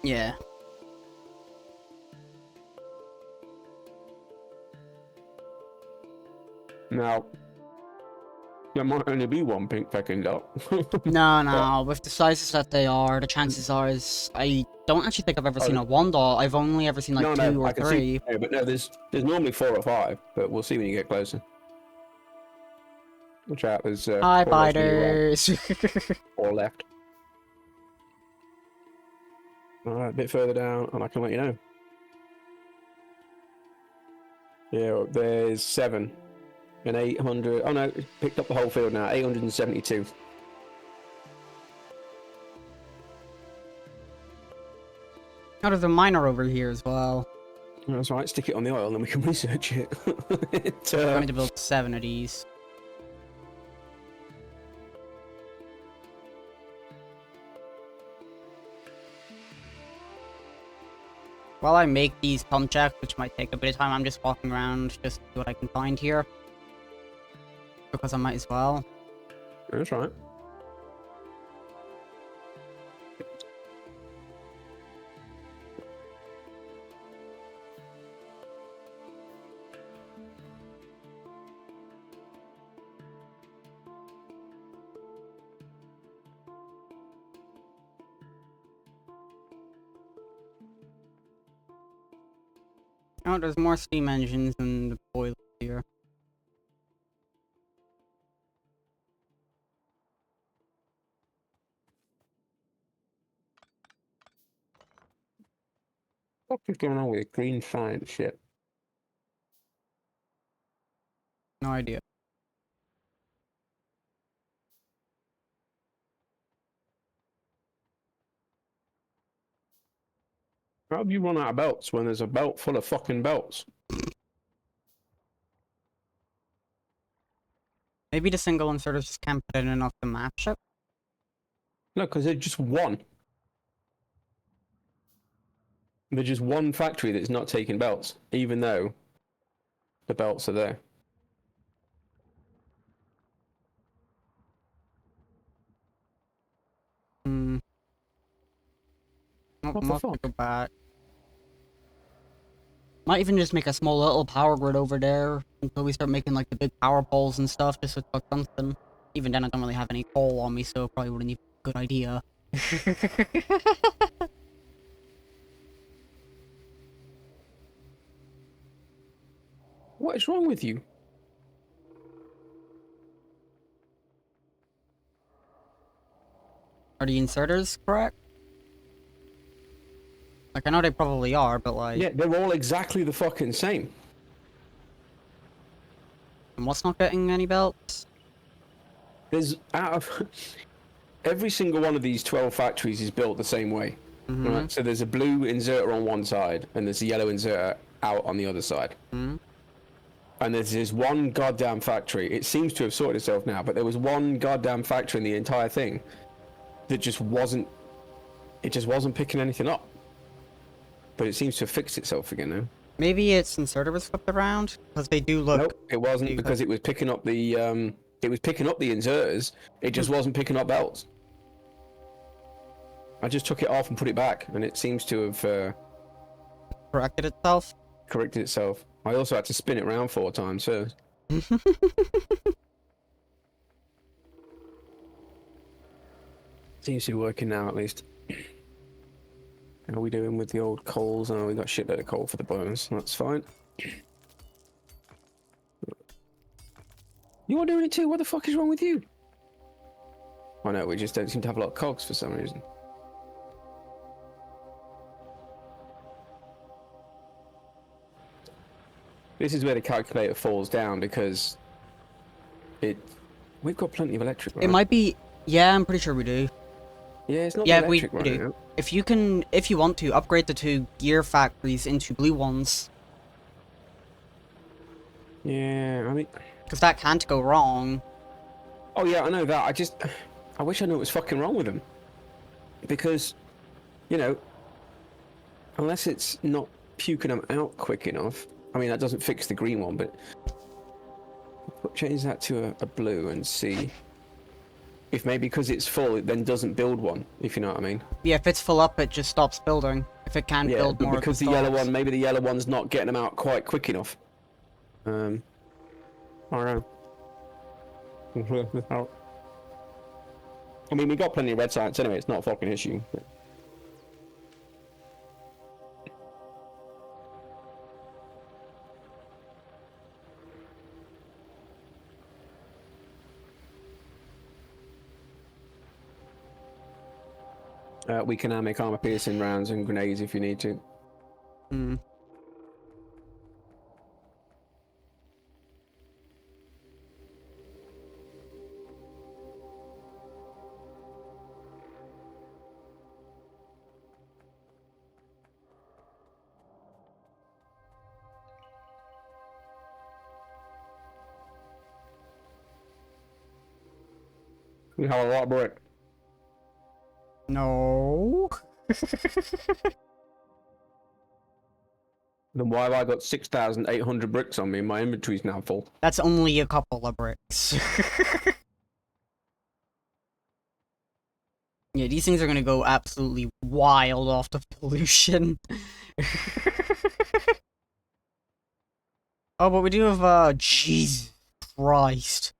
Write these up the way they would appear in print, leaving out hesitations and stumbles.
Yeah. Now, there might only be one pink fucking dot. No, But, no, with the sizes that they are, the chances are is I don't actually think I've ever seen a 1 dot. I've only ever seen like 2 or I can 3. see. But no, there's normally 4 or 5, but we'll see when you get closer. Watch out, there's Hi, claws near biters. or left. Alright, a bit further down, and I can let you know. Yeah, there's 7 and 800. Oh no, it's picked up the whole field now. 872. Oh, there's a miner over here as well. That's right. Stick it on the oil, and then we can research it. I need to build 7 of these. While I make these pump jacks, which might take a bit of time, I'm just walking around just to see what I can find here. Because I might as well. That's right. Oh, there's more steam engines and the boiler here. What is going on with green science shit? No idea. How have you run out of belts when there's a belt full of fucking belts? Maybe the single inserters just can't put in enough to match it. No, because there's just one. There's just one factory that's not taking belts, even though the belts are there. Hmm. Oh, What the must fuck? go back. Might even just make a small little power grid over there until we start making like the big power poles and stuff, just so it's like something. Even then, I don't really have any coal on me, so it probably wouldn't even be a good idea. What is wrong with you? Are the inserters correct? Like, I know they probably are, but like... Yeah, they're all exactly the fucking same. And what's not getting any belts? There's out of every single one of these 12 factories is built the same way. Mm-hmm. Right? So there's a blue inserter on one side, and there's a yellow inserter out on the other side. Mm-hmm. And there's this one goddamn factory. It seems to have sorted itself now, but there was one goddamn factory in the entire thing that just wasn't. It just wasn't picking anything up. But it seems to have fixed itself again now. Maybe its inserter was flipped around? Because they do look... Nope, it wasn't, because it was picking up the it was picking up the inserters. It just wasn't picking up belts. I just took it off and put it back, and it seems to have corrected itself? corrected itself. I also had to spin it around 4 times first. Seems to be working now, at least. How are we doing with the old coals? Oh, we got shit load of coal for the bonus. That's fine. You are doing it too? What the fuck is wrong with you? Oh no, we just don't seem to have a lot of cogs for some reason. This is where the calculator falls down, because we've got plenty of electric, right? It might be... Yeah, I'm pretty sure we do. Yeah, it's not Yeah, the we electric do. right now. If you want to, upgrade the 2 gear factories into blue ones. Yeah, I mean... Because that can't go wrong. Oh yeah, I know that. I wish I knew what was fucking wrong with them. Because, you know, unless it's not puking them out quick enough. I mean, that doesn't fix the green one, but change that to a blue and see. if maybe because it's full, it then doesn't build one, if you know what I mean. Yeah, if it's full up, it just stops building. If it can Yeah, build but more, because it the yellow stops. one, maybe the yellow one's not getting them out quite quick enough. I don't know. I mean, we got plenty of red science anyway, it's not a fucking issue. We can now make armor-piercing rounds and grenades if you need to. Hmm. We have a lot of brick. No. Then why have I got 6,800 bricks on me and my inventory's now full? That's only a couple of bricks. Yeah, these things are gonna go absolutely wild off the pollution. Oh, but we do have, Jesus Christ.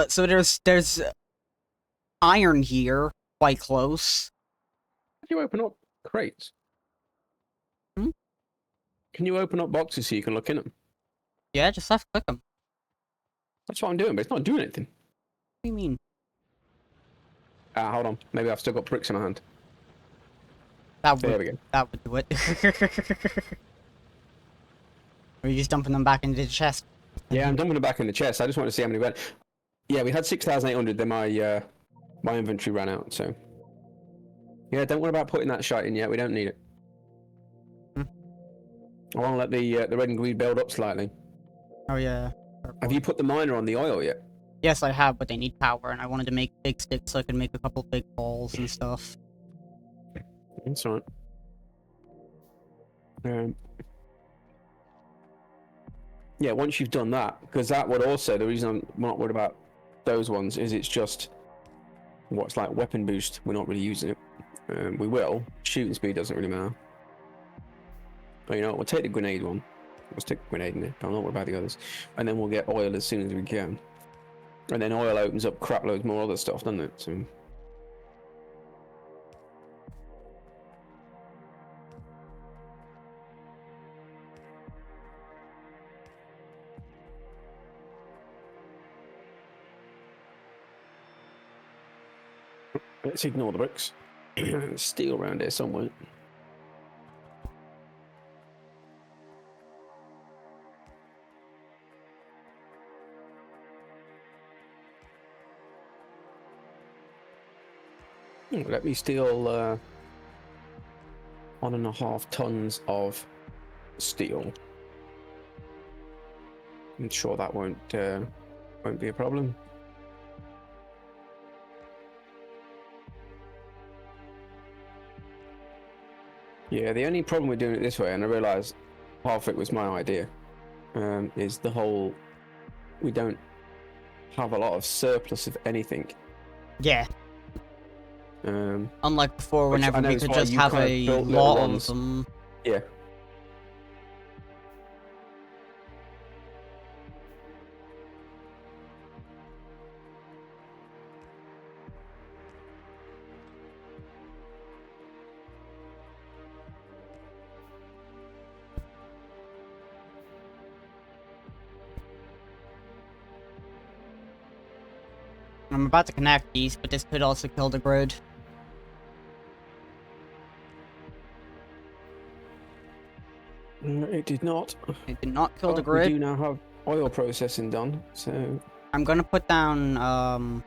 So there's iron here, quite close. How do you open up crates? Hmm? Can you open up boxes so you can look in them? Yeah, just left click them. That's what I'm doing, but it's not doing anything. What do you mean? Ah, hold on. Maybe I've still got bricks in my hand. There we go. That would do it. Or are you just dumping them back into the chest? Yeah, I'm dumping them back in the chest. I just want to see how many went. Yeah, we had 6,800, then my inventory ran out, so... Yeah, don't worry about putting that shite in yet, we don't need it. Hmm. I want to let the red and green build up slightly. Oh yeah. Have you put the miner on the oil yet? Yes, I have, but they need power, and I wanted to make big sticks so I can make a couple big balls and stuff. That's alright. Yeah, once you've done that, because that would also, the reason I'm not worried about those ones is it's just what's like weapon boost. We're not really using it. We will. Shooting speed doesn't really matter. But you know, we'll take the grenade one. Let's take the grenade in there. I'm not worried about the others. And then we'll get oil as soon as we can. And then oil opens up crap loads more other stuff, doesn't it? So. Let's ignore the bricks. Steel around here somewhere. Let me steal 1.5 tons of steel. I'm sure that won't be a problem. Yeah, the only problem with doing it this way, and I realised half of it was my idea, is the whole we don't have a lot of surplus of anything. Yeah. Unlike before, Which I whenever know we is could why just you have kind of a built little lot of ones. them. Yeah. I'm about to connect these, but this could also kill the grid. It did not. It did not kill the We grid. do now have oil processing done, so I'm gonna put down,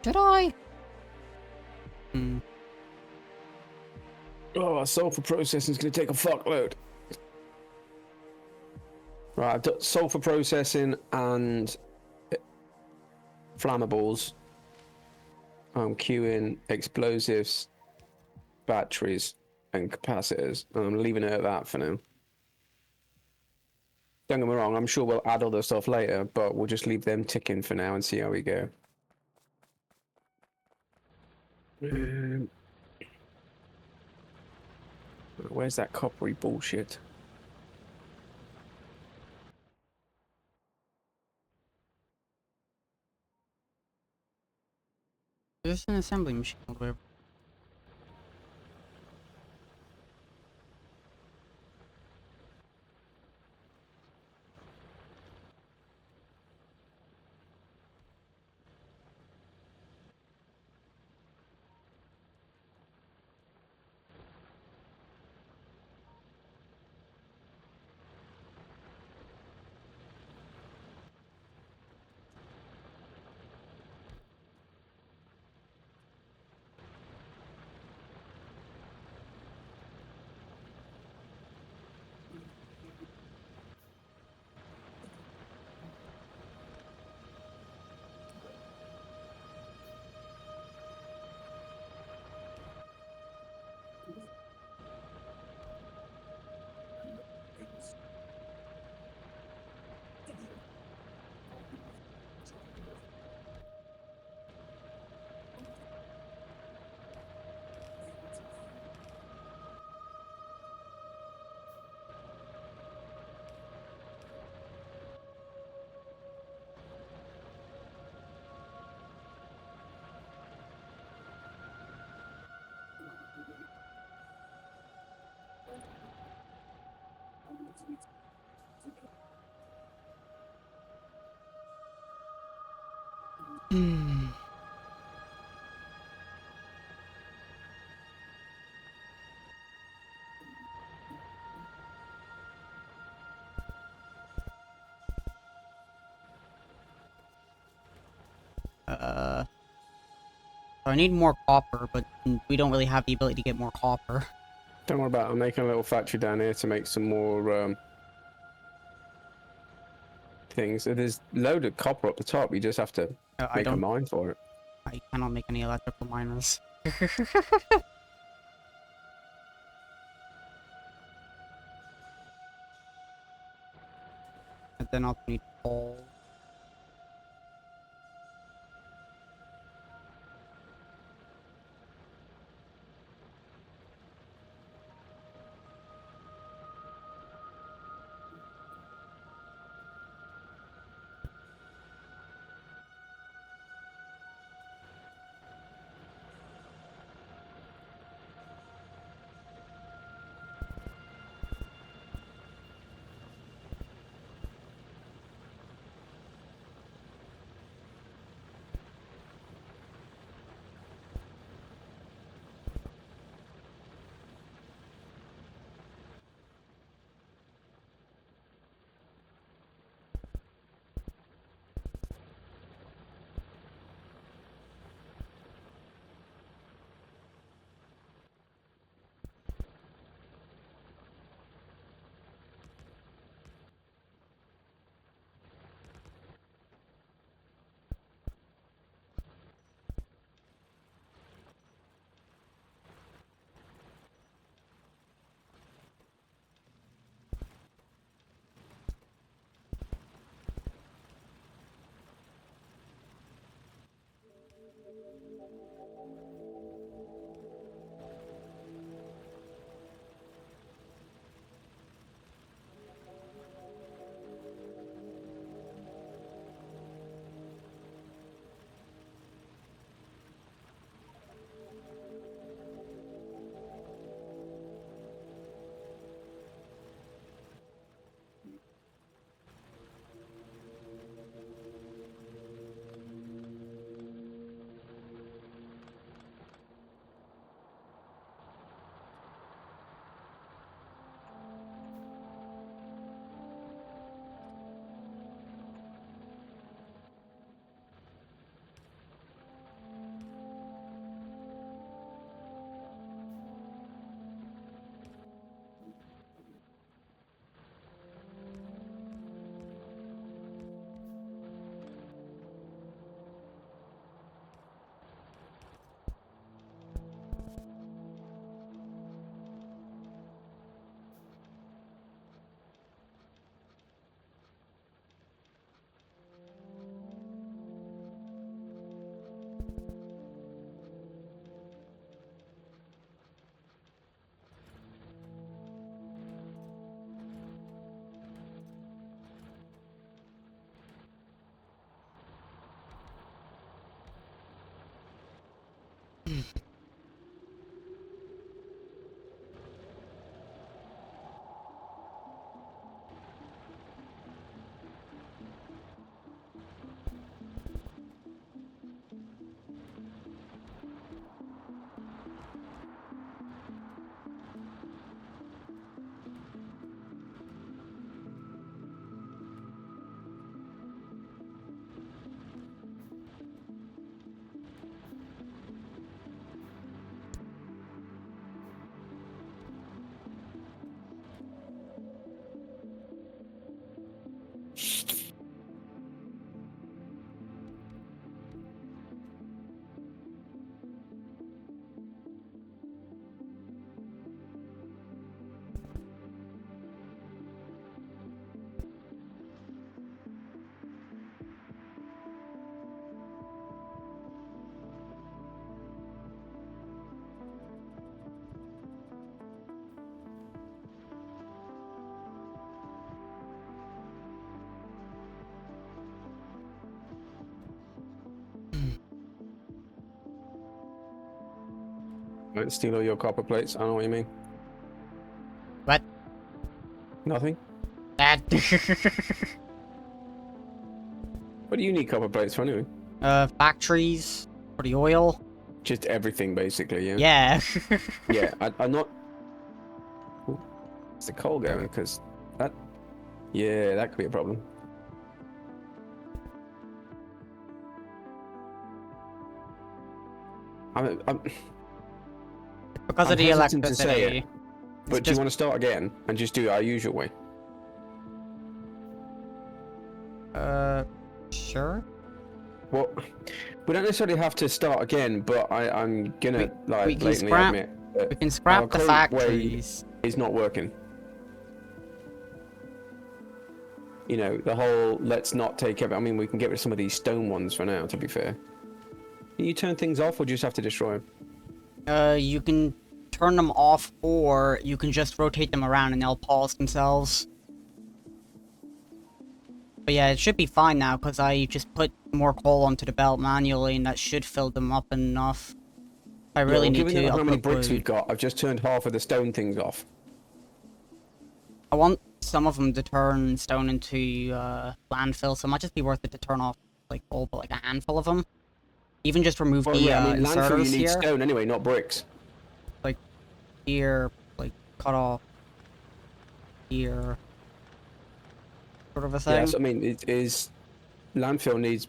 Did I? sulfur processing is going to take a fuckload. Right, I've done sulfur processing and flammables. I'm queuing explosives, batteries, and capacitors. And I'm leaving it at that for now. Don't get me wrong, I'm sure we'll add other stuff later, but we'll just leave them ticking for now and see how we go. Where's that coppery bullshit? There's an assembly machine over there. Hmm. So I need more copper, but we don't really have the ability to get more copper. Don't worry about it. I'm making a little factory down here to make some more things. There's load of copper up the top. You just have to I make a don't. mine for it. I cannot make any electrical miners. And then I'll need coal. Don't steal all your copper plates. I know what you mean. What? Nothing. That. What do you need copper plates for anyway? Factories for the oil. Just everything, basically. Yeah. Yeah. Yeah. I'm not. Ooh, it's the coal going because that. Yeah, that could be a problem. I'm Because I'm of the hesitant to say electricity. it, but do you want to start again and just do it our usual way? Sure. Well, we don't necessarily have to start again, but I'm gonna We can blatantly scrap. admit that We can our scrap the current way factories. is not working. You know, the whole let's not take every. I mean, we can get rid of some of these stone ones for now. To be fair, can you turn things off, or do you just have to destroy them? You can turn them off, or you can just rotate them around and they'll pause themselves. But yeah, it should be fine now, because I just put more coal onto the belt manually, and that should fill them up enough. If I really need given to, how I'll many put bricks wood. we've got, I've just turned half of the stone things off. I want some of them to turn stone into landfill, so it might just be worth it to turn off like all but like a handful of them. Even just remove Well, the yeah, I mean, landfill you inserters need here. stone anyway, not bricks. Like here, like cut off here, sort of a thing. Yes, I mean, it is landfill needs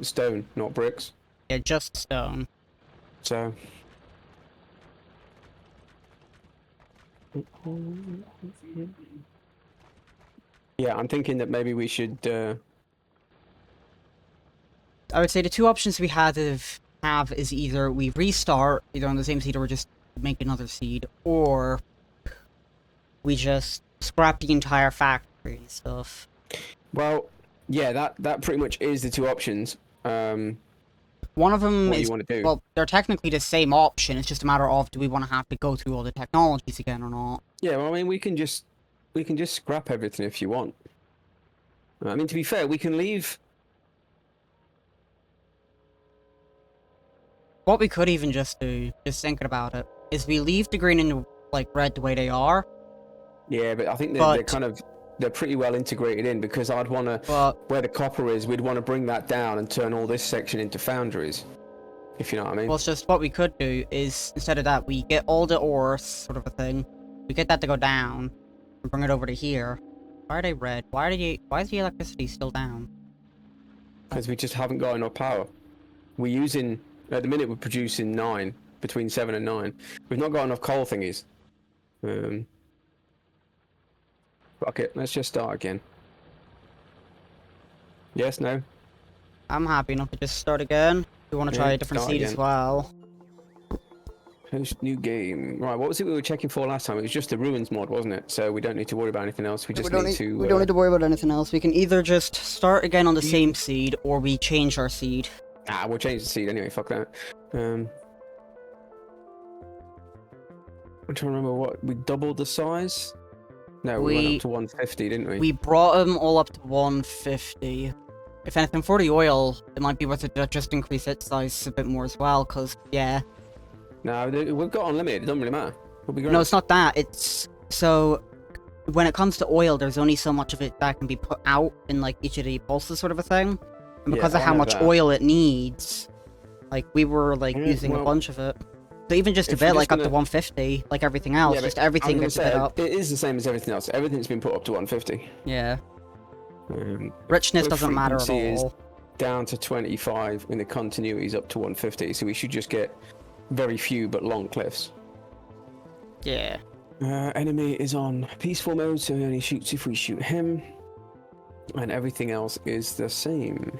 stone, not bricks. Yeah, just stone. So. Yeah, I'm thinking that maybe we should. I would say the two options we have is either we restart either on the same seed or we just make another seed, or we just scrap the entire factory and stuff. Well, yeah, that pretty much is the two options. One of them What is, you want to do? well, they're technically the same option. It's just a matter of do we want to have to go through all the technologies again or not. Yeah, well, I mean, we can just scrap everything if you want. I mean, to be fair, we can leave. What we could even just do, just thinking about it, is we leave the green and the, like red the way they are. Yeah, but I think But they're pretty well integrated in because I'd want to but where the copper is, we'd want to bring that down and turn all this section into foundries. If you know what I mean. well, it's just what we could do is instead of that, we get all the ores, sort of a thing. We get that to go down and bring it over to here. Why are they red? Why is the electricity still down? Because we just haven't got enough power. We're using at the minute we're producing 9 between 7 and 9. We've not got enough coal thingies. Fuck it, let's just start again. Yes, no? I'm happy enough to just start again. We want to try a different start seed as again. well. Post new game. Right, what was it we were checking for last time? It was just the ruins mod, wasn't it? So we don't need to worry about anything else. We just need to. We don't need to worry about anything else. We can either just start again on the same seed, or we change our seed. We'll change the seed anyway. Fuck that. I'm trying to remember what we doubled the size. No, we went up to 150, didn't we? We brought them all up to 150. If anything, for the oil, it might be worth it to just increase its size a bit more as well, because, yeah. No, we've got unlimited. It doesn't really matter. We'll be great. No, it's not that. It's... So, when it comes to oil, there's only so much of it that can be put out in, like, each of the pulses sort of a thing. And because of how much oil it needs, like, we were, like, using a bunch of it. So even just a bit, like, up to 150, like everything else, just everything gets a bit up. It is the same as everything else. Everything's been put up to 150. Yeah. Richness doesn't matter at all. Is down to 25, and the continuity is up to 150, so we should just get very few but long cliffs. Yeah. Enemy is on peaceful mode, so he only shoots if we shoot him. And everything else is the same.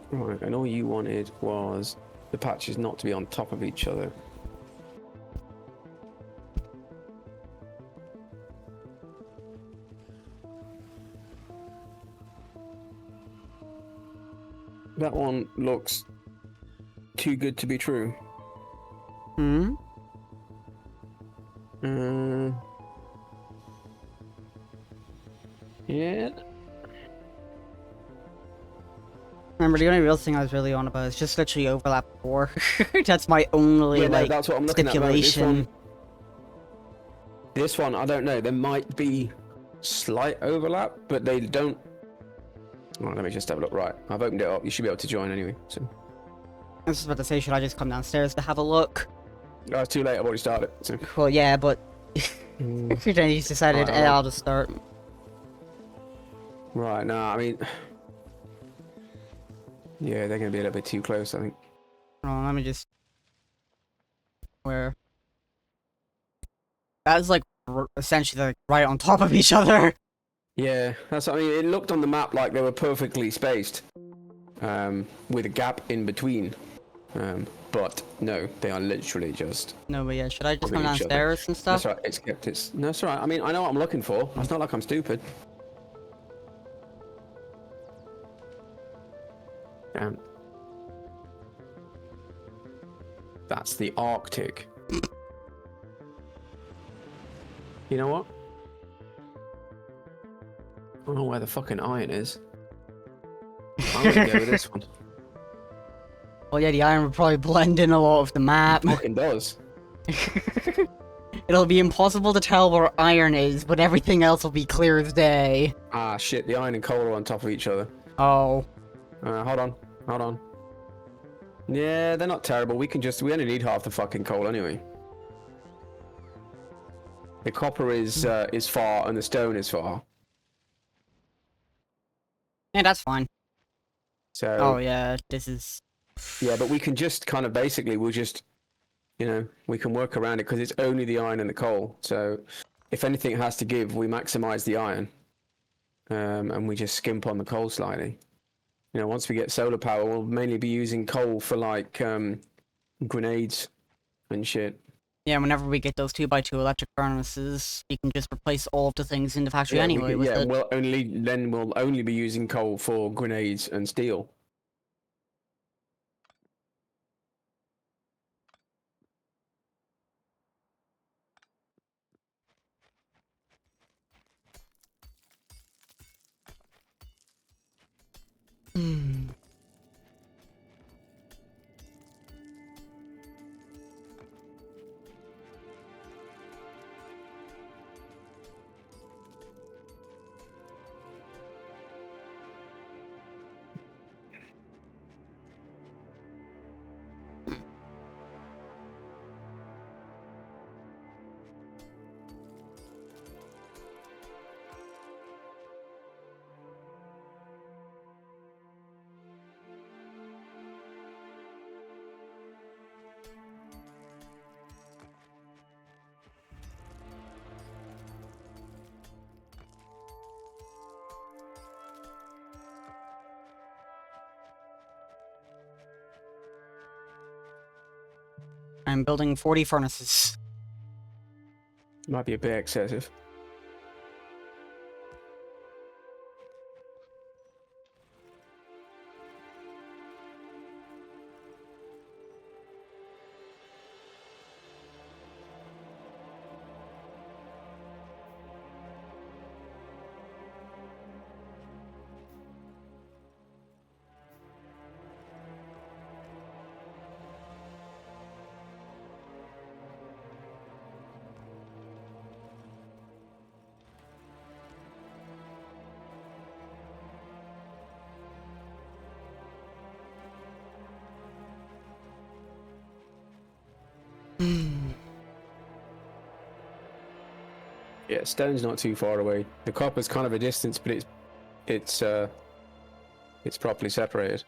Right, and all you wanted was the patches not to be on top of each other. That one looks too good to be true. Hmm? Yeah. Remember, the only real thing I was really on about is just literally overlap 4. That's my only, Yeah, no, like, that's what I'm looking at. No, stipulation. This one, I don't know. There might be slight overlap, but they don't. Well, let me just have a look. Right, I've opened it up. You should be able to join anyway. So. I was about to say, should I just come downstairs to have a look? Oh, it's too late. I've already started. So. Well, yeah, but then he's decided, Right, I'll just start. Right, no, I mean, yeah, they're gonna be a little bit too close, I think. Oh, let me just. Where? That's like essentially like right on top of each other. Yeah, that's. I mean, it looked on the map like they were perfectly spaced, with a gap in between. But no, they are literally just. No, but yeah, should I just on come each other. downstairs and stuff? That's right. It's kept. It's no, it's all right. I mean, I know what I'm looking for. It's not like I'm stupid. That's the Arctic. You know what? I don't know where the fucking iron is. I'm gonna go with this one. Well, yeah, the iron would probably blend in a lot of the map. It fucking does. It'll be impossible to tell where iron is, but everything else will be clear as day. Ah, shit. The iron and coal are on top of each other. Oh. Hold on. Hold on. Yeah, they're not terrible. We only need half the fucking coal anyway. The copper is far and the stone is far. Yeah, that's fine. So. Oh, yeah, this is... Yeah, but we can just kind of basically, we'll just, we can work around it because it's only the iron and the coal. So if anything has to give, we maximize the iron. And we just skimp on the coal slightly. Once we get solar power, we'll mainly be using coal for like grenades and shit. Yeah, whenever we get those 2x2 electric furnaces, you can just replace all of the things in the factory anyway with it. We'll only be using coal for grenades and steel. I'm building 40 furnaces. Might be a bit excessive. Yeah, stone's not too far away. The copper's kind of a distance, but it's properly separated.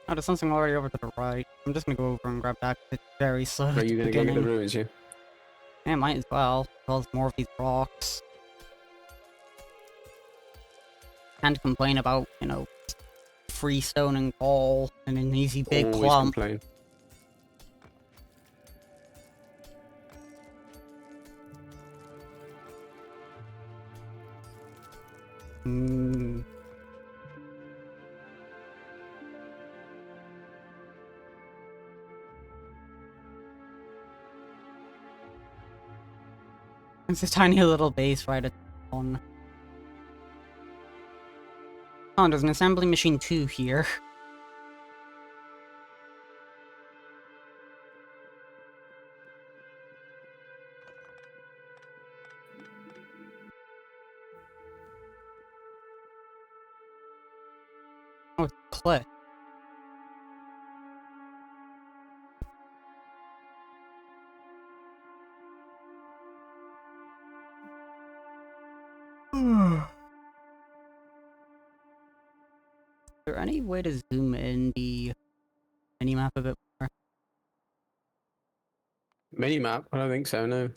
Oh, there's something already over to the right. I'm just gonna go over and grab that. It's very slow. Are you gonna go get the ruins, yeah? Yeah, might as well. Cause more of these rocks. Can't complain about, free stone and coal and an easy big Always clump. complain. It's this tiny little base right at on. Oh, there's an assembly machine 2 here. Oh, it's click. Is there any way to zoom in the minimap a bit more? Minimap? I don't think so, no.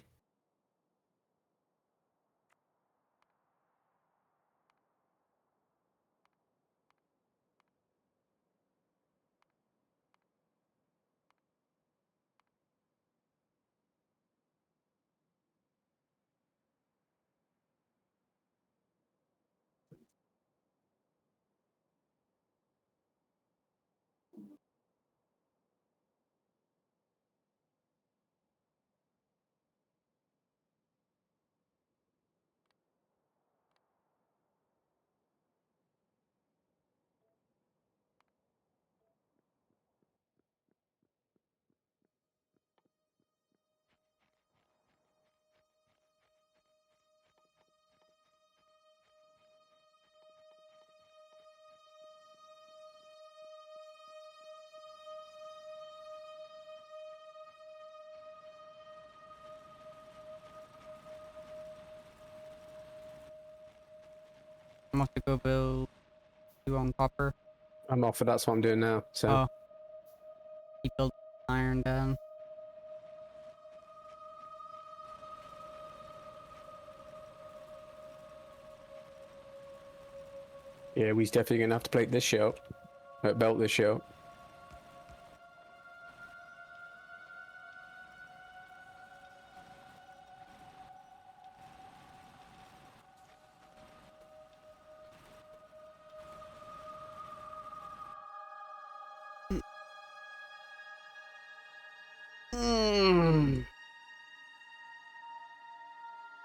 I'm off to go build you on copper. I'm off, but that's what I'm doing now. So Oh. Keep building iron down. yeah, we's definitely gonna have to plate this shit up. Belt this shit up.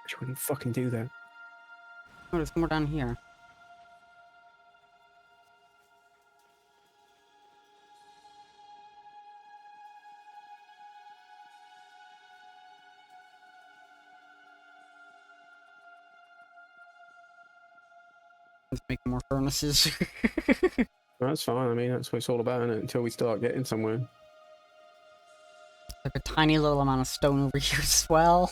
Which wouldn't fucking do that. Oh, there's more down here. Let's make more furnaces. That's fine. I mean, that's what it's all about, isn't it? Until we start getting somewhere. Like a tiny little amount of stone over here as well.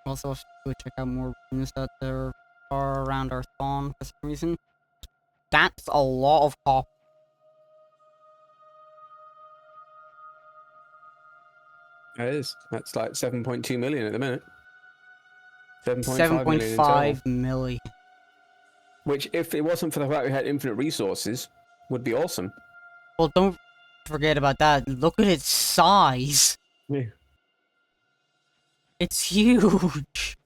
Also, should go check out more rooms that there are around our spawn for some reason. That's a lot of copper. That is. That's like 7.2 million at the minute. 7.5 million in total. 7.5 milli. Which, if it wasn't for the fact we had infinite resources, would be awesome. Well, don't forget about that. Look at its size. Yeah. It's huge.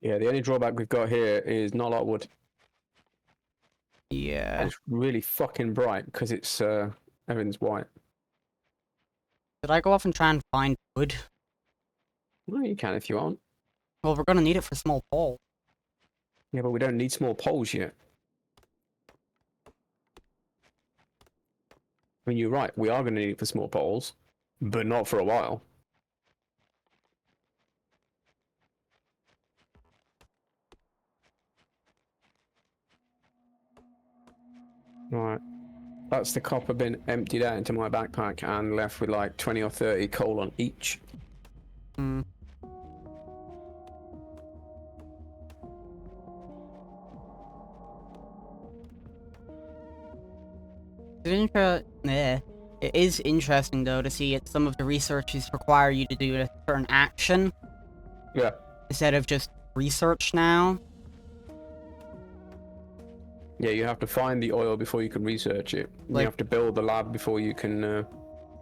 Yeah, the only drawback we've got here is not a lot of wood. Yeah. And it's really fucking bright because it's everything's white. Did I go off and try and find wood? Well, you can if you want. Well, we're gonna need it for small pole. Yeah, but we don't need small poles yet. I mean, you're right. We are going to need it for small poles, but not for a while. Right. That's the copper bin emptied out into my backpack and left with like 20 or 30 coal on each. Hmm. It is interesting, though, to see that some of the researches require you to do a certain action. Yeah. Instead of just research now. Yeah, you have to find the oil before you can research it. Like, you have to build the lab before you can...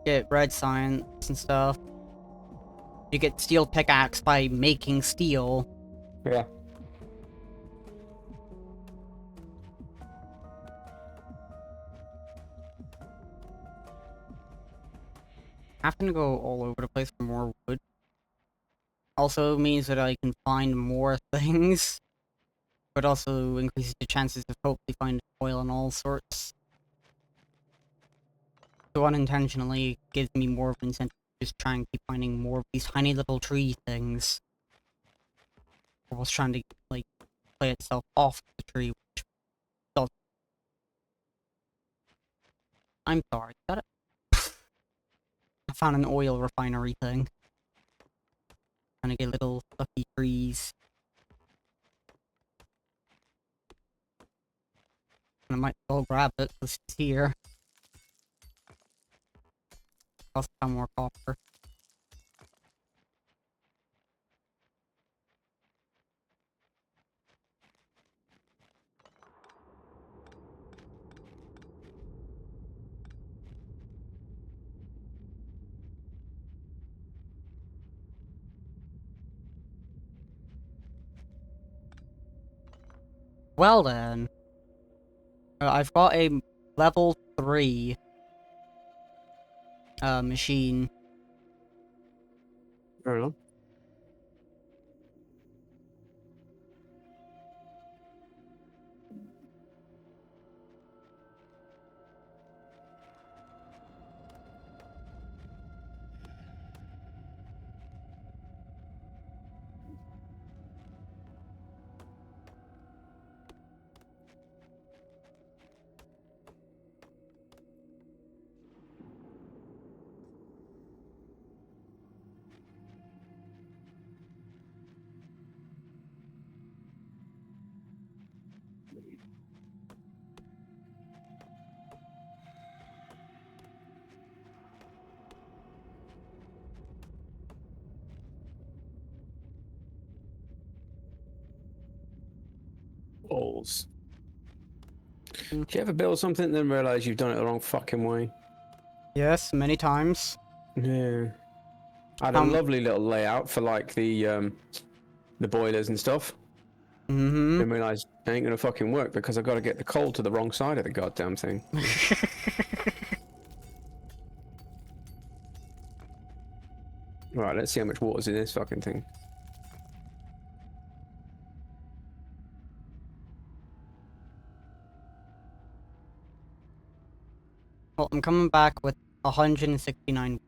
get red science and stuff. You get steel pickaxe by making steel. Yeah. Having to go all over the place for more wood also means that I can find more things, but also increases the chances of hopefully finding oil and all sorts. So unintentionally gives me more of an incentive to just try and keep finding more of these tiny little tree things. Whilst trying to, like, play itself off the tree, which does. I'm sorry, got it? I found an oil refinery thing. Trying to get little fluffy trees. And I might go grab it, because it's here. Also found more copper. Well then. I've got a level 3 machine. Fair enough. Balls. Mm. Do you ever build something and then realize you've done it the wrong fucking way? Yes, many times. Yeah. I had a lovely little layout for like the boilers and stuff. Mm-hmm. Then realised it ain't gonna fucking work because I got to get the coal to the wrong side of the goddamn thing. Right, let's see how much water's in this fucking thing. Well, I'm coming back with 169.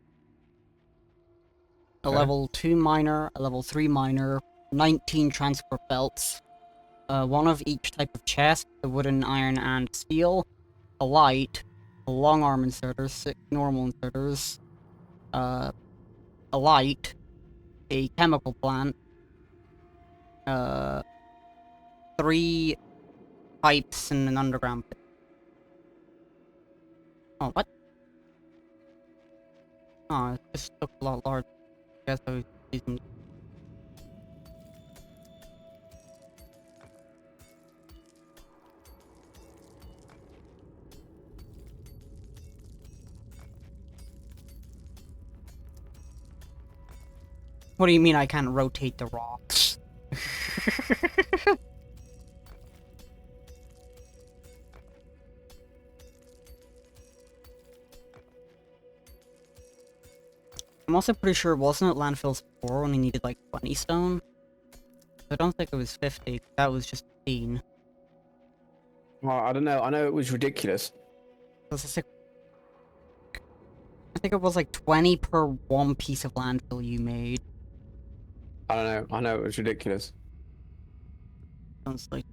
A Okay. level 2 miner, a level 3 miner, 19 transport belts, one of each type of chest, the wooden, iron, and steel, a light, a long arm inserters, 6 normal inserters, a light, a chemical plant, 3 pipes, and an underground pit. Oh, what? Oh, it just took a lot larger. I guess I was using. What do you mean I can't rotate the rocks? I'm also pretty sure it wasn't at landfills before when you needed like 20 stone. I don't think it was 50, that was just 15. Well, I don't know. I know it was ridiculous. I think it was like 20 per one piece of landfill you made. I don't know. I know it was ridiculous. Sounds like.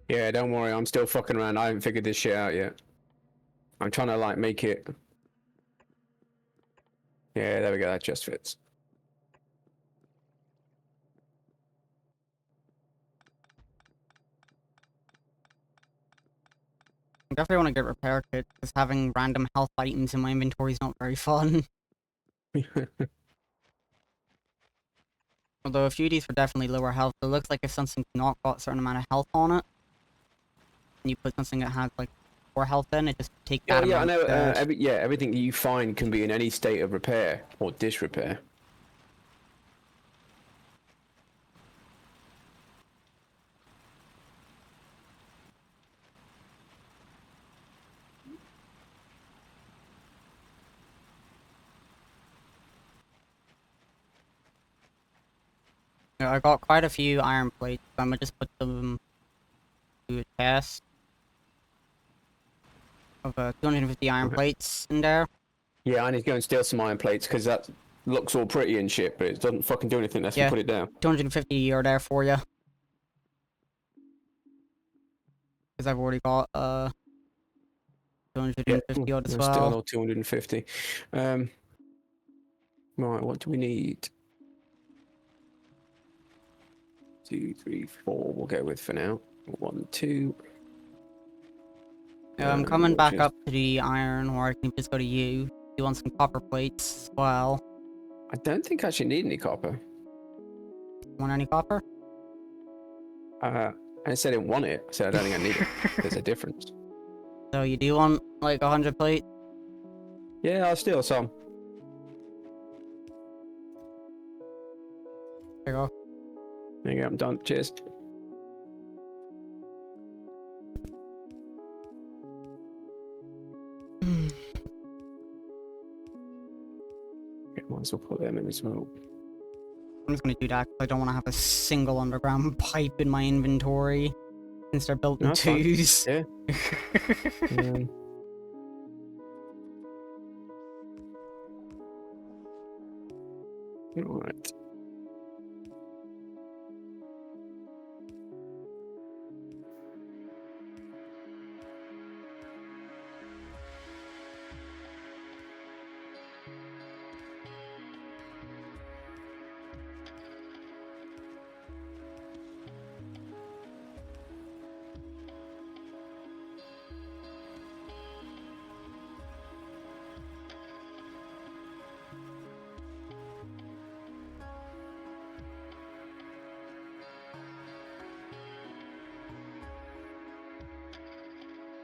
Yeah, don't worry. I'm still fucking around. I haven't figured this shit out yet. I'm trying to like make it. Yeah, there we go. That just fits. I definitely want to get repair kit, because having random health items in my inventory is not very fun. Although a few of these were definitely lower health, it looks like if something's not got a certain amount of health on it, and you put something that has like 4 health in, it just takes that Yeah, I amount know. instead. Everything you find can be in any state of repair or disrepair. Yeah, I got quite a few iron plates. I'm gonna just put them to a test of 250 iron Okay. plates in there. Yeah, I need to go and steal some iron plates because that looks all pretty and shit, but it doesn't fucking do anything unless we Yeah, put it down. 250 are there for you. Because I've already got Yeah, 250 odd as we'll steal well. all 250. Right, what do we need? 2, 3, 4. We'll go with for now. 1, 2. I'm coming We'll back just. up to the iron, or I can just go to you. You want some copper plates as well? I don't think I actually need any copper. Want any copper? I said I didn't want it. I said I don't think I need it. There's a difference. So you do want like 100 plates? Yeah, I'll steal some. There you go. There you go, I'm done. Cheers. Okay, might as well put them in as well. I'm just gonna do that because I don't want to have a single underground pipe in my inventory since they're built No, in that's fine. twos. Yeah. Alright.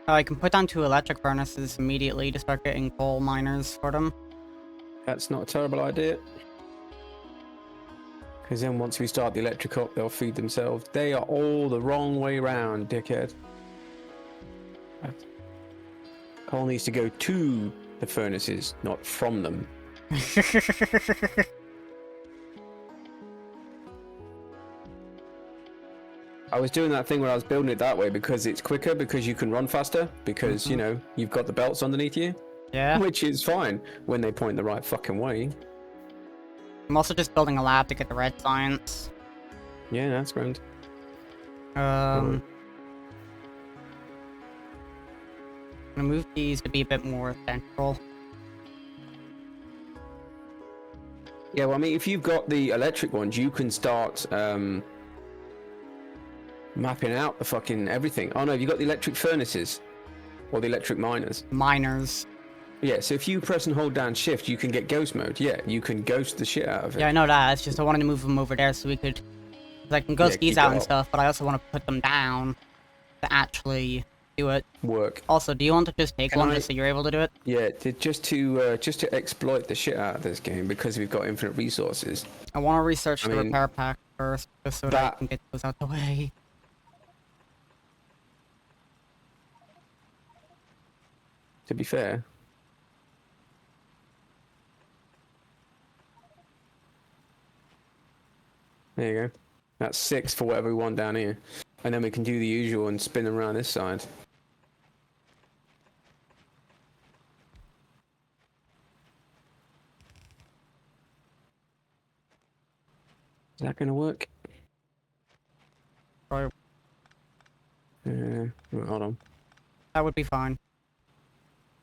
I can put down 2 electric furnaces immediately to start getting coal miners for them. That's not a terrible idea. Because then once we start the electric up, they'll feed themselves. They are all the wrong way round, dickhead. Coal needs to go to the furnaces, not from them. I was doing that thing where I was building it that way because it's quicker, because you can run faster, because, you know, you've got the belts underneath you. Yeah. Which is fine when they point the right fucking way. I'm also just building a lab to get the red science. Yeah, that's grand. I'm gonna move these to be a bit more central. Yeah, well, I mean, if you've got the electric ones, you can start mapping out the fucking everything. Oh no, have you got the electric furnaces? Or the electric miners? Miners. Yeah, so if you press and hold down shift, you can get ghost mode. Yeah, you can ghost the shit out of it. Yeah, I know that. It's just I wanted to move them over there so we could... Cause I can ghost these keep out it and up. stuff, but I also want to put them down to actually do it. Work. Also, do you want to just take Can one I- just so you're able to do it? Yeah, just to exploit the shit out of this game because we've got infinite resources. I want to research I the mean, repair pack first, just so that I that- can get those out the way. To be fair. There you go. That's 6 for whatever we want down here. And then we can do the usual and spin around this side. Is that going to work? Or Hold on. that would be fine.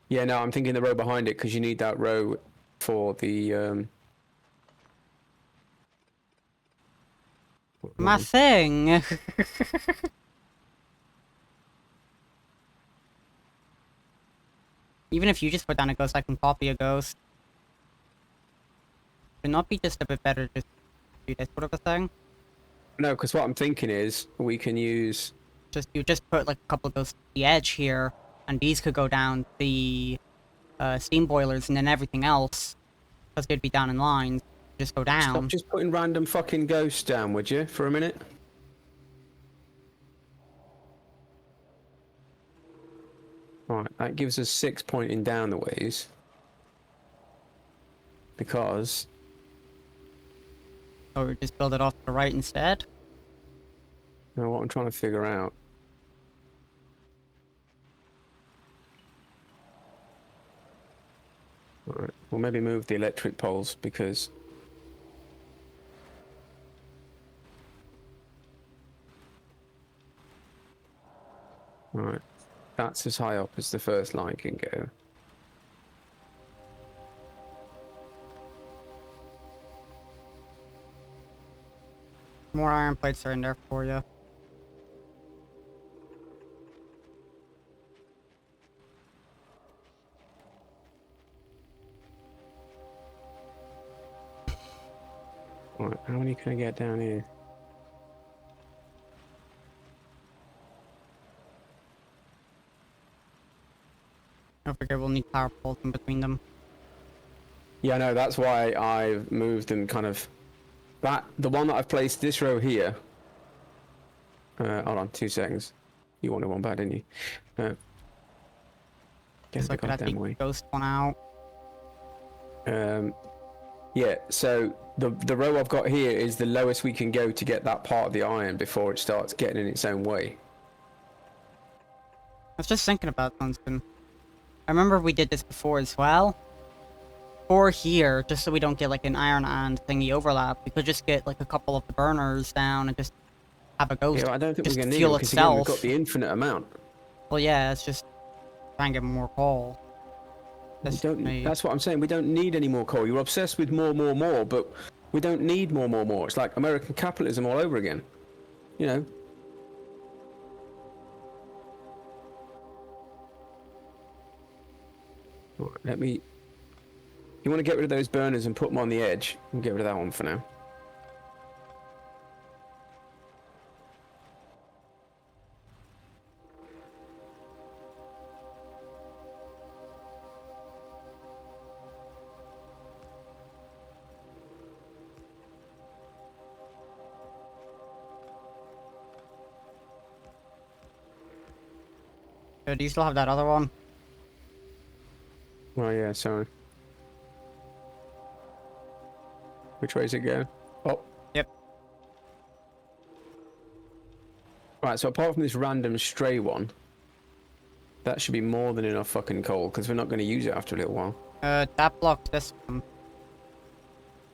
Yeah, no, I'm thinking the row behind it because you need that row for the... My thing! Even if you just put down a ghost, I can copy a ghost. Would it not be just a bit better to just do this sort of a thing? No, because what I'm thinking is we can use... You just put like a couple of ghosts at the edge here, and these could go down the steam boilers, and then everything else, because they'd be down in lines, just go down. Stop just putting random fucking ghosts down, would you, for a minute? Right, that gives us 6 pointing down the ways. Because Or we just build it off to the right instead? Now what I'm trying to figure out. Alright, we'll maybe move the electric poles because... Alright, that's as high up as the first line can go. More iron plates are in there for you. Alright, how many can I get down here? Don't forget we'll need power poles in between them. Yeah, no, that's why I've moved them kind of... the one that I've placed this row here... hold on, 2 seconds. You wanted one back, didn't you? Get So I the could have goddamn the way. ghost one out. Yeah, so the row I've got here is the lowest we can go to get that part of the iron before it starts getting in its own way. I was just thinking about something. I remember we did this before as well. For here, just so we don't get like an iron and thingy overlap, we could just get like a couple of the burners down and just have a ghost. Yeah, I don't think we're Just going to need fuel it because again, we've got itself. the infinite amount. Well, yeah, it's just try and get more coal. We That's don't. me. That's what I'm saying. We don't need any more coal. You're obsessed with more, but we don't need more. It's like American capitalism all over again. You know. Right, let me. You want to get rid of those burners and put them on the edge? We'll get rid of that one for now. Do you still have that other one? Oh yeah, sorry. Which way does it go? Oh. Yep. Right, so apart from this random stray one, that should be more than enough fucking coal, because we're not going to use it after a little while. That blocks this one.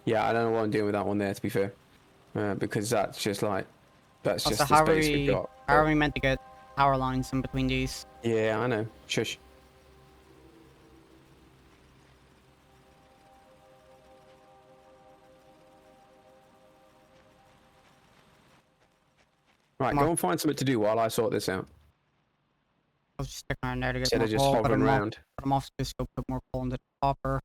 Yeah, I don't know what I'm doing with that one there, to be fair. Because that's just like... That's Also, just the space we've got. how are we meant to get power lines in between these? Yeah, I know. Shush. Right, Come go on. and find something to do while I sort this out. I was just sticking around there to get Instead more of just coal, hovering around. but I'm off to just go put more coal into the copper.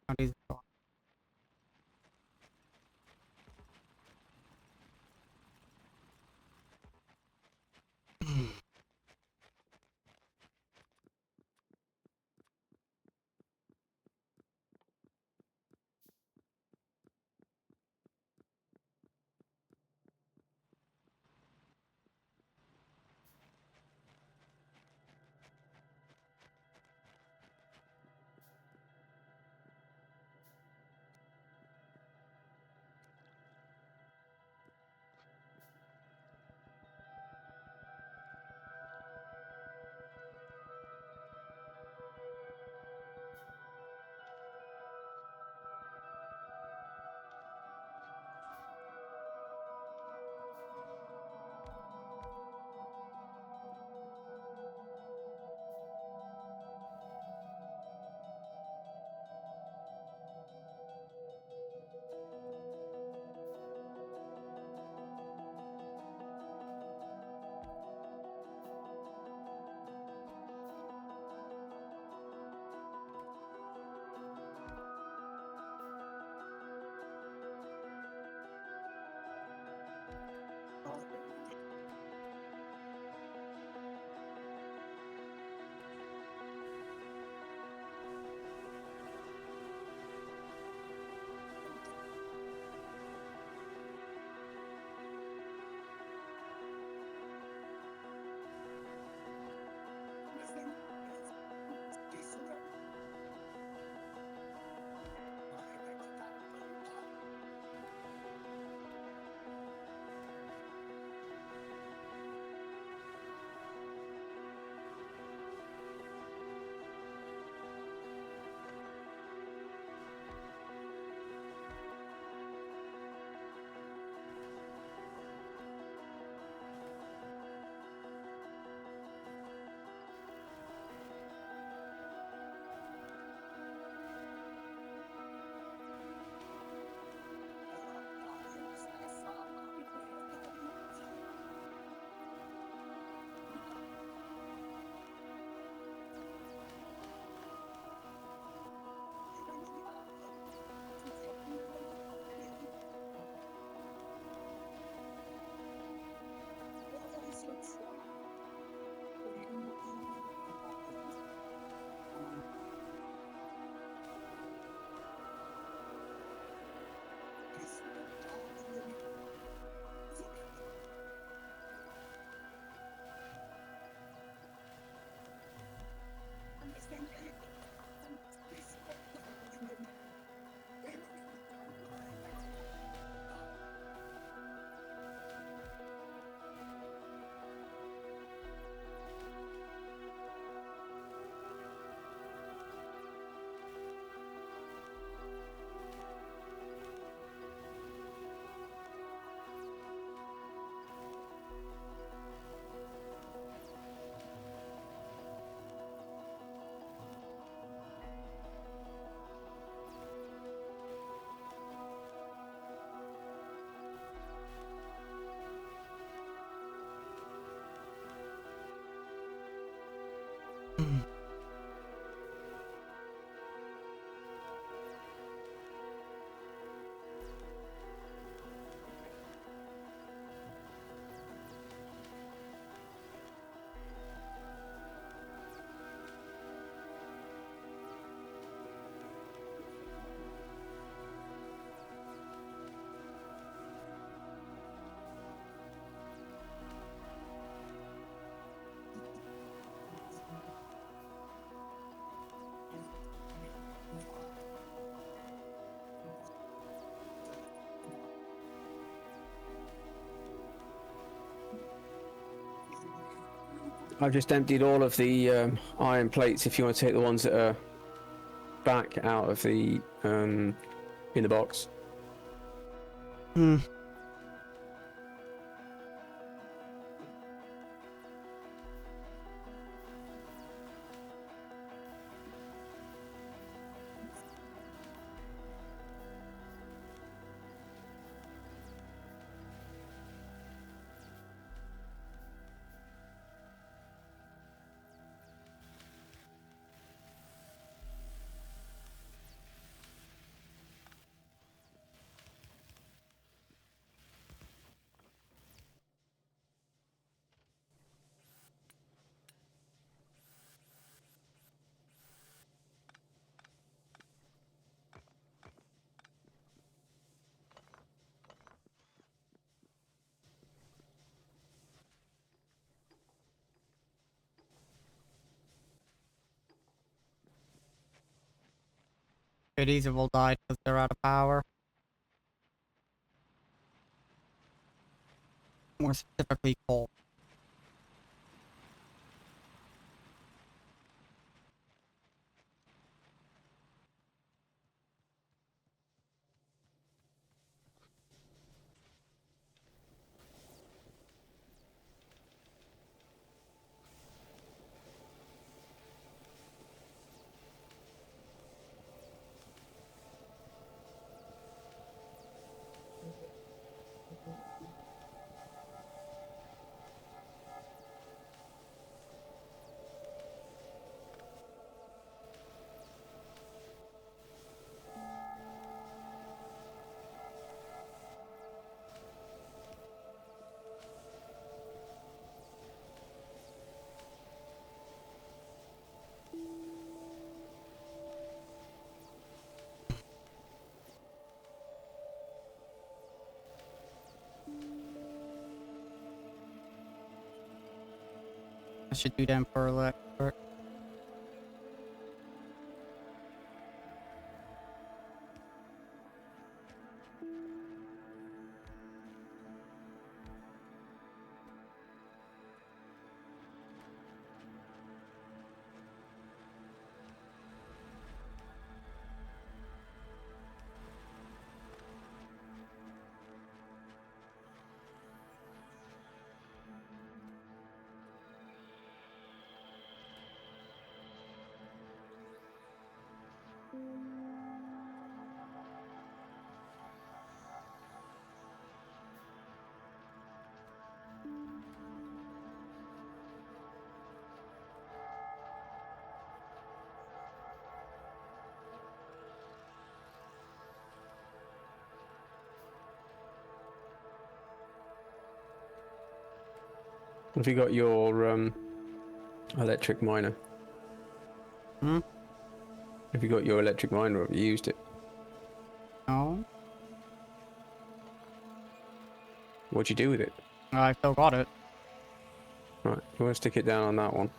Oh, these are gone. I've just emptied all of the iron plates. If you want to take the ones that are back out of the in the box. Hmm. Okay, these have all died because they're out of power. More specifically, coal. I should do them for electric. Have you got your electric miner? Hmm? Have you got your electric miner? Or have you used it? No. What'd you do with it? I still got it. Right, you want to stick it down on that one.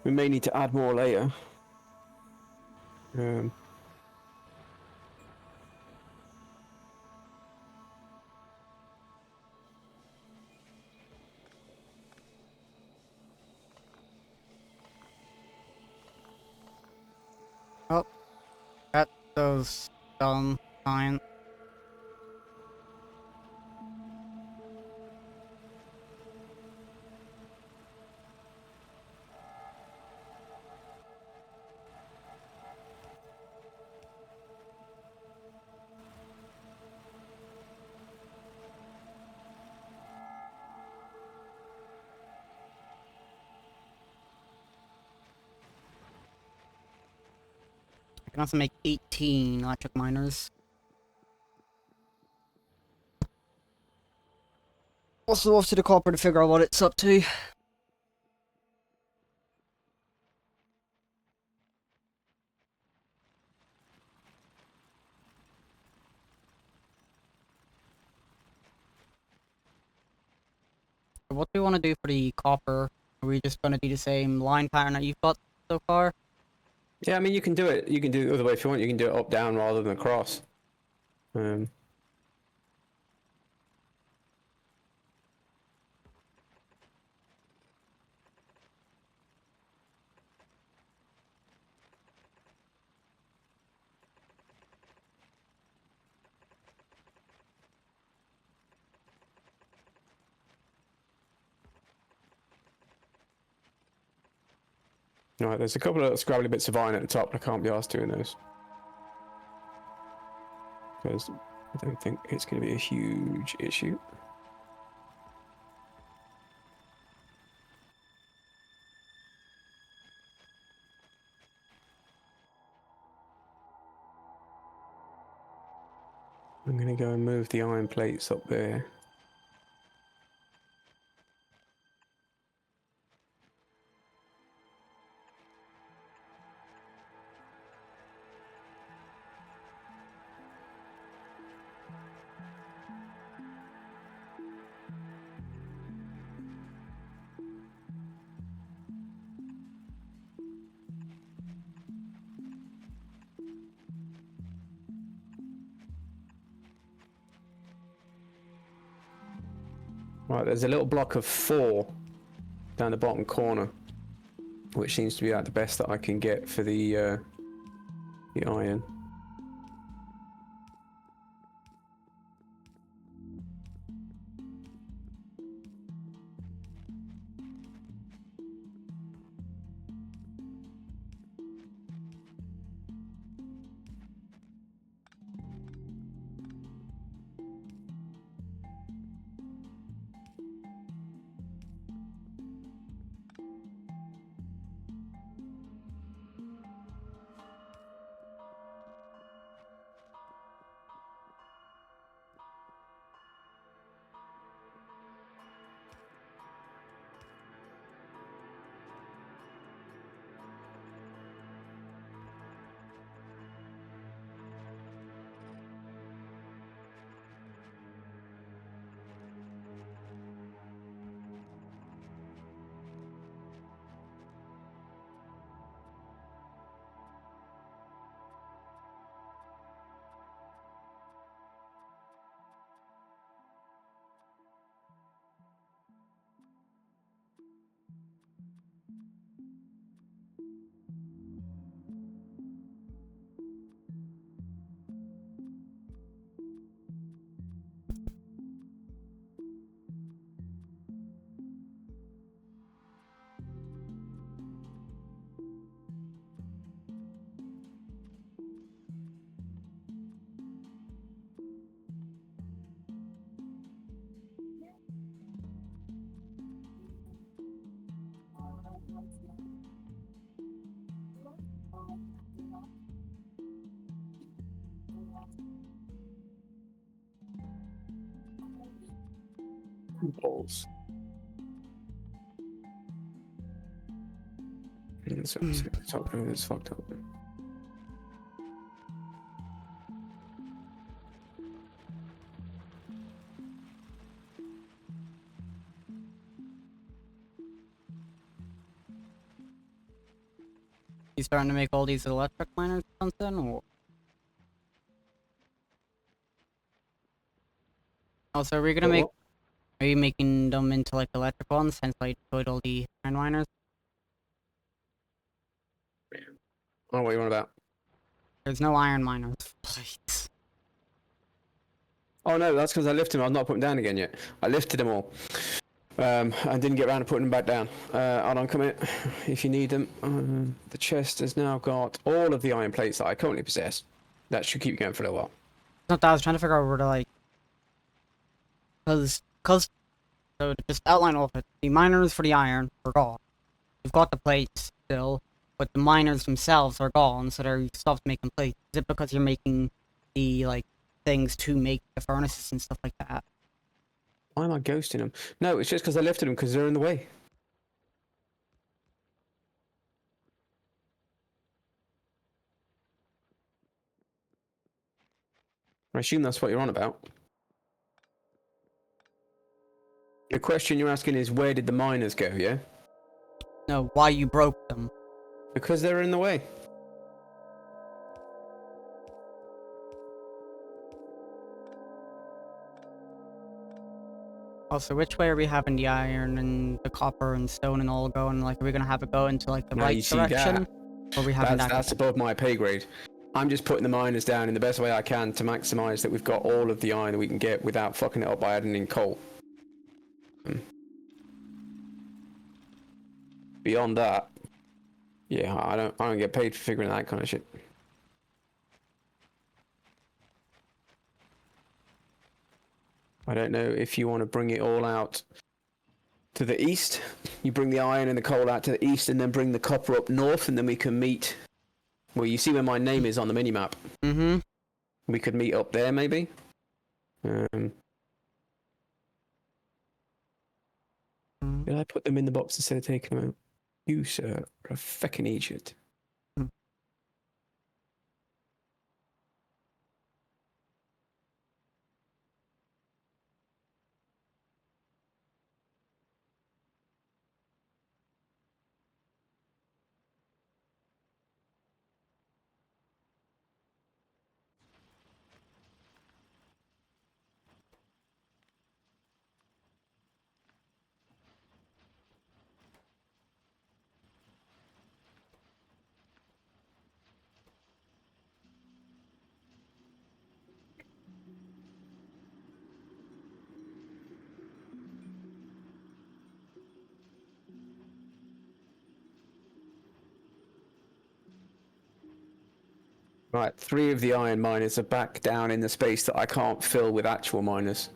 We may need to add more later. Oh, that's those dumb science. I can also make 18 electric miners. Also off to the copper to figure out what it's up to. What do we want to do for the copper? Are we just going to do the same line pattern that you've got so far? Yeah, I mean, you can do it. You can do it the other way if you want. You can do it up, down, rather than across. Right, there's a couple of scrabbly bits of iron at the top, but I can't be asked doing those. Because I don't think it's going to be a huge issue. I'm going to go and move the iron plates up there. Right, there's a little block of 4 down the bottom corner, which seems to be about the best that I can get for the iron. Balls. So the top room is fucked up. You starting to make all these electric miners or something, or? Also, are we gonna make? Are you making them into like electric ones since I destroyed all the iron miners? Oh, what are you on about? There's no iron miners plates. Oh no, that's because I lifted them. I've not put them down again yet. I lifted them all. And didn't get around to putting them back down. Hold on, come here. If you need them. The chest has now got all of the iron plates that I currently possess. That should keep you going for a little while. Not that I was trying to figure out where to like, cause so to just outline all of it, the miners for the iron are gone. We've got the plates still, but the miners themselves are gone, so they're stopped making plates. Is it because you're making the like things to make the furnaces and stuff like that? Why am I ghosting them? No, it's just because I lifted them because they're in the way. I assume that's what you're on about. The question you're asking is where did the miners go, yeah? No, why you broke them? Because they're in the way. Also, which way are we having the iron and the copper and stone and all going? Like, are we gonna have it go into like the right direction? Or are we having that's above my pay grade. I'm just putting the miners down in the best way I can to maximise that we've got all of the iron that we can get without fucking it up by adding in coal. Beyond that, Yeah, I don't get paid for figuring that kind of shit. I don't know if you want to bring it all out to the east. You bring the iron and the coal out to the east, and then bring the copper up north, and then we can meet. Well, you see where my name is on the minimap. Mm-hmm. We could meet up there, maybe. Did I put them in the box instead of taking them out? You, sir, are a feckin' idiot. Right, 3 of the iron miners are back down in the space that I can't fill with actual miners.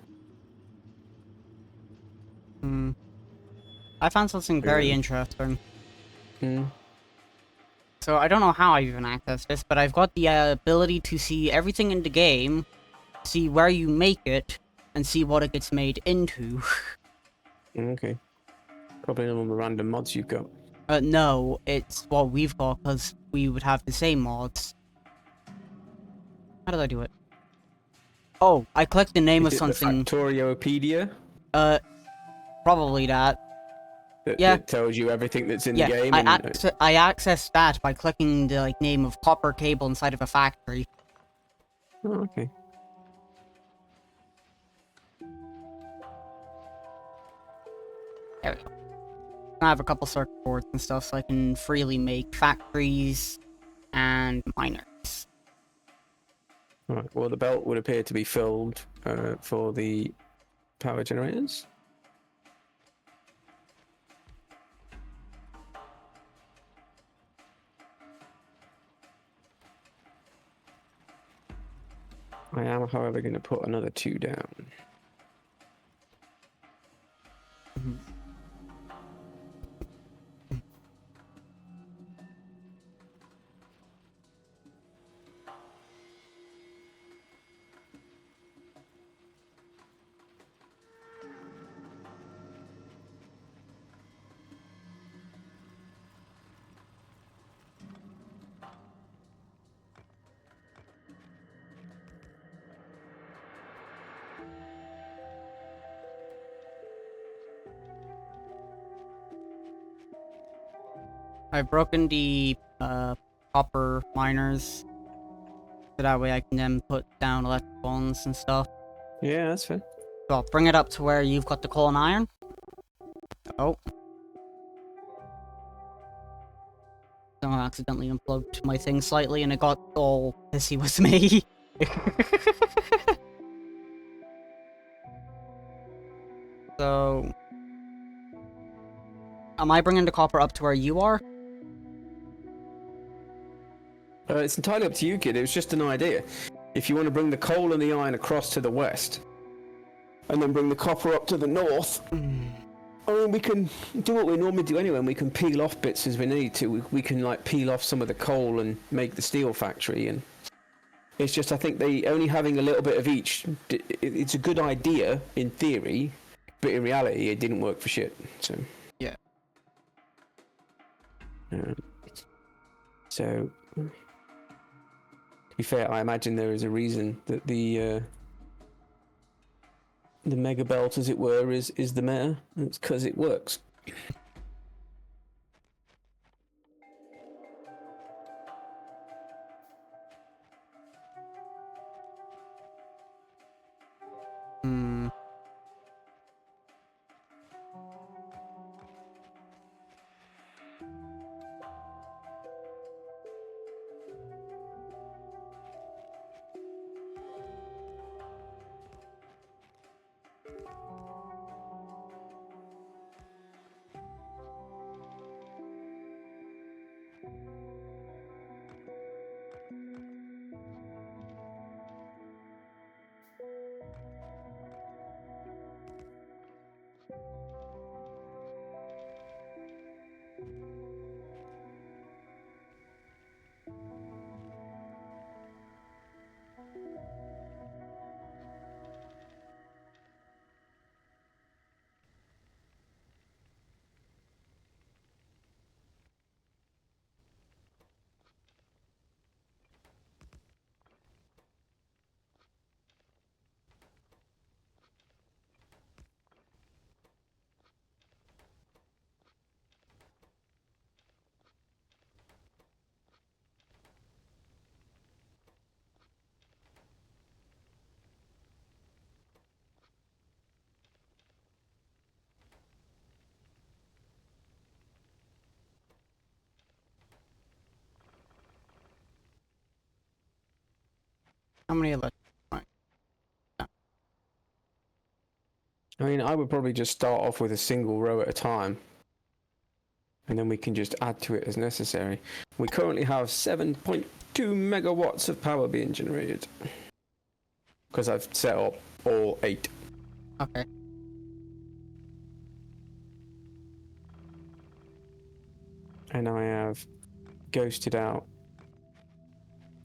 I found something very interesting. Hmm. So I don't know how I even accessed this, but I've got the ability to see everything in the game, see where you make it, and see what it gets made into. Okay. Probably none of the random mods you've got. No, it's what we've got, because we would have the same mods. How did I do it? Oh, I clicked the name of Is it the something. Factoriopedia Probably that. that, Yeah, that tells you everything that's in the yeah. game? I accessed that by clicking the name of copper cable inside of a factory. Oh, okay. There we go. I have a couple circuit boards and stuff, so I can freely make factories and miners. Right. Well, the belt would appear to be filled for the power generators. I am, however, going to put another 2 down. I've broken the copper miners, so that way I can then put down electric ones and stuff. Yeah, that's fair. So I'll bring it up to where you've got the coal and iron. Oh. Someone accidentally unplugged my thing slightly and it got all pissy with me. So... Am I bringing the copper up to where you are? It's entirely up to you, kid. It was just an idea. If you want to bring the coal and the iron across to the west, and then bring the copper up to the north, I mean, we can do what we normally do anyway, and we can peel off bits as we need to. We can, like, peel off some of the coal and make the steel factory, and it's just, I think they only having a little bit of each, it's a good idea in theory, but in reality, it didn't work for shit, so... Yeah. So... To be fair, I imagine there is a reason that the mega belt, as it were, is the meta. It's because it works. Hmm. How many electric? Right. I mean, I would probably just start off with a single row at a time. And then we can just add to it as necessary. We currently have 7.2 megawatts of power being generated. Because I've set up all 8. Okay. And I have ghosted out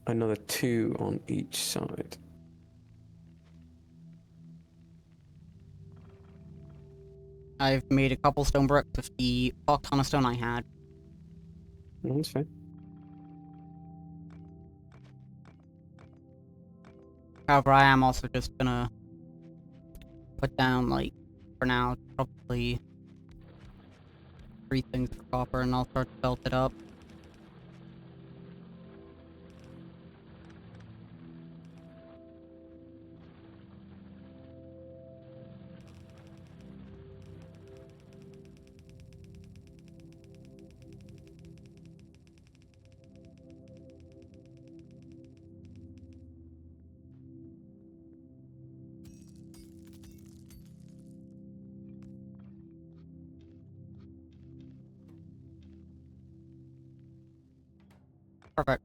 another 2 on each side. I've made a couple stone bricks with the fuck ton of stone I had. That's fine. However, I am also just gonna put down, like, for now, probably 3 things of copper, and I'll start to belt it up. Perfect.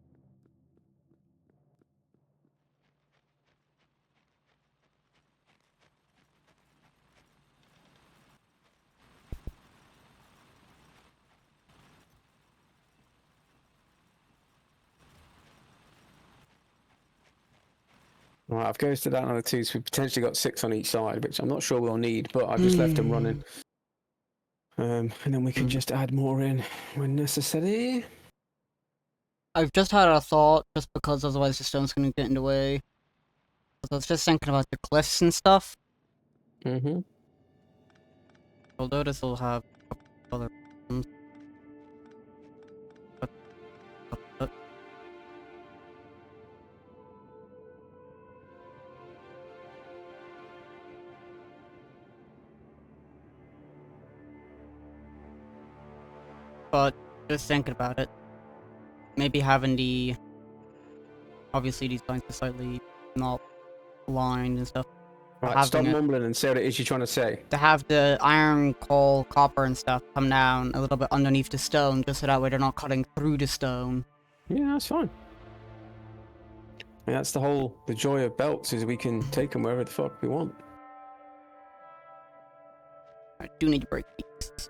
Right, I've ghosted out another 2, so we've potentially got 6 on each side, which I'm not sure we'll need, but I've just left them running. And then we can just add more in when necessary. I've just had a thought, just because otherwise the stone's gonna get in the way. I was just thinking about the cliffs and stuff. Mm-hmm. Although this will have a couple other problems. But But just thinking about it, maybe having the obviously these lines are slightly not aligned and stuff. Right, stop mumbling and say what it is you're trying to say. To have the iron, coal, copper, and stuff come down a little bit underneath the stone, just so that way they're not cutting through the stone. Yeah, that's fine. And that's the joy of belts, is we can take them wherever the fuck we want. I do need to break these.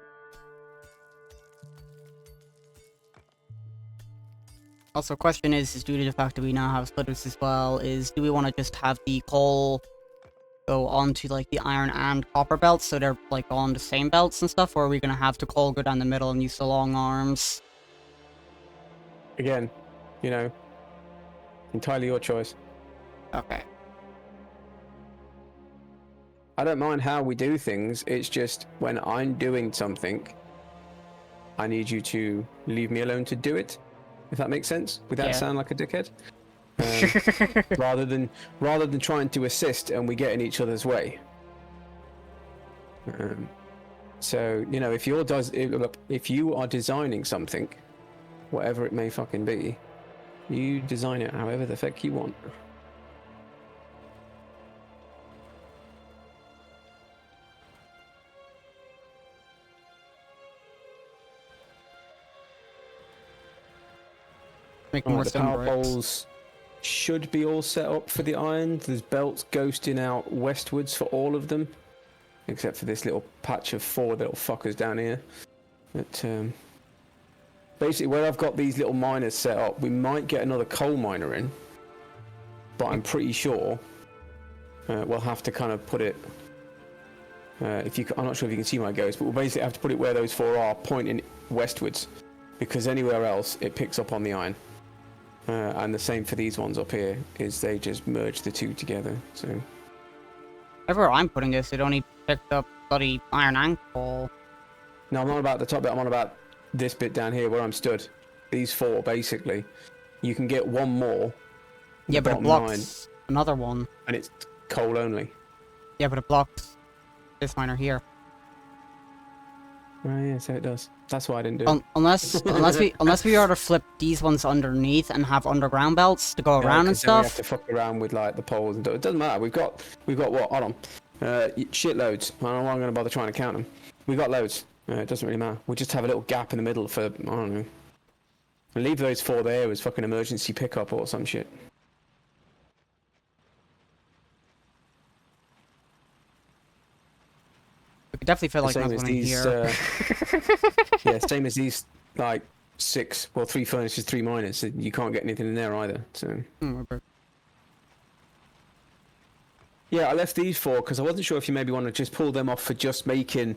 Also, question is due to the fact that we now have splitters as well, is do we want to just have the coal go onto, like, the iron and copper belts, so they're, like, on the same belts and stuff, or are we gonna have the coal go down the middle and use the long arms? Again, you know, entirely your choice. Okay. I don't mind how we do things, it's just when I'm doing something, I need you to leave me alone to do it, if that makes sense, without sounding like a dickhead. rather than trying to assist and we get in each other's way. So, you know, if you are designing something, whatever it may fucking be, you design it however the fuck you want. Make more The stone power bricks. poles should be all set up for the iron. There's belts ghosting out westwards for all of them, except for this little patch of 4 little fuckers down here. But basically, where I've got these little miners set up, we might get another coal miner in, but I'm pretty sure we'll have to kind of put it. I'm not sure if you can see my ghost, but we'll basically have to put it where those 4 are, pointing westwards, because anywhere else it picks up on the iron. And the same for these ones up here, is they just merge the 2 together. So Everywhere I'm putting this, it only picked up bloody iron and coal. no, I'm not about the top bit. I'm on about this bit down here where I'm stood. These 4 basically. You can get 1 more. Yeah, but it blocks another one. And it's coal only. Yeah, but it blocks this miner here. Oh yeah, so it does. That's why I didn't do it. Unless we were to flip these ones underneath and have underground belts to go No, around and because then we have stuff. to fuck around with like the poles and it doesn't matter. We've got what? Hold on. Shitloads. I don't know why I'm gonna bother trying to count them. We got loads. It doesn't really matter. We'll just have a little gap in the middle for I don't know. We'll leave those 4 there as fucking emergency pickup or some shit. We could definitely feel like Same another as one in these. here. Yeah, same as these. Like 6, well, 3 furnaces, 3 miners. So you can't get anything in there either. So. Yeah, I left these 4 because I wasn't sure if you maybe want to just pull them off for just making.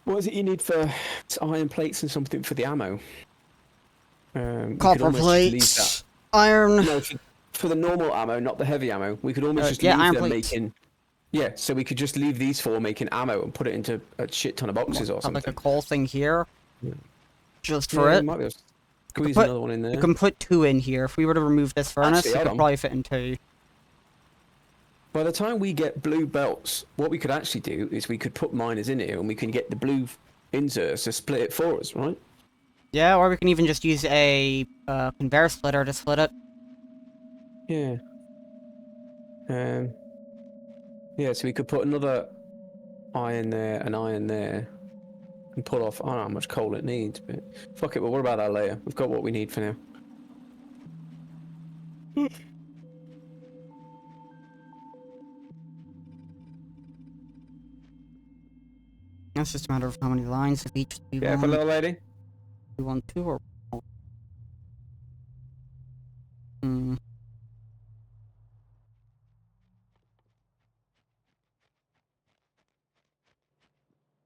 What is it you need for iron plates and something for the ammo? Copper plates, iron. No, for the normal ammo, not the heavy ammo. We could almost just leave iron them plates. making. Yeah, so we could just leave these 4 making ammo and put it into a shit ton of boxes or Have something. like a coal thing here, Yeah. just for it. Might be able to squeeze another one in there. You can put 2 in here. If we were to remove this furnace, Actually, it could hold on. probably fit in 2. By the time we get blue belts, what we could actually do is we could put miners in here and we can get the blue inserts to split it for us, right? Yeah, or we can even just use a conveyor splitter to split it. Yeah. Yeah, so we could put another iron there, an iron there, and pull off. I don't know how much coal it needs, but fuck it. We'll worry about that later. We've got what we need for now. It's just a matter of how many lines of each we Yeah, for want. little lady. We want 2 or... Hmm.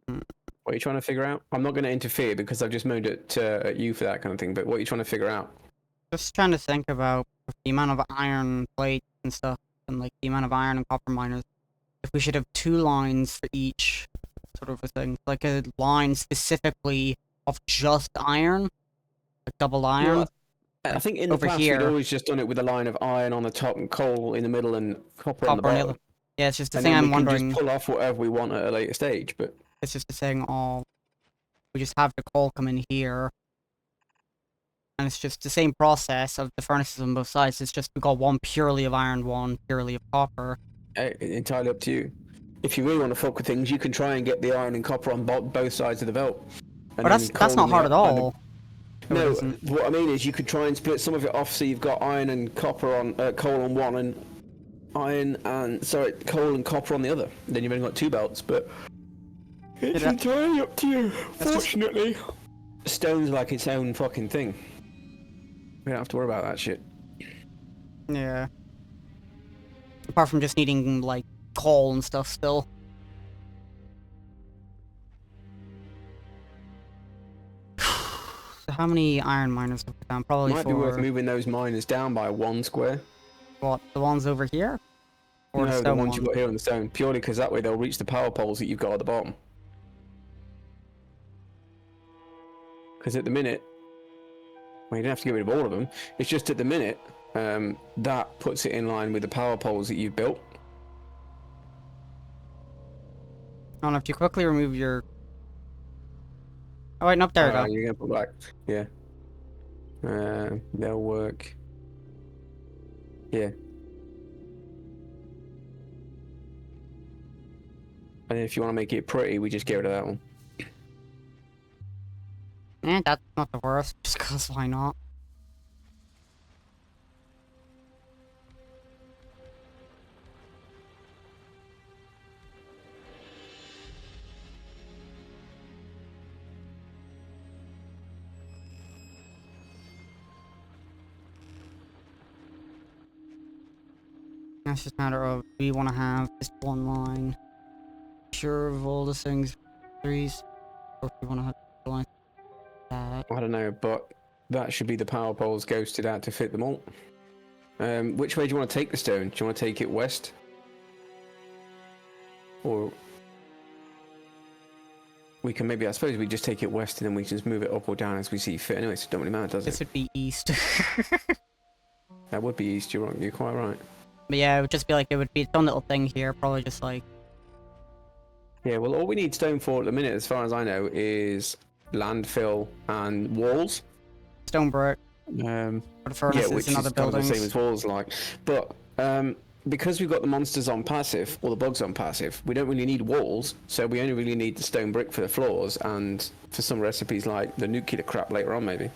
What are you trying to figure out? I'm not going to interfere because I've just moaned at you for that kind of thing. But what are you trying to figure out? Just trying to think about the amount of iron plates and stuff, and like the amount of iron and copper miners. If we should have 2 lines for each sort of a thing, like a line specifically of just iron, like double iron. Well, I think in the over past here. we'd always just done it with a line of iron on the top and coal in the middle and copper on the bottom. Yeah, it's just the And thing then I'm we can wondering. just pull off whatever we want at a later stage. But It's just the thing we just have the coal come in here. And it's just the same process of the furnaces on both sides. It's just we got one purely of iron, one purely of copper. entirely up to you. If you really want to fuck with things, you can try and get the iron and copper on both sides of the belt. But that's not hard at all. No, what I mean is you could try and split some of it off so you've got iron and copper on coal on one and coal and copper on the other. Then you've only got 2 belts, but it's entirely up to you. Fortunately, stone's like its own fucking thing. We don't have to worry about that shit. Yeah. Apart from just needing like coal and stuff still. So how many iron miners have we found? Probably Might be worth moving those miners down by 1 square. What, the ones over here? Or No, the the ones one? you've got here on the stone. Purely because that way they'll reach the power poles that you've got at the bottom. Because at the minute, well, you don't have to get rid of all of them. It's just at the minute, that puts it in line with the power poles that you've built. I don't know if you quickly remove your... Oh wait, nope, there we go. You're gonna put back, yeah. They'll work. Yeah. And if you want to make it pretty, we just get rid of that one. That's not the worst, just cause why not? It's just a matter of, do we want to have just one line? Sure of all the things, 3s, or if we want to have two lines like that. I don't know, but that should be the power poles ghosted out to fit them all. Which way do you want to take the stone? Do you want to take it west? Or we can maybe, I suppose we just take it west and then we can just move it up or down as we see fit. Anyway, so it don't really matter, does it? This would be east. That would be east, you're quite right. But yeah, it would just be like, it would be its own little thing here, probably just like... Yeah, well, all we need stone for at the minute, as far as I know, is landfill and walls. Stone brick Um, for the yeah, furnaces which and is other kind of the same buildings. as walls, like. But because we've got the monsters on passive, or the bugs on passive, we don't really need walls, so we only really need the stone brick for the floors, and for some recipes like the nuclear crap later on, maybe.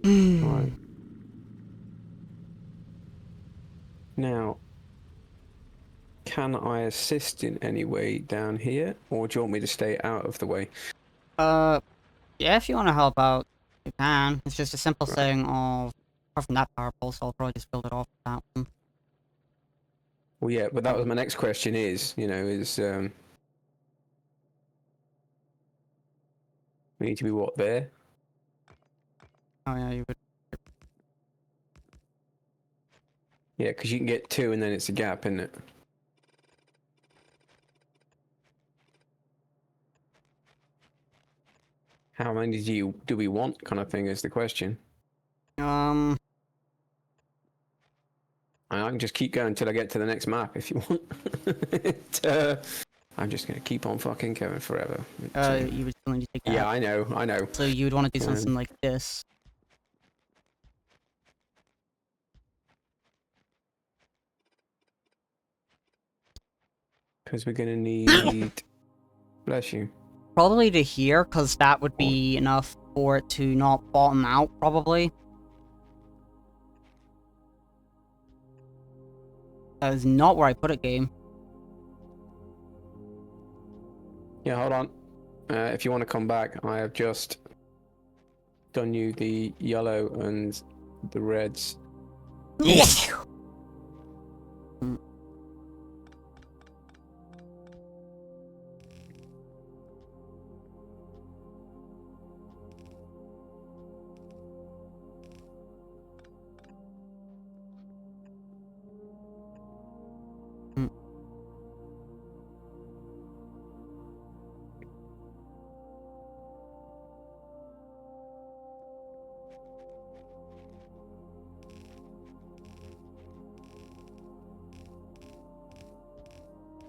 Right. Now, can I assist in any way down here, or do you want me to stay out of the way? Yeah, if you want to help out, you can. It's just a simple Right. thing of, apart from that power pole, so I'll probably just build it off with that one. Well, yeah, but that was my next question is, we need to be what, there? Oh yeah, you would. Yeah, because you can get two and then it's a gap, isn't it? How many do we want, kind of thing, is the question. Um, I can just keep going until I get to the next map if you want. I'm just going to keep on fucking going forever. you would still need to take that. Yeah, I know. So you would want to do something like this. Because we're going to need... Bless you. Probably to here, because that would be enough for it to not bottom out, probably. That is not where I put it, game. Yeah, hold on. If you want to come back, I have just done you the yellow and the reds.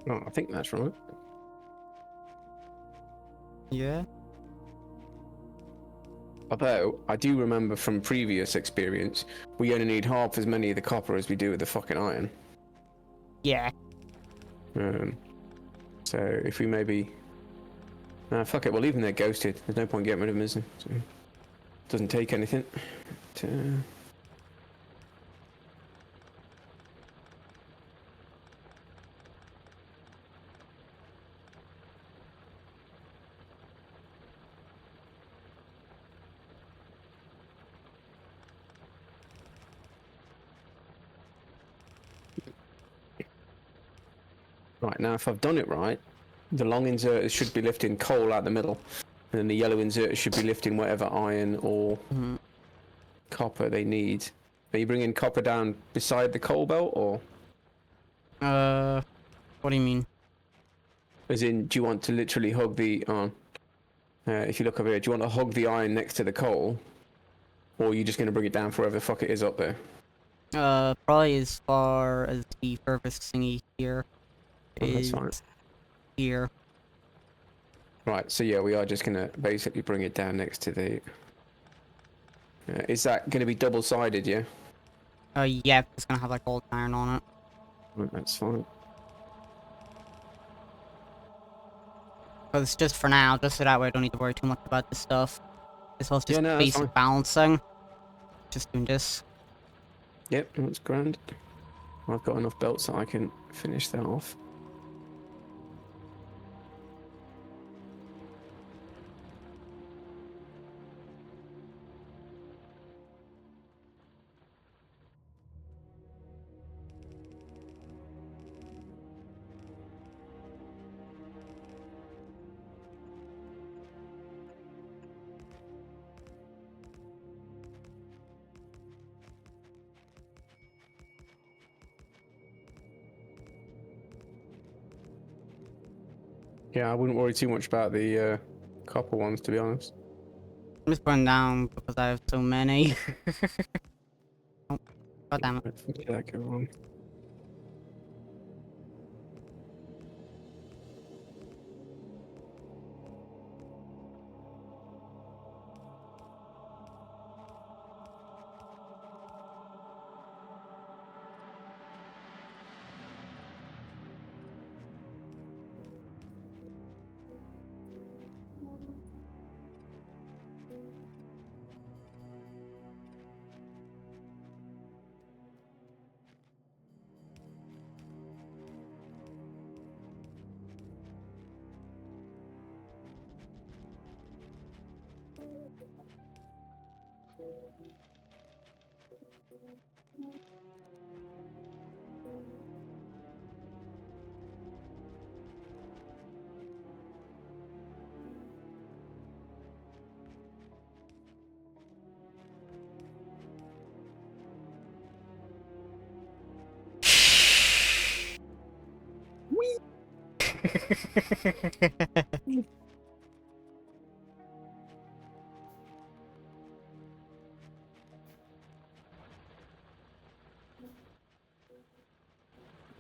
Oh, I think that's right. Yeah. Although, I do remember from previous experience, we only need half as many of the copper as we do with the fucking iron. Yeah. So, if we maybe... fuck it, we'll leave them there ghosted. There's no point getting rid of them, is there? So, doesn't take anything. Right, now if I've done it right, the long inserters should be lifting coal out the middle, and then the yellow inserters should be lifting whatever iron or copper they need. Are you bringing copper down beside the coal belt, or? What do you mean? As in, do you want to literally hug the... if you look over here, do you want to hug the iron next to the coal? Or are you just going to bring it down for wherever the fuck it is up there? Probably as far as the furthest thingy here That's is fine. here. Right, so yeah, we are just going to basically bring it down next to the... is that going to be double-sided, yeah? Yeah, it's gonna have like old iron on it. Right, that's fine. But it's just for now, just so that way I don't need to worry too much about this stuff. This was just Yeah, no, that's basic fine. balancing. Just doing this. Yep, that's grand. I've got enough belts that I can finish that off. Yeah, I wouldn't worry too much about the copper ones, to be honest. I'm just putting down because I have so many. Oh, God damn it. Did that go wrong?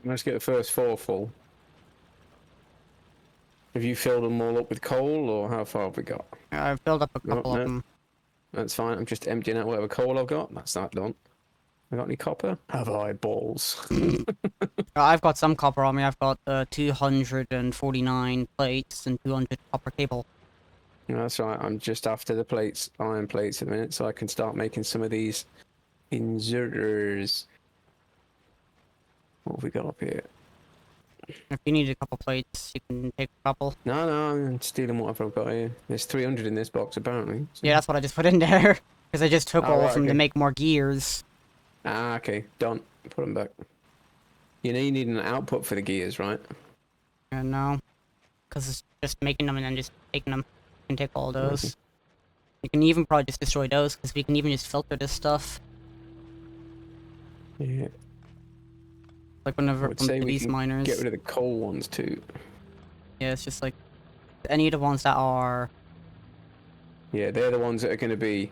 Let's get the first 4 full. Have you filled them all up with coal, or how far have we got? I've filled up a couple of them. That's fine. I'm just emptying out whatever coal I've got. That's that done. I got any copper? Have I balls? I've got some copper on me. I've got 249 plates and 200 copper cable. That's right. I'm just after the plates, iron plates at the minute, so I can start making some of these inserters. What have we got up here? If you need a couple plates, you can take a couple. No, I'm stealing whatever I've got here. There's 300 in this box, apparently. So. Yeah, that's what I just put in there. Because I just took all right, of them okay. to make more gears. Ah, okay. Done. Put them back. You know you need an output for the gears, right? No. Because it's just making them and then just taking them. You can take all those. Okay. You can even probably just destroy those, because we can even just filter this stuff. Yeah. Like whenever I it would comes say to we these can miners. get rid of the coal ones too. Yeah, it's just like... Any of the ones that are... Yeah, they're the ones that are going to be...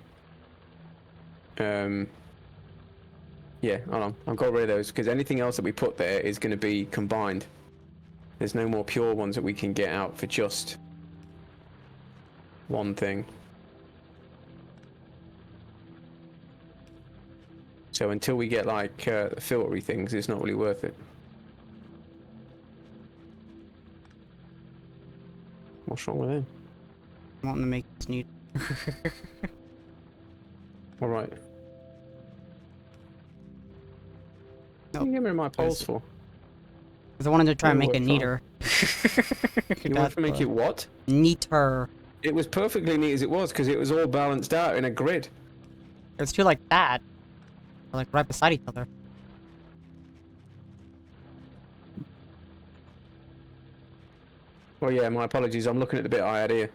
Yeah, hold on. I've got rid of those, because anything else that we put there is going to be combined. There's no more pure ones that we can get out for just one thing. So until we get, like, filtery things, it's not really worth it. What's wrong with him? wanting to make this neat. Alright. What are Nope. you giving me my poles for? Because I wanted to try and Oh, make it what neater. You want to make it what? Neater. It was perfectly neat as it was, because it was all balanced out in a grid. It's two like that. They're like right beside each other. Well, yeah, my apologies. I'm looking at the bit I had here.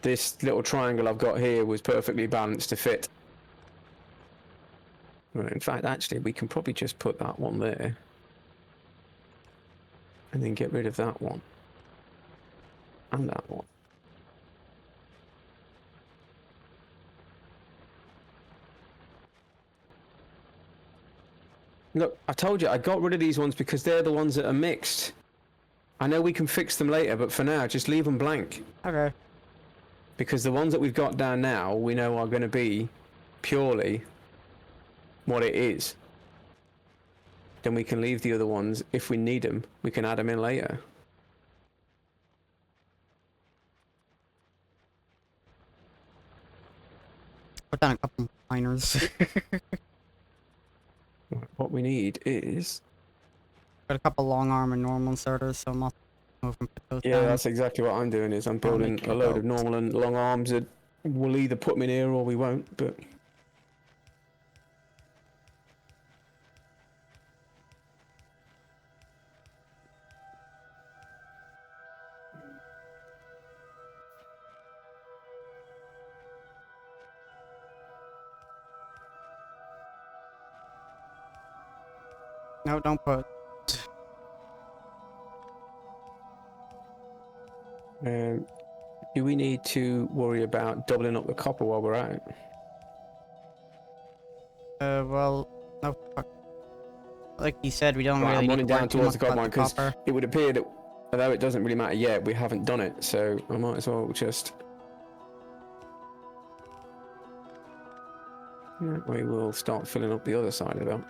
This little triangle I've got here was perfectly balanced to fit. Right, in fact, actually, we can probably just put that one there. And then get rid of that one. And that one. Look, I told you, I got rid of these ones because they're the ones that are mixed. I know we can fix them later, but for now, just leave them blank. Okay. Because the ones that we've got down now, we know are going to be purely what it is. Then we can leave the other ones, if we need them, we can add them in later. Put down a couple miners. What we need is... Got a couple long arm and normal inserters, so I'm off move and put those Yeah, down. that's exactly what I'm doing, is I'm building a load of normal and long arms that we'll either put them in here or we won't, but... No, don't put. Um, Do we need to worry about doubling up the copper while we're at it? Well, no, like you said, we don't Right, really I'm need running to worry down too towards much the copper about mine the because copper. it would appear that, although it doesn't really matter yet, we haven't done it, so I might as well just... We will start filling up the other side of it.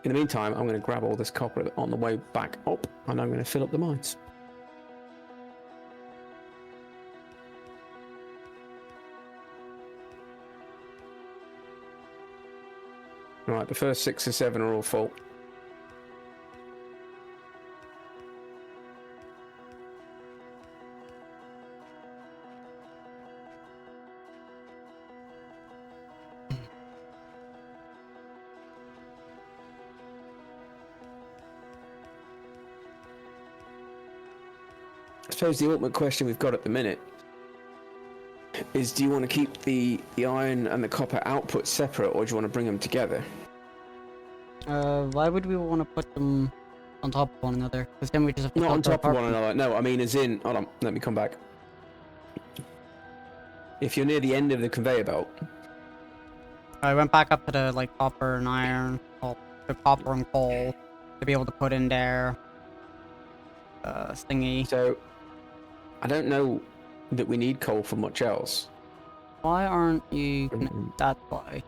In the meantime, I'm going to grab all this copper on the way back up, and I'm going to fill up the mines. Right, the first 6 or 7 are all full. I suppose the ultimate question we've got at the minute is, do you want to keep the iron and the copper output separate, or do you want to bring them together? Why would we want to put them on top of one another? Because then we just have to Not on filter top of apart one from- another. No, I mean as in... Hold on, let me come back. If you're near the end of the conveyor belt... I went back up to the, like, copper and iron, well, the copper and coal, to be able to put in there, thingy. So, I don't know that we need coal for much else. Why aren't you connected that way?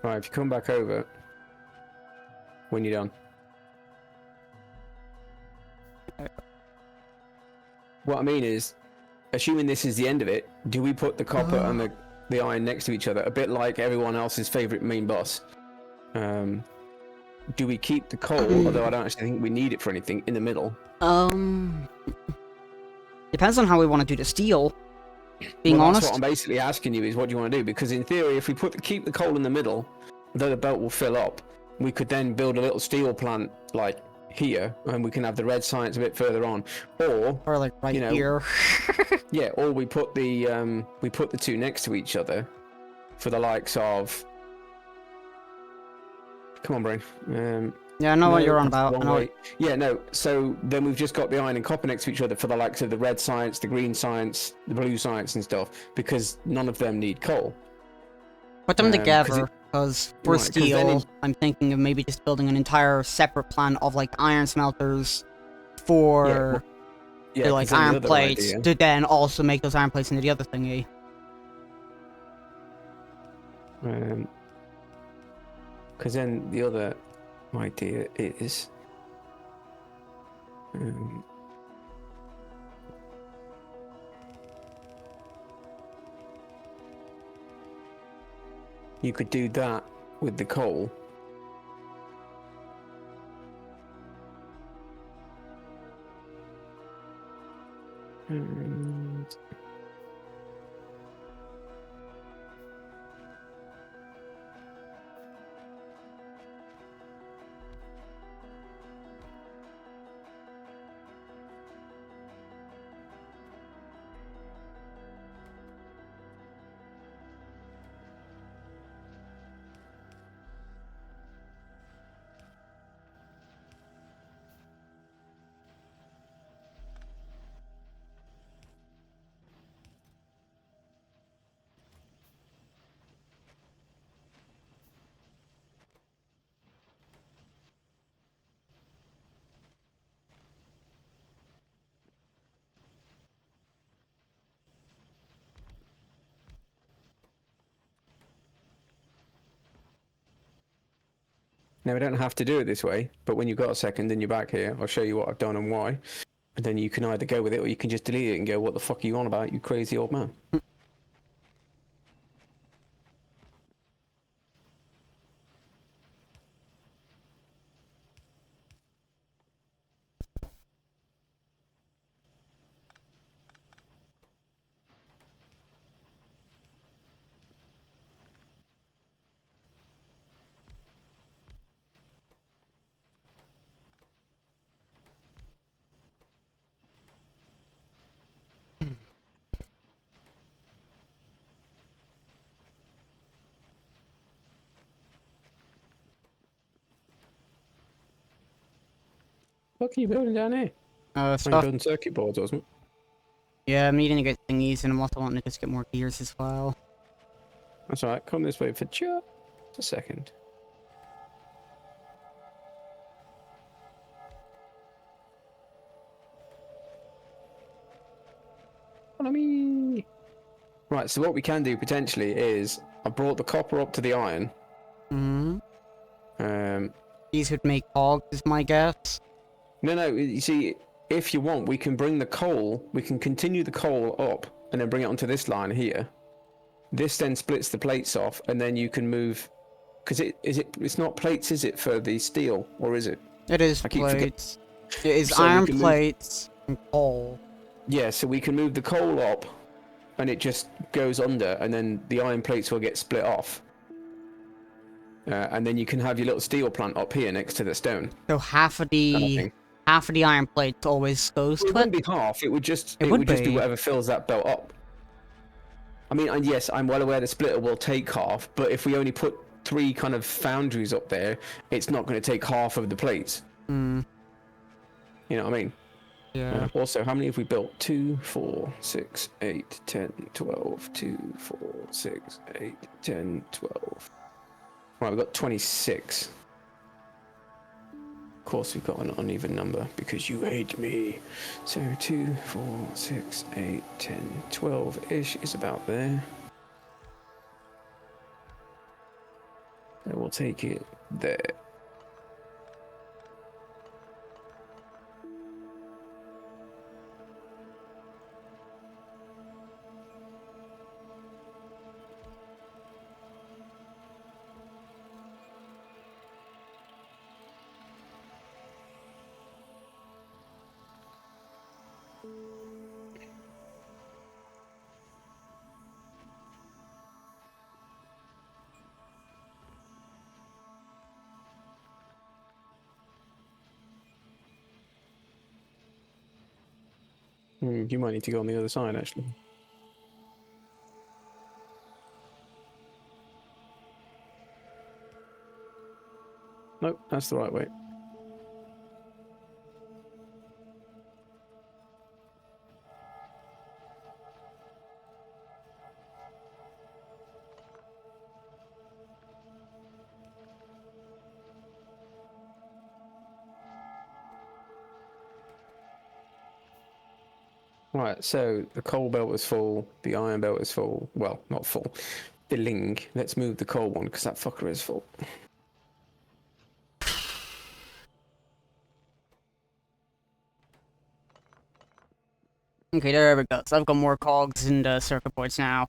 Right, if you come back over, when you're done. What I mean is, assuming this is the end of it, do we put the copper and the iron next to each other, a bit like everyone else's favourite main boss? Do we keep the coal, although I don't actually think we need it for anything, in the middle? Depends on how we want to do the steel. Being Well, honest. that's what I'm basically asking you, is what do you want to do? Because in theory, if we keep the coal in the middle, though the belt will fill up, we could then build a little steel plant, like, here, and we can have the red science a bit further on, Or like right here. Yeah, or we put the two next to each other for the likes of... Come on, brain. Yeah, I know what No, you're on that's about. one I know way. Yeah, no. So then we've just got the iron and copper next to each other for the likes of the red science, the green science, the blue science, and stuff, because none of them need coal. Put them together, because for right, 'cause then steel, I'm thinking of maybe just building an entire separate plant of like iron smelters for the, like 'cause then the iron other plates idea- to then also make those iron plates into the other thingy. Because then the other idea is... you could do that with the coal. Now, we don't have to do it this way, but when you've got a second and you're back here, I'll show you what I've done and why. And then you can either go with it or you can just delete it and go, what the fuck are you on about, you crazy old man? What are you building down here? I'm Stuff. building circuit boards, wasn't it? Yeah, I'm needing to get thingies, and I'm also wanting to just get more gears as well. That's alright, come this way for just a second. Follow me. Right, so what we can do potentially is I brought the copper up to the iron. Hmm. Um, These would make cogs, is my guess. no, you see, if you want, we can bring the coal, we can continue the coal up and then bring it onto this line here. This then splits the plates off, and then you can move. Because it's not plates, is it, for the steel, or is it? It is I keep forgetting. plates. It is So we iron can move. plates and coal. Yeah, so we can move the coal up, and it just goes under, and then the iron plates will get split off. And then you can have your little steel plant up here next to the stone. So half of the iron plates always goes Well, it to it. wouldn't be half. It would just It would just be be. whatever fills that belt up. I mean, and yes, I'm well aware the splitter will take half, but if we only put 3 kind of foundries up there, it's not going to take half of the plates. Hmm. You know what I mean? Yeah. Also, how many have we built? 2, 4, 6, 8, 10, 12. 2, 4, 6, 8, 10, 12. Right, we've got 26. Of course, we've got an uneven number because you hate me. So 2, 4, 6, 8, 10, 12-ish is about there. And we'll take it there. You might need to go on the other side, actually. Nope, that's the right way. Right, so the coal belt is full, the iron belt is full. Well, not full. Filling. Let's move the coal one, because that fucker is full. Okay, there we go. So I've got more cogs and circuit boards now.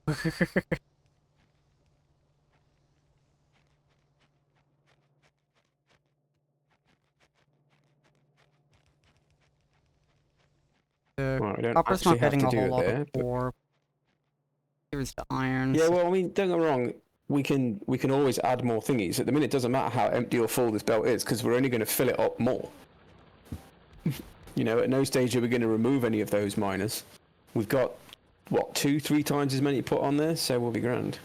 The Right, we don't copper's not actually have getting to a do whole it lot there. of ore. Here's the iron. Yeah, well, I mean, don't get me wrong. We can always add more thingies. At the minute, it doesn't matter how empty or full this belt is, because we're only going to fill it up more. You know, at no stage are we going to remove any of those miners. We've got, what, 2, 3 times as many put on there, so we'll be grand.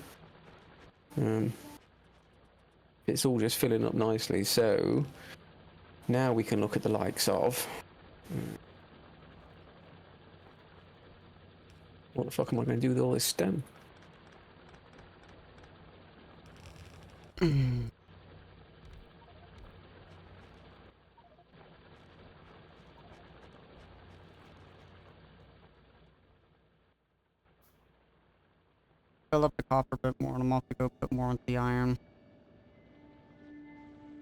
It's all just filling up nicely, so now we can look at the likes of... What the fuck am I going to do with all this stone? Fill up the copper a bit more, and I'm also going to put more into the iron.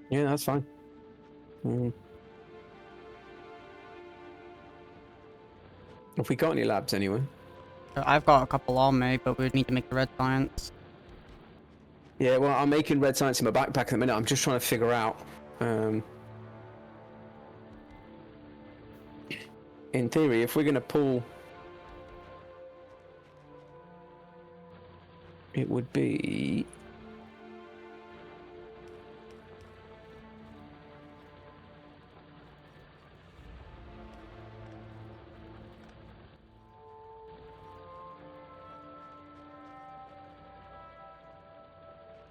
Yeah, that's fine. Have we got any labs anyway? I've got a couple on me, but we would need to make the red science. Yeah, well, I'm making red science in my backpack at the minute. I'm just trying to figure out... in theory, if we're going to pull... It would be...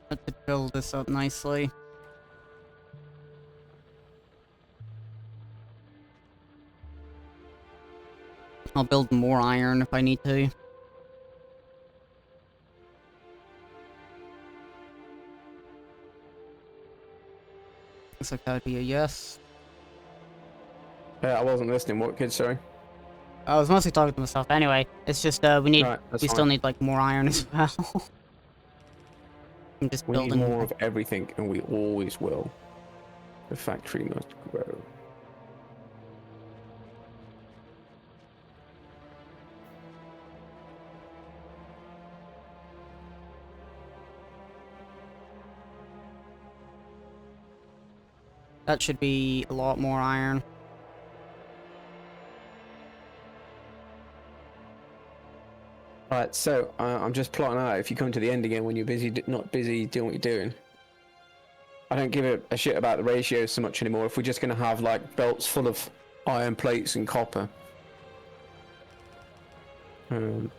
To build this up nicely. I'll build more iron if I need to. Looks like that would be a yes. I wasn't listening. What, kid? Sorry. I was mostly talking to myself anyway. It's just, we still need, like, more iron as well. I'm just building... We need more of everything, and we always will. The factory must grow. That should be a lot more iron. Right, so I'm just plotting out if you come to the end again when you're busy, not busy doing what you're doing. I don't give a shit about the ratios so much anymore. If we're just going to have like belts full of iron plates and copper. Now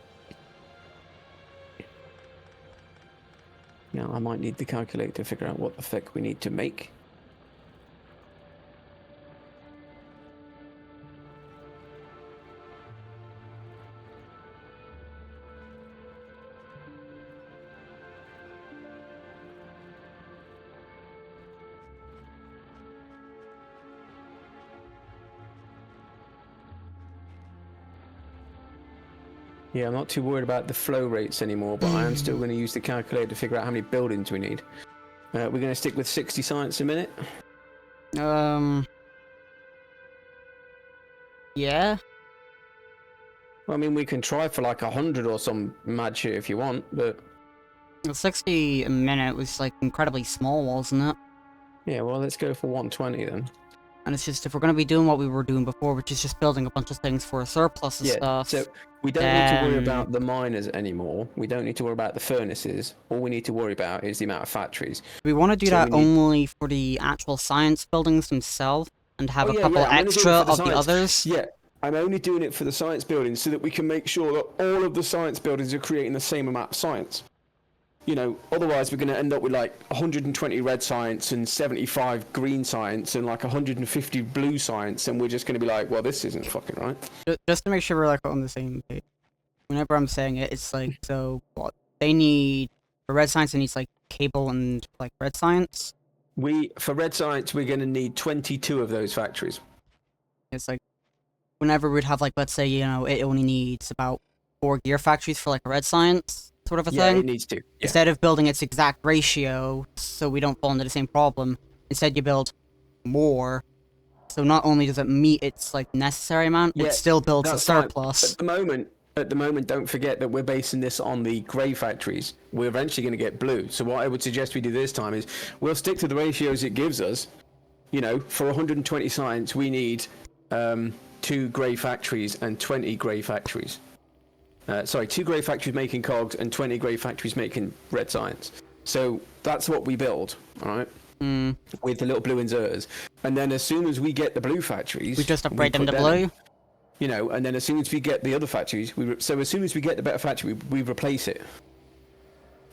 I might need the calculator to figure out what the fuck we need to make. Yeah, I'm not too worried about the flow rates anymore, but I am still going to use the calculator to figure out how many buildings we need. We're going to stick with 60 science a minute? Yeah? Well, I mean, we can try for like 100 or some mad shit if you want, but... Well, 60 a minute was, like, incredibly small, wasn't it? Yeah, well, let's go for 120 then. And it's just, if we're going to be doing what we were doing before, which is just building a bunch of things for a surplus and stuff... so we don't need to worry about the miners anymore. We don't need to worry about the furnaces. All we need to worry about is the amount of factories. We want to do that only for the actual science buildings themselves, and have a couple extra of the others. Yeah, I'm only doing it for the science buildings so that we can make sure that all of the science buildings are creating the same amount of science. You know, otherwise we're going to end up with like 120 red science and 75 green science and like 150 blue science, and we're just going to be like, well, this isn't fucking right. Just to make sure we're like on the same page. Whenever I'm saying it, it's like, so what they need for red science, it needs like cable and like red science. For red science, we're going to need 22 of those factories. It's like, whenever we'd have like, let's say, you know, it only needs about 4 gear factories for like a red science. Sort of a thing. Yeah, it needs to. Yeah. Instead of building its exact ratio, so we don't fall into the same problem, instead you build more. So not only does it meet its like necessary amount, it still builds a surplus. Fine. At the moment, don't forget that we're basing this on the grey factories. We're eventually going to get blue. So what I would suggest we do this time is we'll stick to the ratios it gives us. You know, for 120 science, we need 2 grey factories and 20 grey factories. 2 grey factories making cogs and 20 grey factories making red science. So that's what we build, alright? With the little blue inserters. And then as soon as we get the blue factories... We just upgrade them to blue? You know, and then as soon as we get the other factories... So as soon as we get the better factory, we replace it.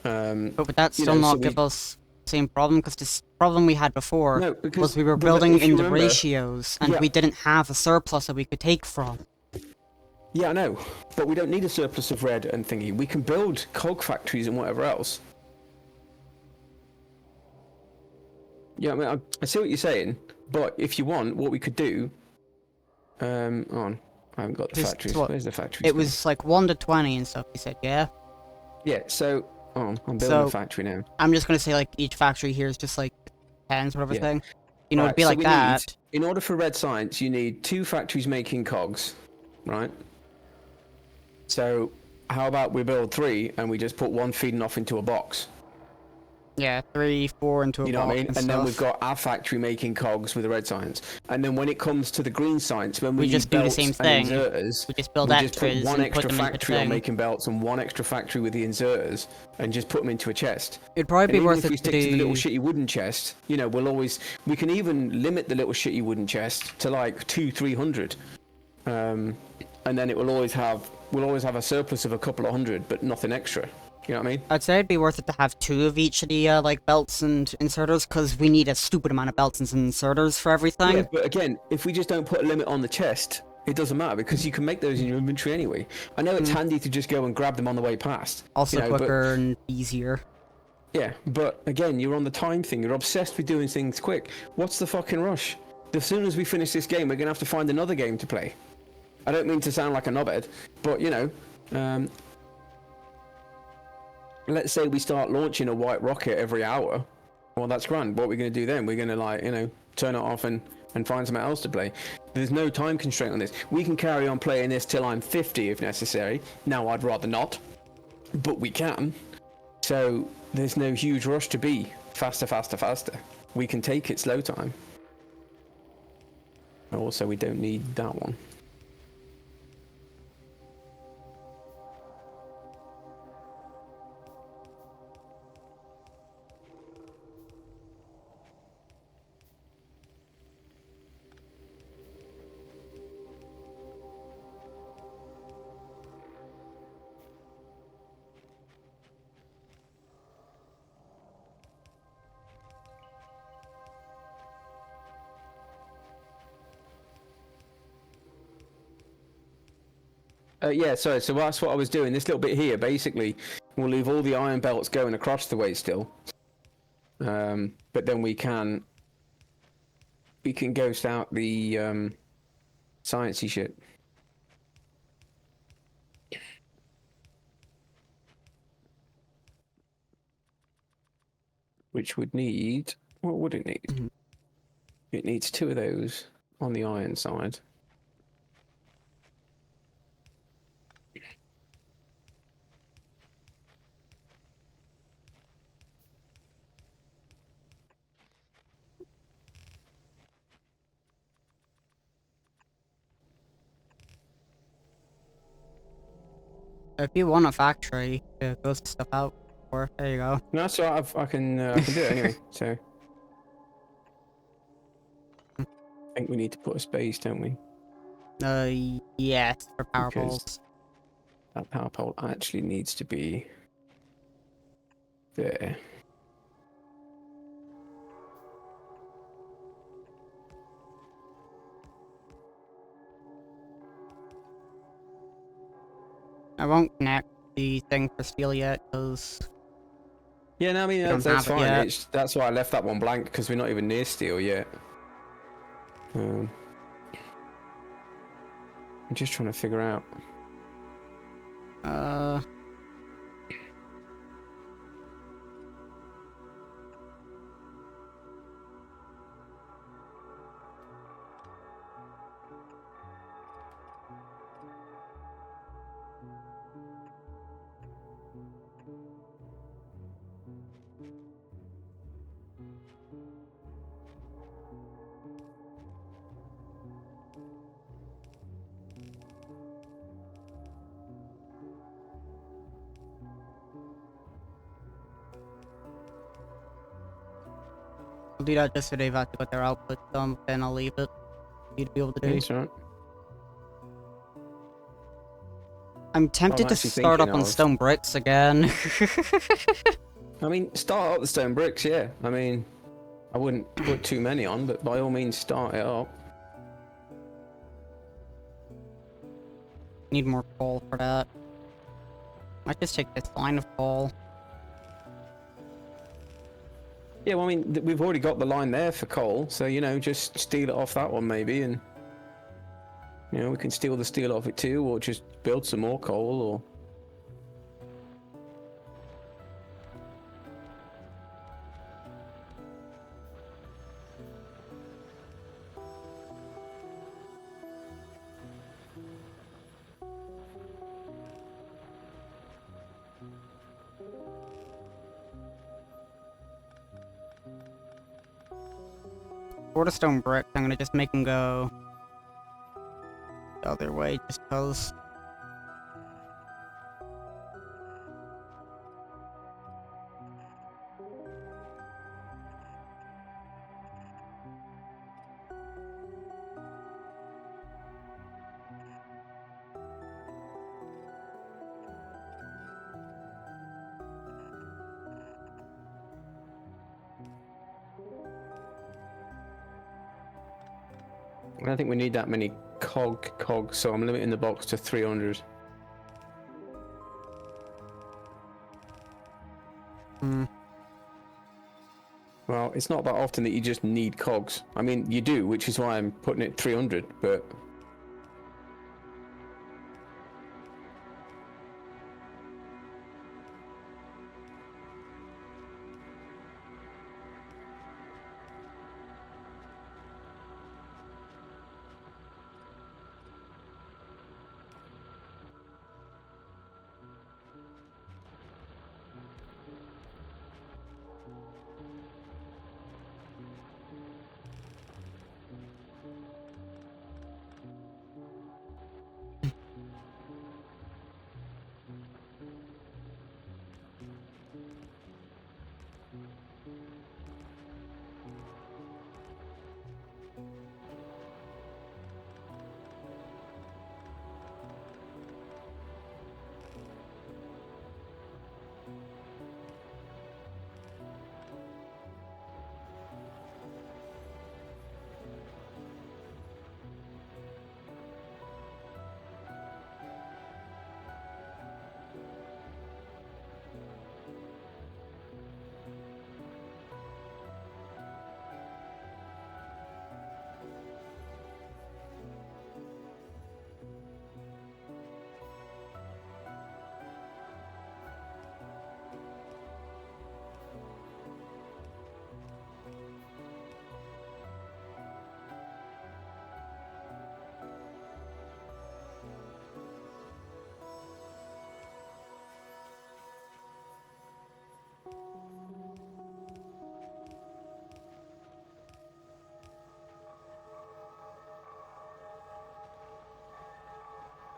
But would that still not give us the same problem? Because this problem we had before was we were building in the ratios, and we didn't have a surplus that we could take from. Yeah, I know, but we don't need a surplus of red and thingy. We can build cog factories and whatever else. Yeah, I mean, I see what you're saying, but if you want, what we could do... hold on, I haven't got the factories. Where's the factories? It was like 1 to 20 and stuff, you said, yeah? Yeah, so... I'm building a factory now. I'm just going to say, like, each factory here is just, like, 10 sort of a thing. You know, it'd be like that. In order for red science, you need 2 factories making cogs, right? So, how about we build 3 and we just put 1 feeding off into a box? Yeah, 3, 4 into a box. You know what I mean? And stuff. then we've got our factory making cogs with the red science. And then when it comes to the green science, when we just do the same thing. We just build extras. Just put 1 extra factory on thing. making belts and 1 extra factory with the inserters, and just put them into a chest. It'd probably be worth it if we stick to the little shitty wooden chest, you know, we can even limit the little shitty wooden chest to like 200-300. And then it will always have. We'll always have a surplus of a couple of hundred, but nothing extra. You know what I mean? I'd say it'd be worth it to have 2 of each of the, like, belts and inserters, because we need a stupid amount of belts and inserters for everything. Yeah, but again, if we just don't put a limit on the chest, It doesn't matter because you can make those in your inventory anyway. I know it's handy to just go and grab them on the way past. Also quicker and easier. Yeah, but again, you're on the time thing. You're obsessed with doing things quick. What's the fucking rush? As soon as we finish this game, we're going to have to find another game to play. I don't mean to sound like a knobhead, but, you know, let's say we start launching a white rocket every hour. Well, that's grand. What are we going to do then? We're going to, like, you know, turn it off and find something else to play. There's no time constraint on this. We can carry on playing this till I'm 50 if necessary. Now, I'd rather not, but we can. So there's no huge rush to be faster, faster, faster. We can take it slow time. Also, we don't need that one. Yeah, sorry, so that's what I was doing. This little bit here, basically, we'll leave all the iron belts going across the way still. But then we can ghost out the sciencey shit. Which would need... What would it need? Mm-hmm. It needs 2 of those on the iron side. If you want a factory to ghost stuff out, or there you go. No, that's all right. I can do it anyway. So I think we need to put a space, don't we? Yes, for power Because poles. that power pole actually needs to be there. I won't connect the thing for steel yet, because... Yeah, no, I mean, don't that's have it fine. yet. That's why I left that one blank, because we're not even near steel yet. I'm just trying to figure out. I'll do that just so they've had to put their output done, then I'll leave it for you to be able to do. That's right. I'm tempted to actually start up thinking on of- stone bricks again. I mean, start up the stone bricks, yeah. I mean, I wouldn't put too many on, but by all means, start it up. Need more coal for that. Might just take this line of coal. Yeah, well, I mean, we've already got the line there for coal, so, you know, just steal it off that one maybe, and, you know, we can steal the steel off it too, or just build some more coal, or... For the stone brick, I'm gonna just make them go the other way, just cause. I don't think we need that many cog, so I'm limiting the box to 300. Hmm. Well, it's not that often that you just need cogs. I mean, you do, which is why I'm putting it 300, but...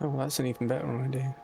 Oh, that's an even better idea.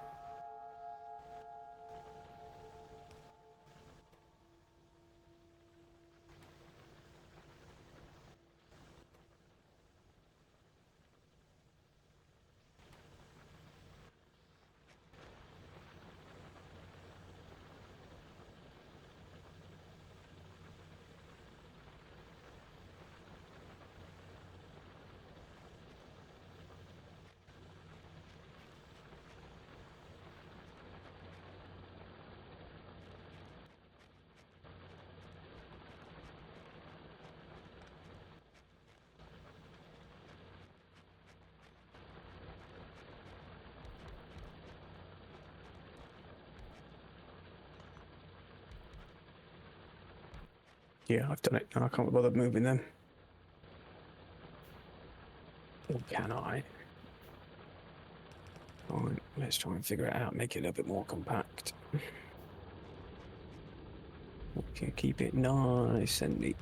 Yeah, I've done it. I can't bother moving them. Or can I? Alright, let's try and figure it out, make it a little bit more compact. We can keep it nice and neat.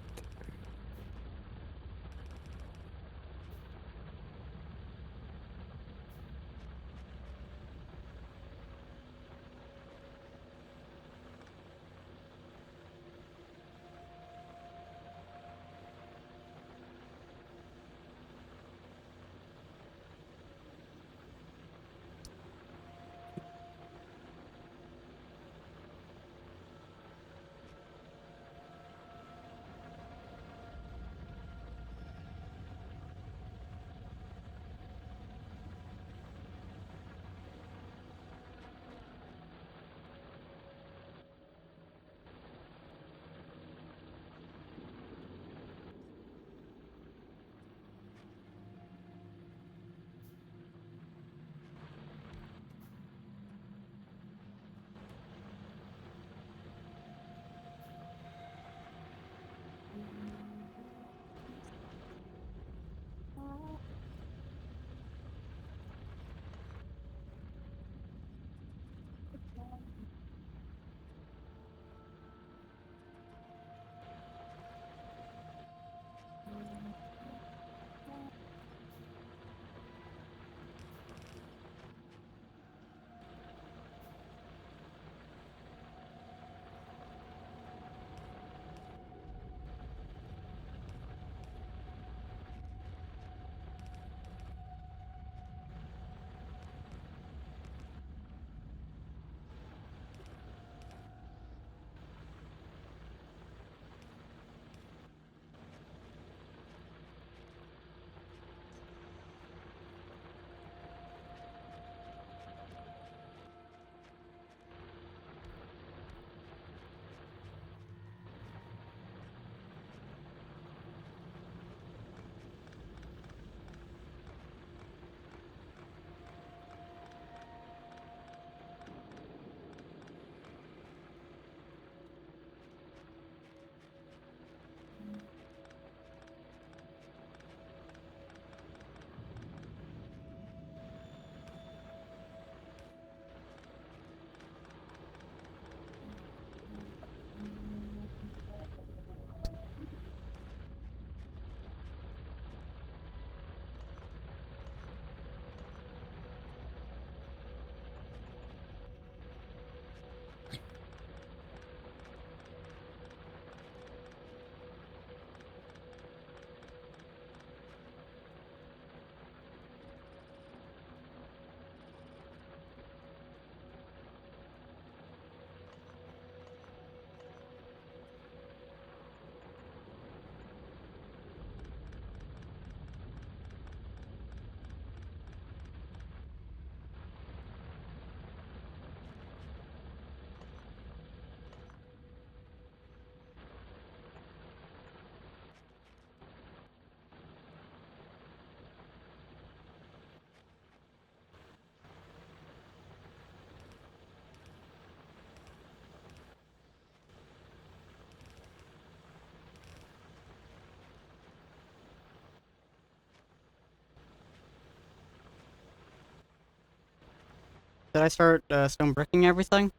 Did I start stone bricking everything?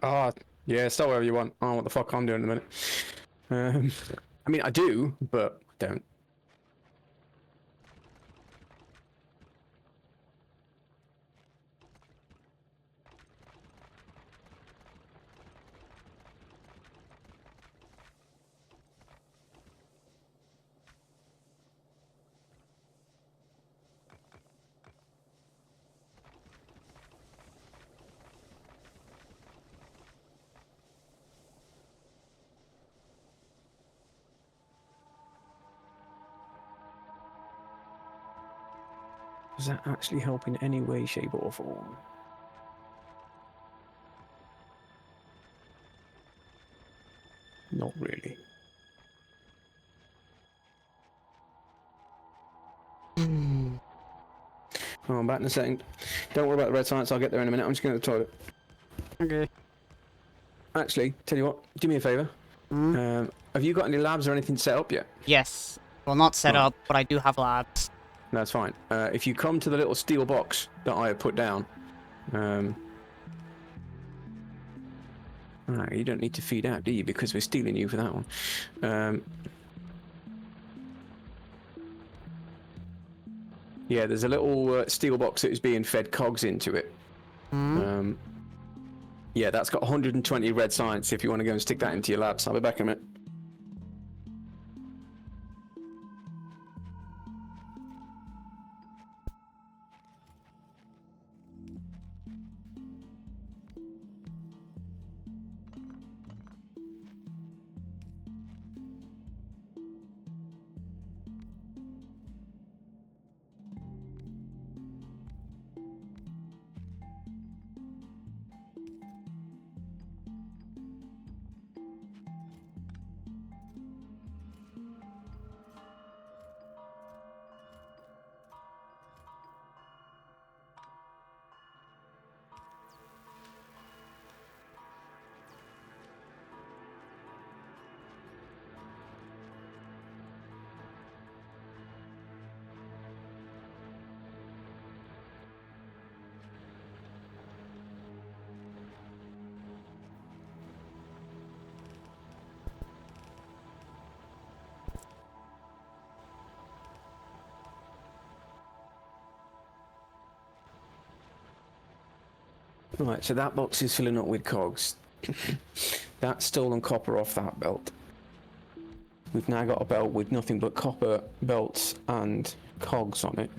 Ah, yeah, start wherever you want. I don't know what the fuck I'm doing in a minute. Um, I mean, I do, but don't. Does that actually help in any way, shape, or form? Not really. Oh, I'm back in a second. Don't worry about the red science. I'll get there in a minute. I'm just going to the toilet. Okay. Actually, tell you what. Do me a favour. Have you got any labs or anything set up yet? Yes. Well, not set Right. up, but I do have labs. That's fine. If you come to the little steel box that I have put down, you don't need to feed out, do you? Because we're stealing you for that one. Yeah, there's a little steel box that is being fed cogs into it. Yeah, that's got 120 red science if you want to go and stick that into your labs. I'll be back in a minute. Right, so that box is filling up with cogs. That's stolen copper off that belt. We've now got a belt with nothing but copper belts and cogs on it.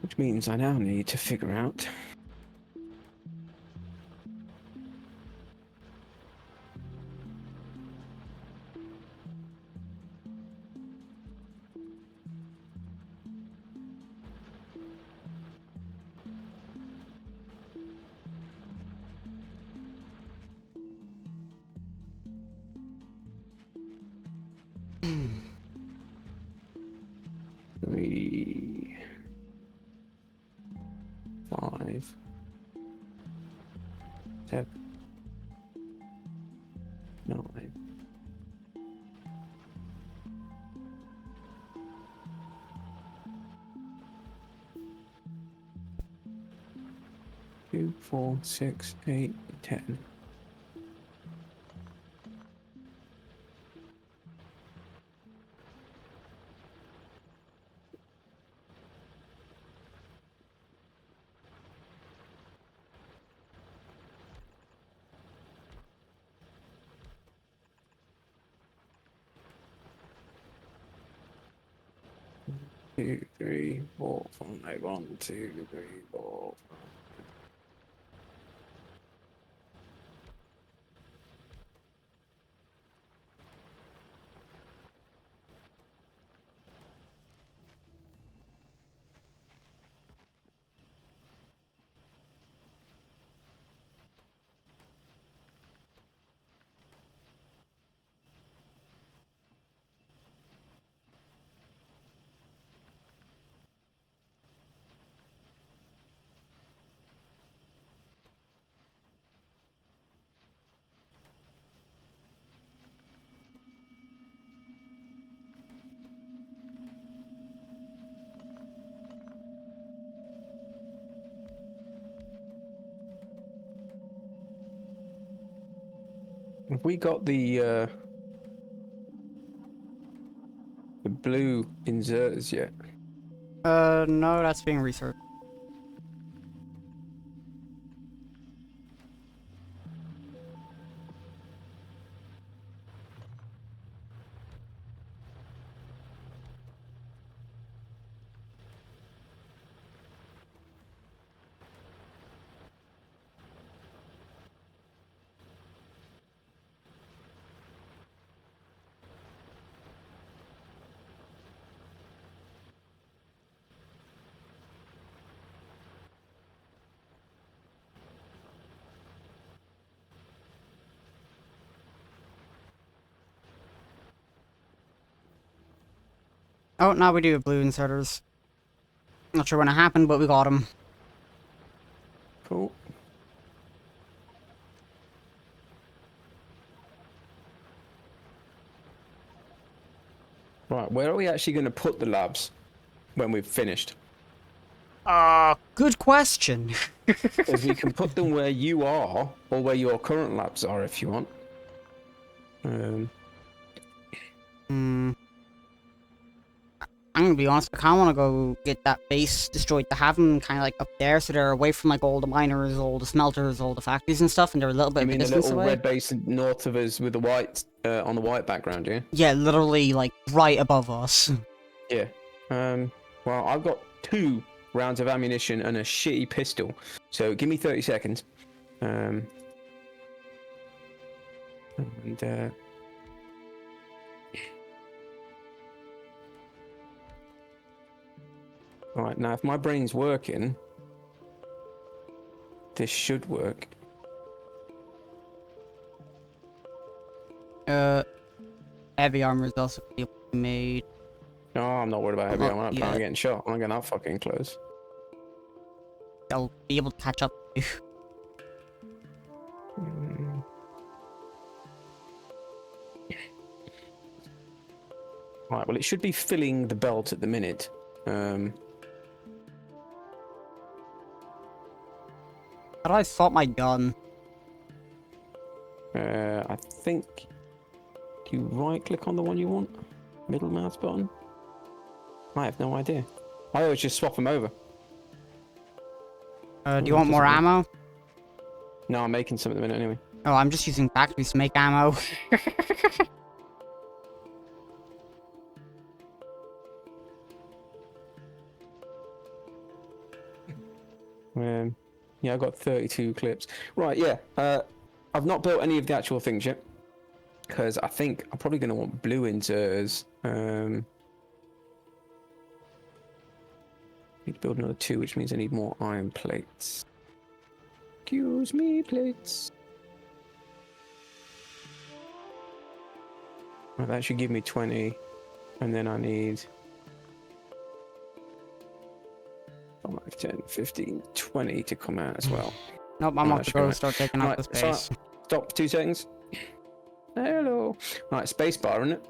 Which means I now need to figure out... Three... 5... 7... 9... 2, 4, 6, 8, 10. Two, three, four, five, 1, 2, 3, 4. Have we got the blue inserters yet? No, that's being researched. Oh, now we do have blue inserters. Not sure when it happened, but we got them. Cool. Right, where are we actually going to put the labs when we've finished? Good question. Because we can put them where you are, or where your current labs are, if you want. I'm gonna be honest, I kinda wanna go get that base destroyed to have them kinda like up there so they're away from like all the miners, all the smelters, all the factories and stuff, and they're a little bit You of a mean the distance little away. red base north of us with the white on the white background, yeah? Yeah, literally like right above us. Yeah. Well, I've got 2 rounds of ammunition and a shitty pistol, so give me 30 seconds. And right, now if my brain's working, this should work. Heavy armor is also able to be made. No, I'm not worried about heavy. I'm not Yeah. planning on getting shot. I'm not getting that fucking close. They'll be able to catch up to you. Right, well, it should be filling the belt at the minute. How do I swap my gun? I think... Do you right-click on the one you want? Middle mouse button? I have no idea. I always just swap them over. Do you want more ammo? No, I'm making some at the minute anyway. Oh, I'm just using factories to make ammo. Yeah, I've got 32 clips. Right, yeah. I've not built any of the actual things yet. Because I think I'm probably going to want blue inserters. Need to build another 2, which means I need more iron plates. Excuse me, plates. Right, that should give me 20. And then I need 5, 10, 15, 20 to come out as well. Nope, I'm off to go start taking up the space. Stop 2 seconds. Hello. Right, spacebar, isn't it?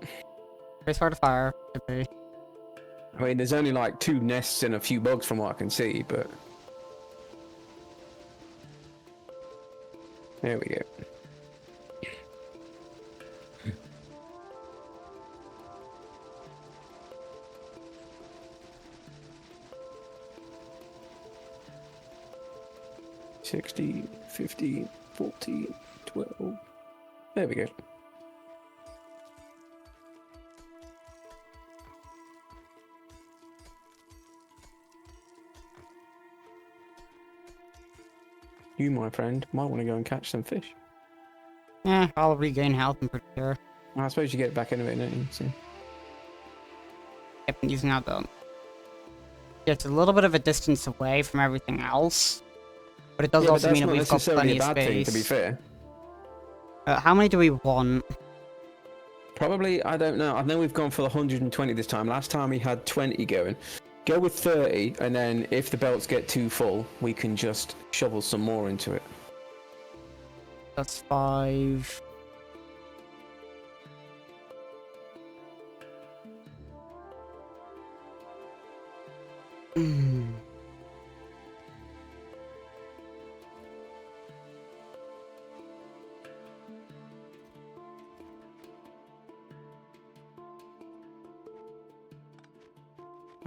Spacebar to fire. Could be. I mean, there's only like 2 nests and a few bugs from what I can see, but... There we go. $16, $15, $14, $12. There we go. You, my friend, might want to go and catch some fish. Yeah, I'll regain health, I'm pretty sure. Well, I suppose you get back into it, don't you? So. I've been using that though. It's a little bit of a distance away from everything else, but it does also mean that we've got plenty of space. Thing, to be fair. How many do we want? Probably, I don't know. I know we've gone for the 120 this time. Last time we had 20 going. Go with 30, and then if the belts get too full, we can just shovel some more into it. That's 5.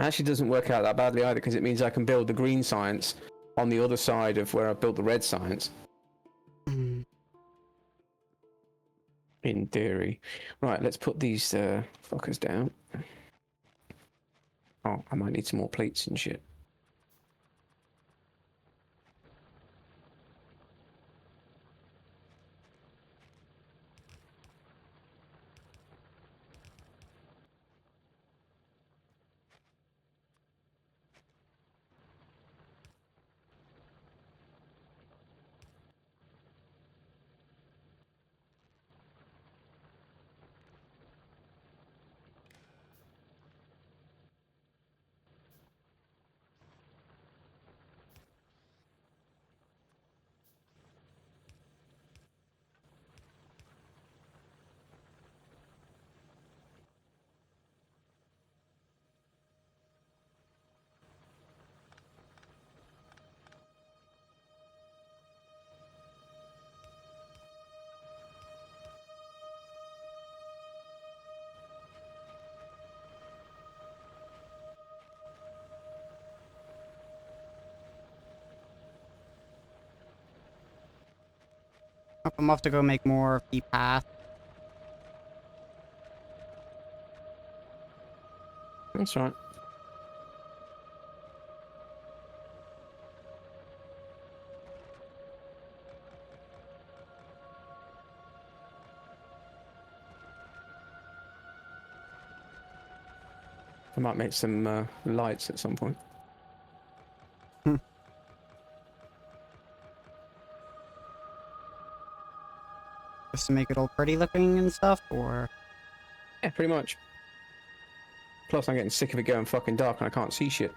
actually doesn't work out that badly either, because it means I can build the green science on the other side of where I built the red science. Mm. In theory. Right, let's put these fuckers down. Oh, I might need some more plates and shit. I'm off to go make more of the path. That's right. I might make some lights at some point. Just to make it all pretty looking and stuff, or... Yeah, pretty much. Plus, I'm getting sick of it going fucking dark and I can't see shit.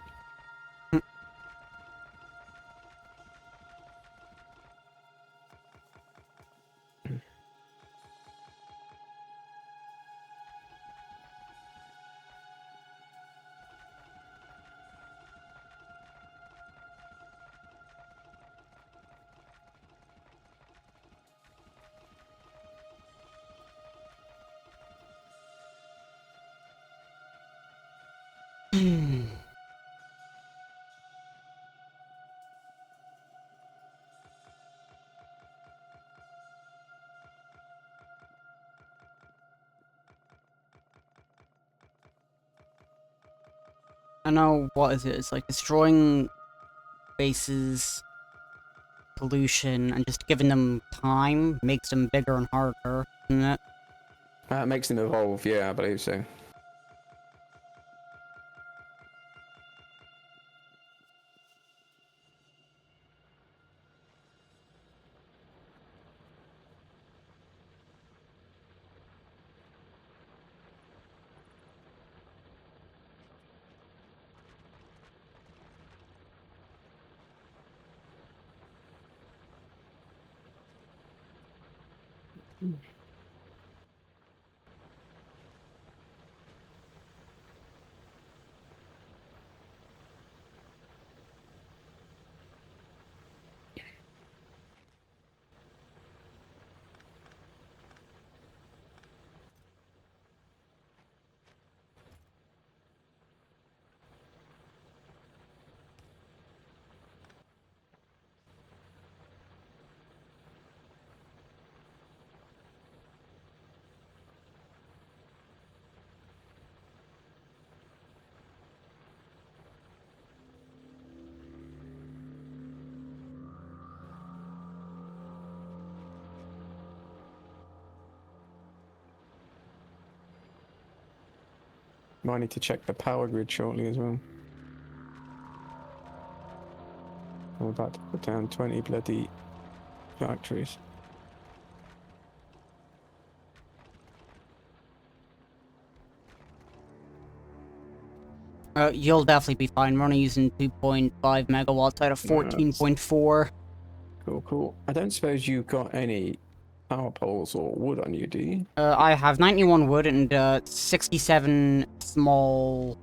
I know, what is it? It's like destroying bases, pollution, and just giving them time makes them bigger and harder, isn't it? It makes them evolve, yeah, I believe so. Might need to check the power grid shortly as well. I'm about to put down 20 bloody factories. You'll definitely be fine. We're only using 2.5 megawatts out of 14.4. Cool, cool. I don't suppose you've got any power poles or wood on you, do you? I have 91 wood and 67 small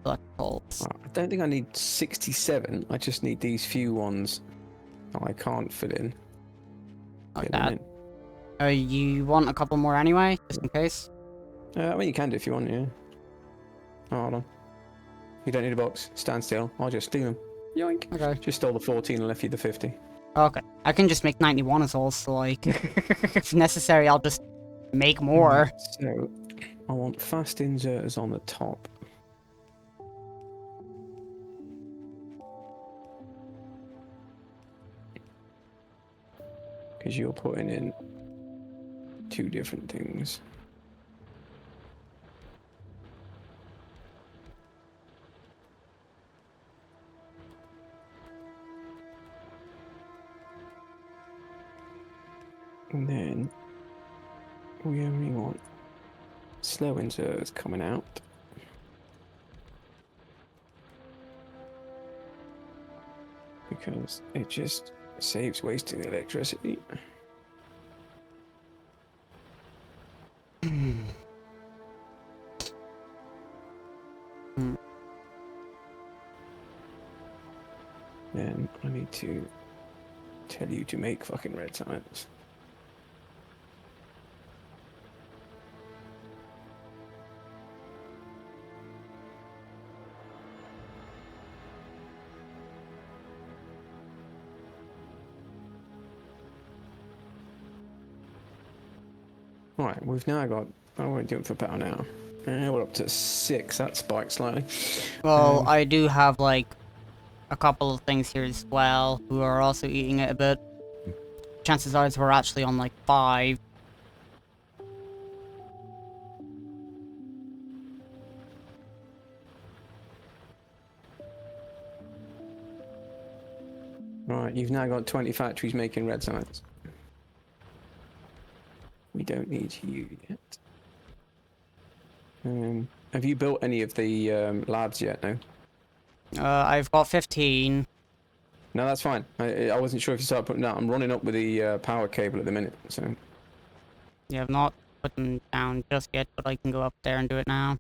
electric poles. I don't think I need 67. I just need these few ones that I can't fit in. Like Get them that. in. You want a couple more anyway, just in case? I mean, you can do if you want, yeah. Oh, hold on. You don't need a box. Stand still. I'll just steal them. Yoink. Okay. Just stole the 14 and left you the 50. Okay. I can just make 91 as well, so like, if necessary, I'll just make more. So, I want fast inserters on the top. Because you're putting in 2 different things. And then we only want slow inserters coming out. Because it just saves wasting electricity. Then I need to tell you to make fucking red science. Right, we've now got. I won't do it for about an hour. We're up to 6. That spiked slightly. Well, I do have, like, a couple of things here as well, who are also eating it a bit. Chances are we're actually on, like, 5. Right, you've now got 20 factories making red science. We don't need you yet. Have you built any of the labs yet? No. I've got 15. No, that's fine. I wasn't sure if you started putting that. I'm running up with the power cable at the minute, so. Yeah, I've not put them down just yet, but I can go up there and do it now.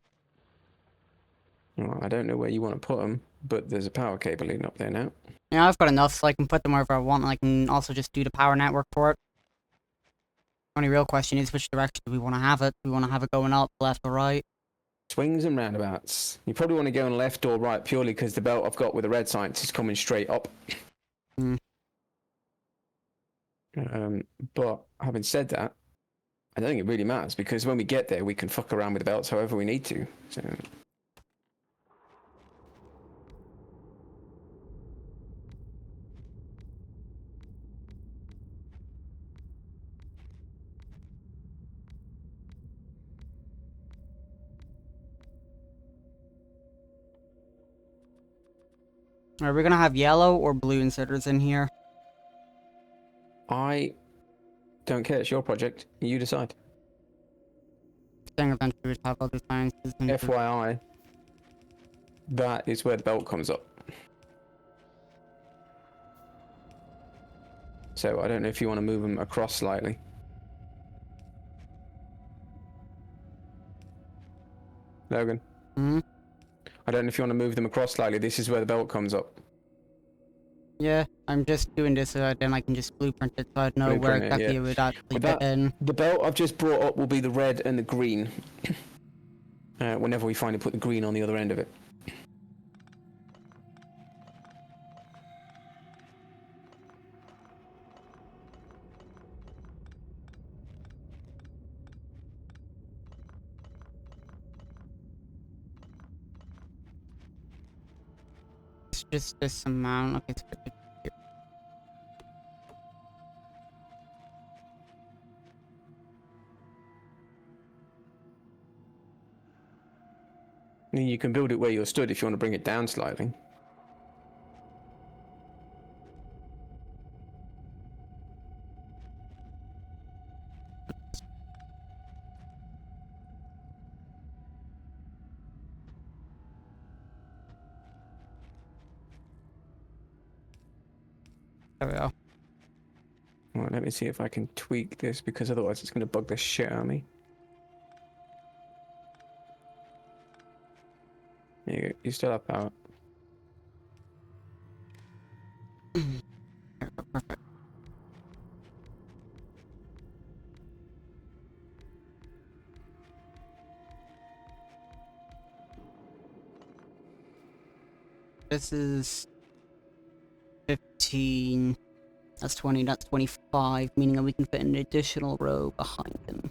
Well, I don't know where you want to put them, but there's a power cable leading up there now. Yeah, I've got enough, so I can put them wherever I want, and I can also just do the power network for it. Only real question is, which direction do we want to have it? Do we want to have it going up, left, or right? Swings and roundabouts. You probably want to go on left or right purely because the belt I've got with the red science is coming straight up. But having said that, I don't think it really matters because when we get there, we can fuck around with the belts however we need to. So. Are we gonna have yellow or blue inserters in here? I don't care. It's your project. You decide. Thing eventually would have other sciences. FYI, that is where the belt comes up. So I don't know if you want to move them across slightly. Logan? Hmm? I don't know if you want to move them across slightly. This is where the belt comes up. Yeah, I'm just doing this so that then I can just blueprint it so I know where Blueprint it, exactly yeah. it would actually With fit that, in. the belt I've just brought up will be the red and the green. Whenever we finally put the green on the other end of it. It's just this amount. Okay, it's good. I mean, you can build it where you're stood if you want to bring it down slightly. There we go. Well, let me see if I can tweak this because otherwise it's going to bug the shit out of me. There you go. You still have power. Perfect. this is 15. That's 20, that's 25, meaning that we can fit an additional row behind him.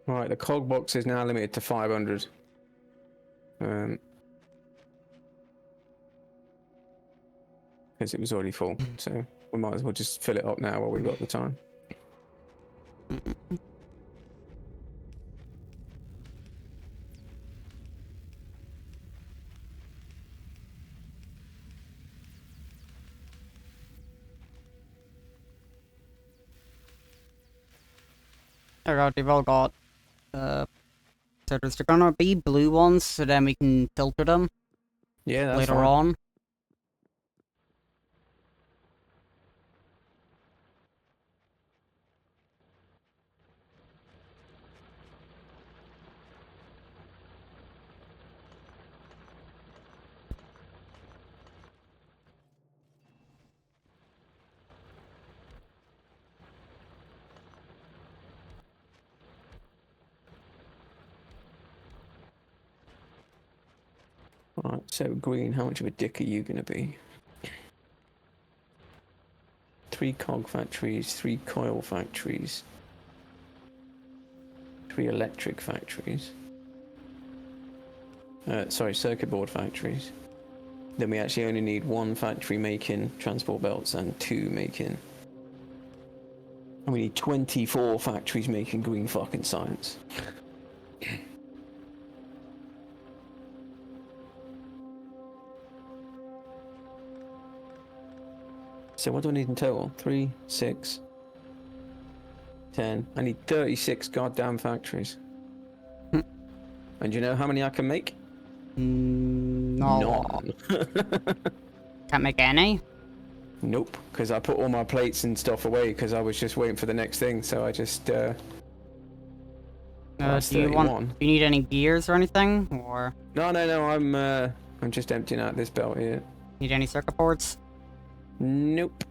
Right, the cog box is now limited to 500. Because it was already full, so we might as well just fill it up now while we've got the time. There we go, they've all got, so there's gonna be blue ones, so then we can filter them Yeah, that's later fine. on. Right, so green, how much of a dick are you going to be? 3 cog factories, 3 coil factories, 3 electric factories. Sorry, circuit board factories. Then we actually only need 1 factory making transport belts and 2 making. And we need 24 factories making green fucking science. So what do I need in total? 3, 6, 10. I need 36 goddamn factories. And you know how many I can make? No. None. Can't make any? Nope, because I put all my plates and stuff away because I was just waiting for the next thing, so I just, do you need any gears or anything, or? No, I'm just emptying out this belt here. Need any circuit boards? Nope.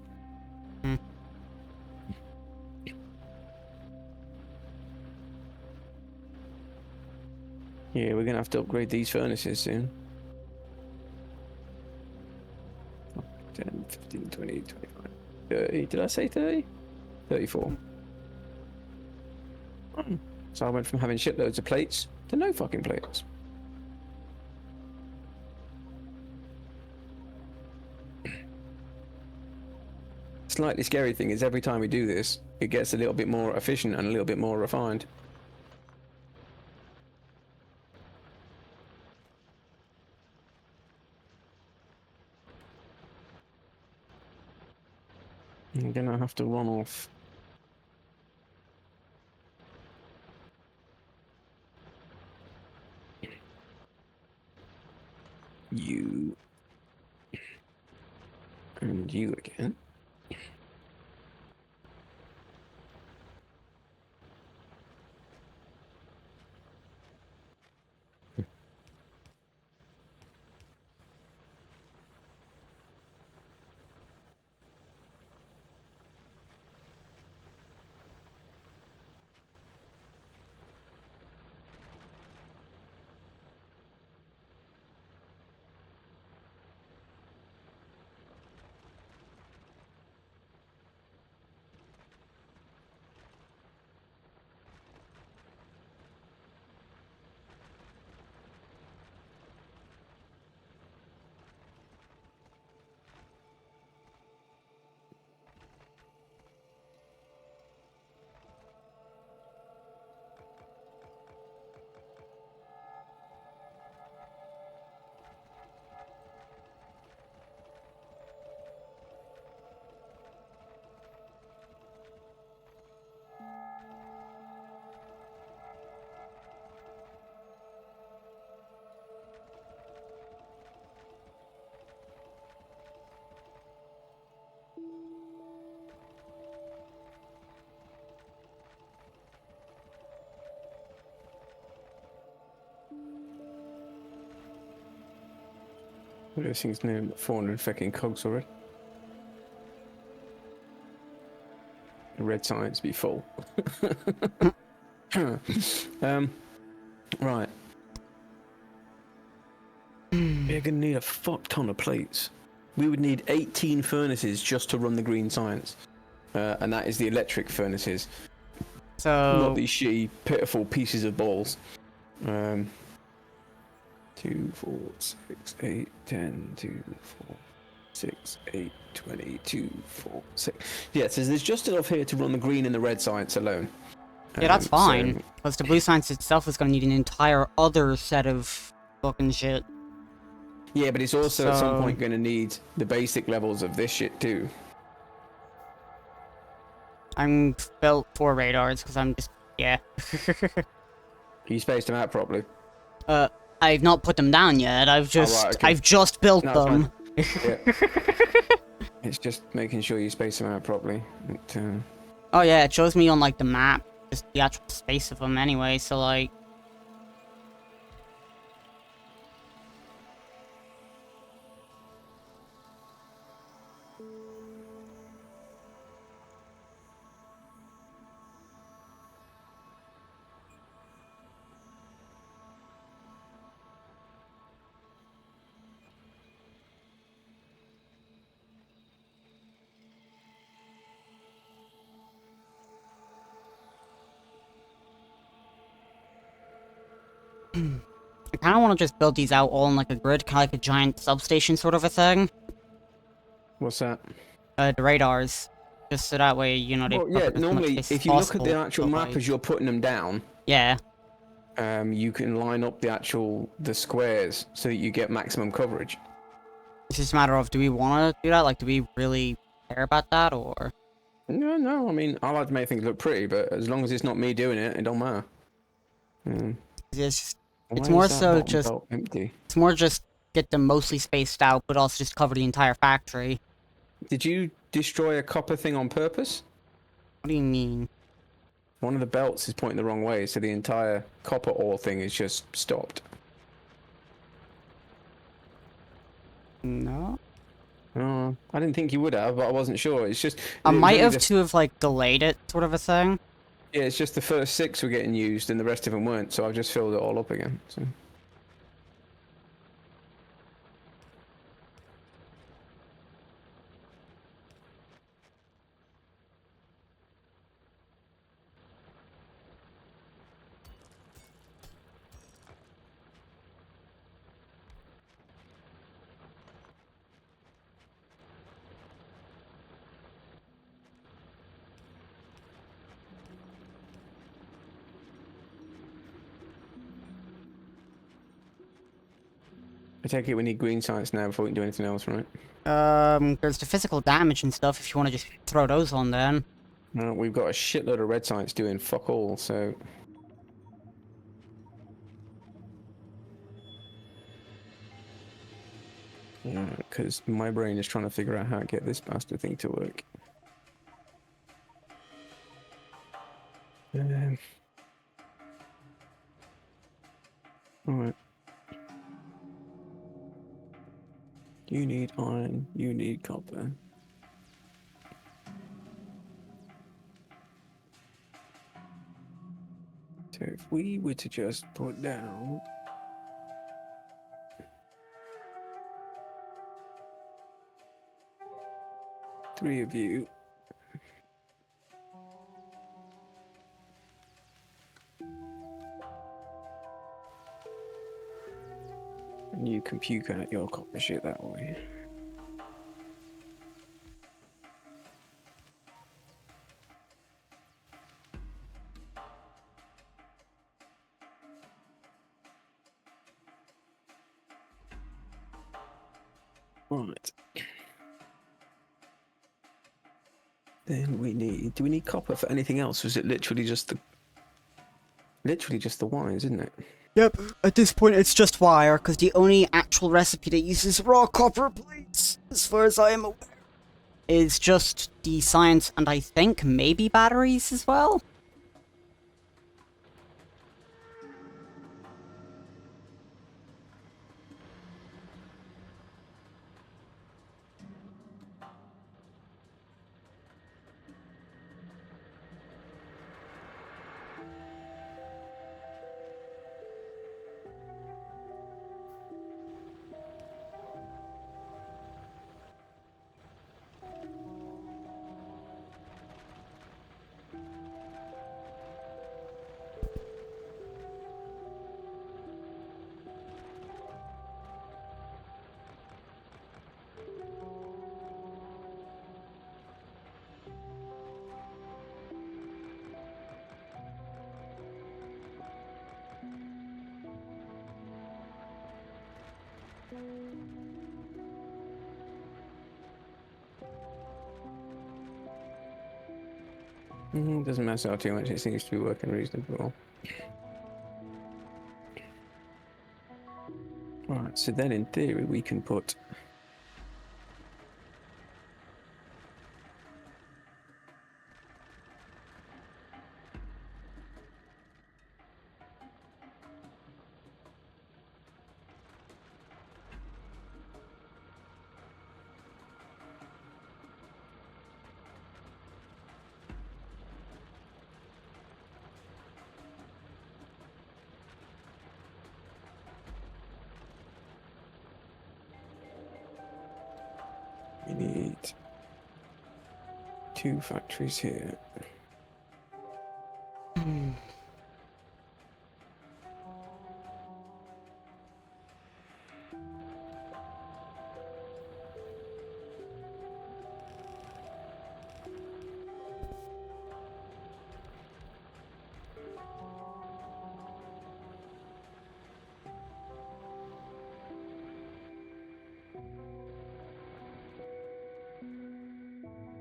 Yeah, we're gonna have to upgrade these furnaces soon. 10, 15, 20, 25, 30. Did I say 30? 34. So I went from having shitloads of plates to no fucking plates. Slightly scary thing is every time we do this, it gets a little bit more efficient and a little bit more refined. I'm gonna have to run off. You. And you again. Everything's near 400 fucking cogs already. The red science be full. Right. You're gonna need a fuck ton of plates. We would need 18 furnaces just to run the green science. And that is the electric furnaces. So... Not these shitty, pitiful pieces of balls. 2, 4, 6, 8, 10, 2, 4, 6, 8, 20, 2, 4, 6. Yeah, so there's just enough here to run the green and the red science alone. Yeah, that's fine. Because the blue science itself is going to need an entire other set of fucking shit. Yeah, but it's also at some point going to need the basic levels of this shit too. I'm built for radars because I'm just... yeah. You spaced them out properly. I've not put them down yet. I've just... right, okay. I've just built them. Yeah. It's just making sure you space them out properly. Oh yeah, it shows me on, like, the map. Just the actual space of them anyway, so, like... I kind of want to just build these out all in, like, a grid, kind of like a giant substation sort of a thing. What's that? The radars. Just so that way, you know, they cover as normally, much space if as you look at possible, the actual but, map like... as you're putting them down, yeah. you can line up the squares so that you get maximum coverage. It's just a matter of, do we want to do that? Like, do we really care about that, or...? No, I mean, I like to make things look pretty, but as long as it's not me doing it, it don't matter. It's just... Why it's more is that so bottom just... belt empty? It's more just get them mostly spaced out, but also just cover the entire factory. Did you destroy a copper thing on purpose? What do you mean? One of the belts is pointing the wrong way, so the entire copper ore thing is just stopped. No? Oh, I didn't think you would have, but I wasn't sure. It's just... I might have to have, like, delayed it, sort of a thing. Yeah, it's just the first 6 were getting used and the rest of them weren't, so I've just filled it all up again. So. I take it we need green science now before we can do anything else, right? There's the physical damage and stuff, if you want to just throw those on then. No, we've got a shitload of red science doing fuck all, so... Yeah, because my brain is trying to figure out how to get this bastard thing to work. Alright. You need iron, you need copper. So if we were to just put down... three of you. And you can puke out your copper shit that way. Right. Then we need... do we need copper for anything else? Or is it literally just the... literally just the wires, isn't it? Yep, at this point it's just wire, because the only actual recipe that uses raw copper plates, as far as I am aware, is just the science and I think maybe batteries as well? Doesn't mess out too much. It seems to be working reasonably well. Right, so then in theory we can put we need 2 factories here.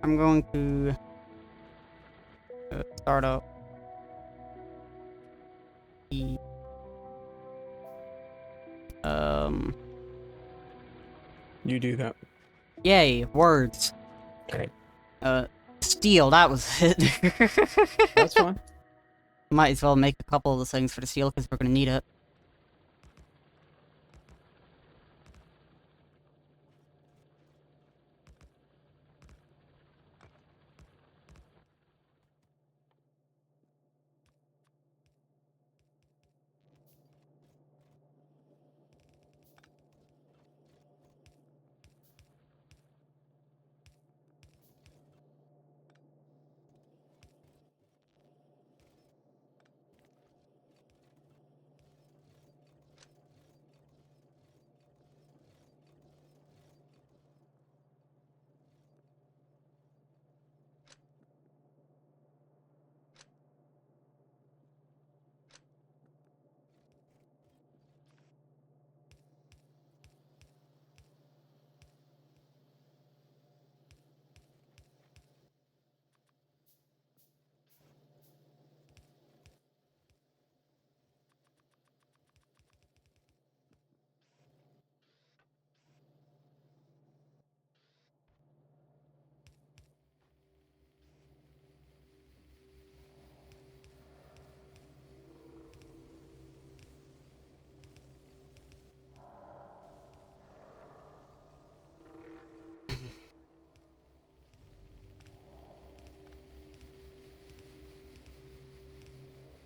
I'm going to start up the You do that. yay, words. Okay. Steel, that was it. That's fine. Might as well make a couple of the things for the steel because we're gonna need it.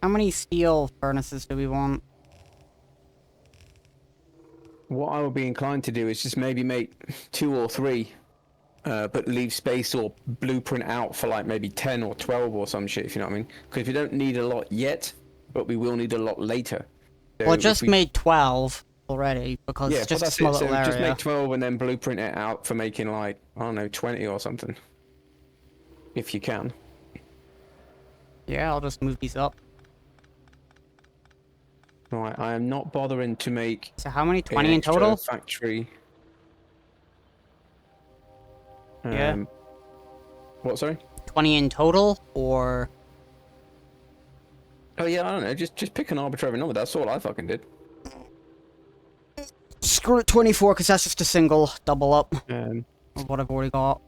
How many steel furnaces do we want? What I would be inclined to do is just maybe make 2 or 3, but leave space or blueprint out for like maybe 10 or 12 or some shit, if you know what I mean. Because we don't need a lot yet, but we will need a lot later. So Well, I just made 12 already because it's just a small little area. Just make 12 and then blueprint it out for making like, I don't know, 20 or something. If you can. Yeah, I'll just move these up. Right, I am not bothering to make So how many? an 20 in extra total? factory. Yeah. What, sorry? 20 in total, or... Oh yeah, I don't know, just pick an arbitrary number, that's all I fucking did. Screw it, 24, because that's just a single double up Um, of what I've already got.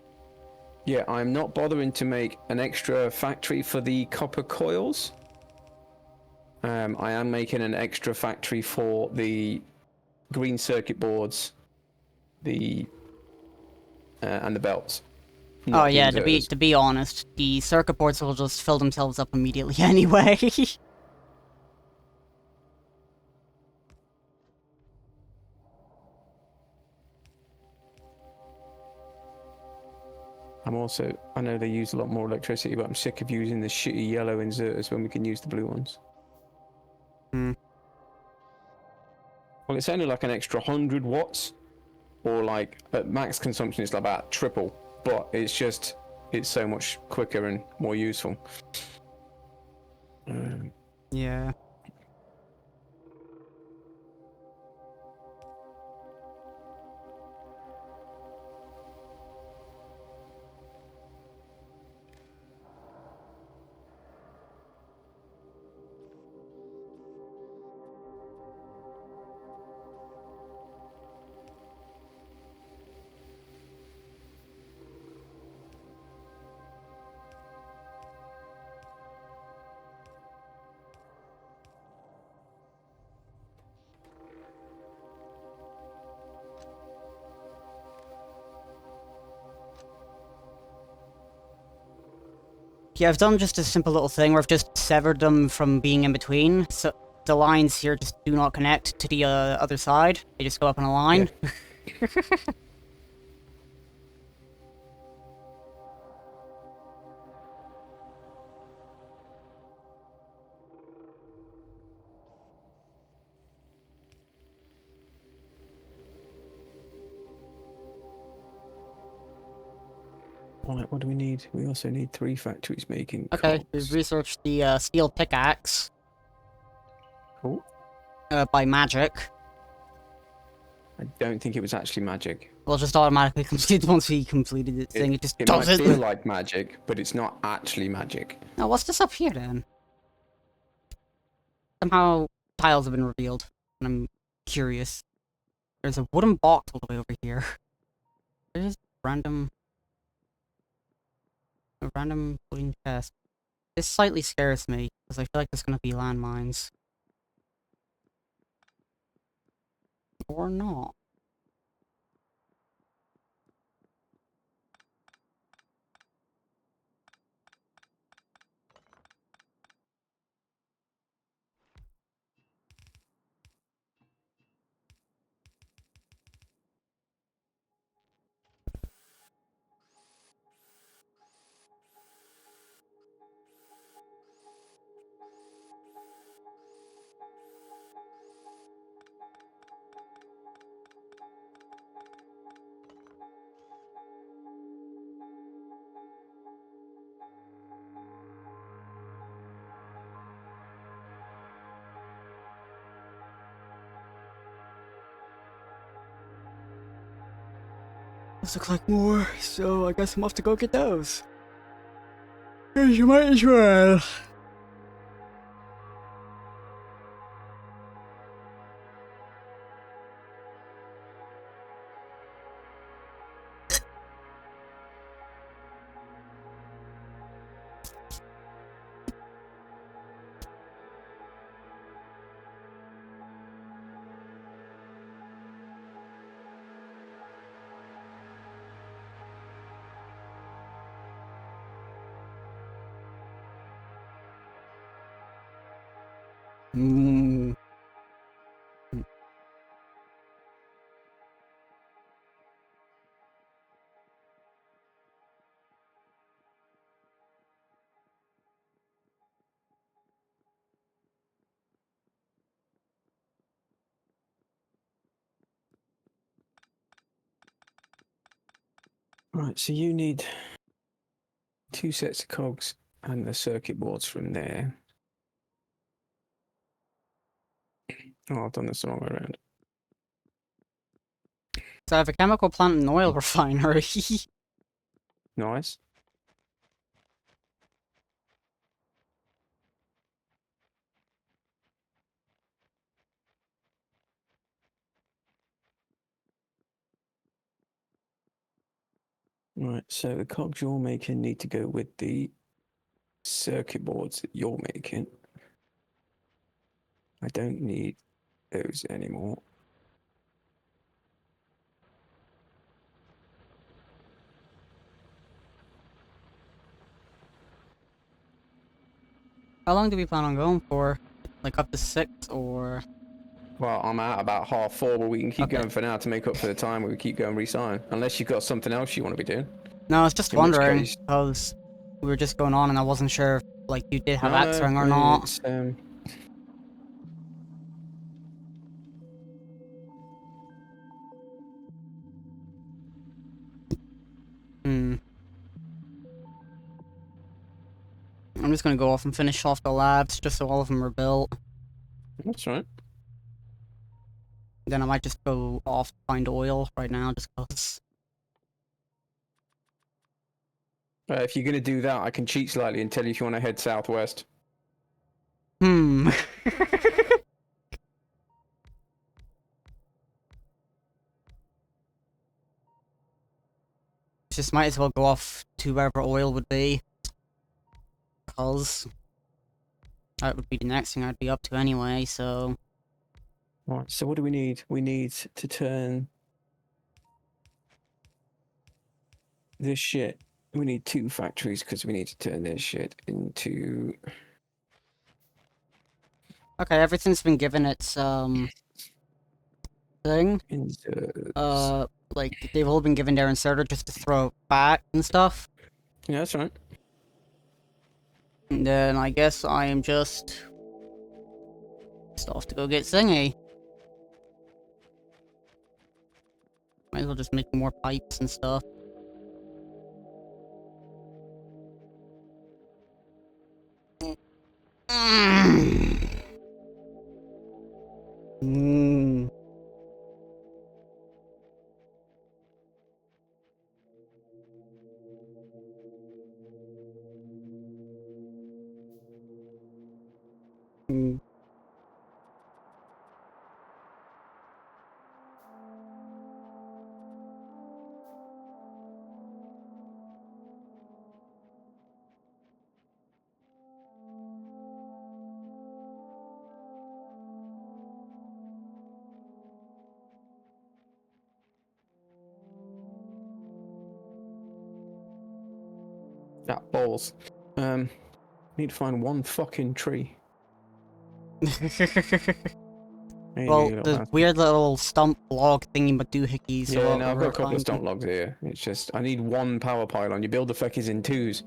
Yeah, I'm not bothering to make an extra factory for the copper coils. I am making an extra factory for the green circuit boards, the and the belts. Oh Not the yeah, inverters. to be honest, the circuit boards will just fill themselves up immediately anyway. I know they use a lot more electricity, but I'm sick of using the shitty yellow inverters when we can use the blue ones. Hmm. Well, it's only like an extra 100 watts, or like at max consumption, it's like about triple, but it's so much quicker and more useful. Yeah. Yeah, I've done just a simple little thing where I've just severed them from being in between, so the lines here just do not connect to the other side. They just go up in a line. Yeah. Right, what do we need? We also need 3 factories making Okay, we've cogs. researched the steel pickaxe Cool. by magic. I don't think it was actually magic. We'll just automatically complete once we completed the thing. It just It does might feel it. like magic, but it's not actually magic. Now, what's this up here then? Somehow tiles have been revealed, and I'm curious. There's a wooden box all the way over here. There's a random wooden chest. This slightly scares me, because I feel like there's gonna be landmines. Or not. Those look like more, so I guess I'm off to go get those. Yes, you might as well. Mm. Right, so you need 2 sets of cogs and the circuit boards from there. Oh, I've done this the wrong way around. So I have a chemical plant and oil refinery. Nice. Right, so the cogs you're making need to go with the circuit boards that you're making. I don't need those anymore. How long do we plan on going for? Like up to 6 or... Well, I'm at about 4:30, but we can keep Okay. going for now to make up for the time. We keep going re-sign. Unless you've got something else you want to be doing. No, I was just In which wondering, case... because we were just going on and I wasn't sure if, like, you did have No, axe ring or no, not. it's... Hmm. I'm just gonna go off and finish off the labs, just so all of them are built. That's right. Then I might just go off to find oil right now, just cause... If you're going to do that, I can cheat slightly and tell you if you want to head southwest. Hmm. Just might as well go off to wherever oil would be. Because... that would be the next thing I'd be up to anyway, so... Right, so what do we need? We need to turn this shit We need 2 factories because we need to turn this shit into. Okay, everything's been given its thing. Inserts. Like they've all been given their inserter just to throw it back and stuff. Yeah, that's right. And then I guess I am just off to go get Singy. Might as well just make more pipes and stuff. Mm. Mm. That balls. Need to find 1 fucking tree. Well, the weird little stump log thingy but doohickeys. So yeah, no, I've got a couple of stump logs here. It's just I need 1 power pylon. You build the fuckies in 2s.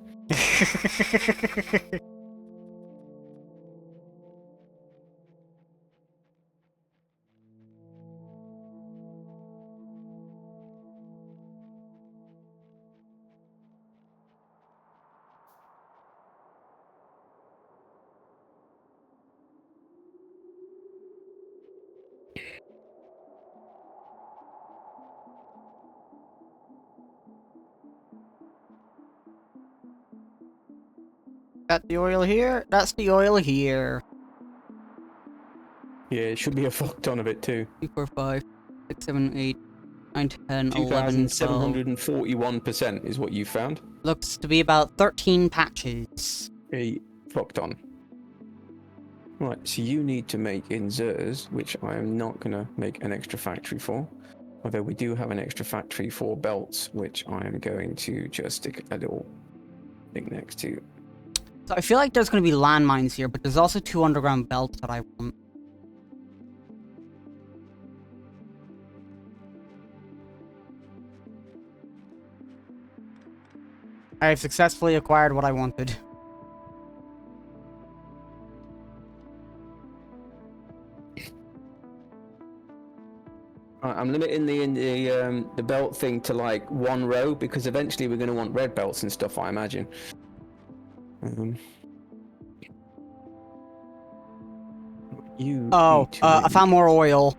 Got the oil here. That's the oil here. Yeah, it should be a fuck ton of it too. 2, 4, 5, 6, 7, 8, 9, 10, 11, 12. 2,741% is what you found. Looks to be about 13 patches. A fuck ton. Right, so you need to make inserters, which I am not going to make an extra factory for. Although we do have an extra factory for belts, which I am going to just stick a little thing next to. So I feel like there's going to be landmines here, but there's also 2 underground belts that I want. I've successfully acquired what I wanted. I'm limiting the belt thing to like 1 row because eventually we're going to want red belts and stuff, I imagine. I found more oil.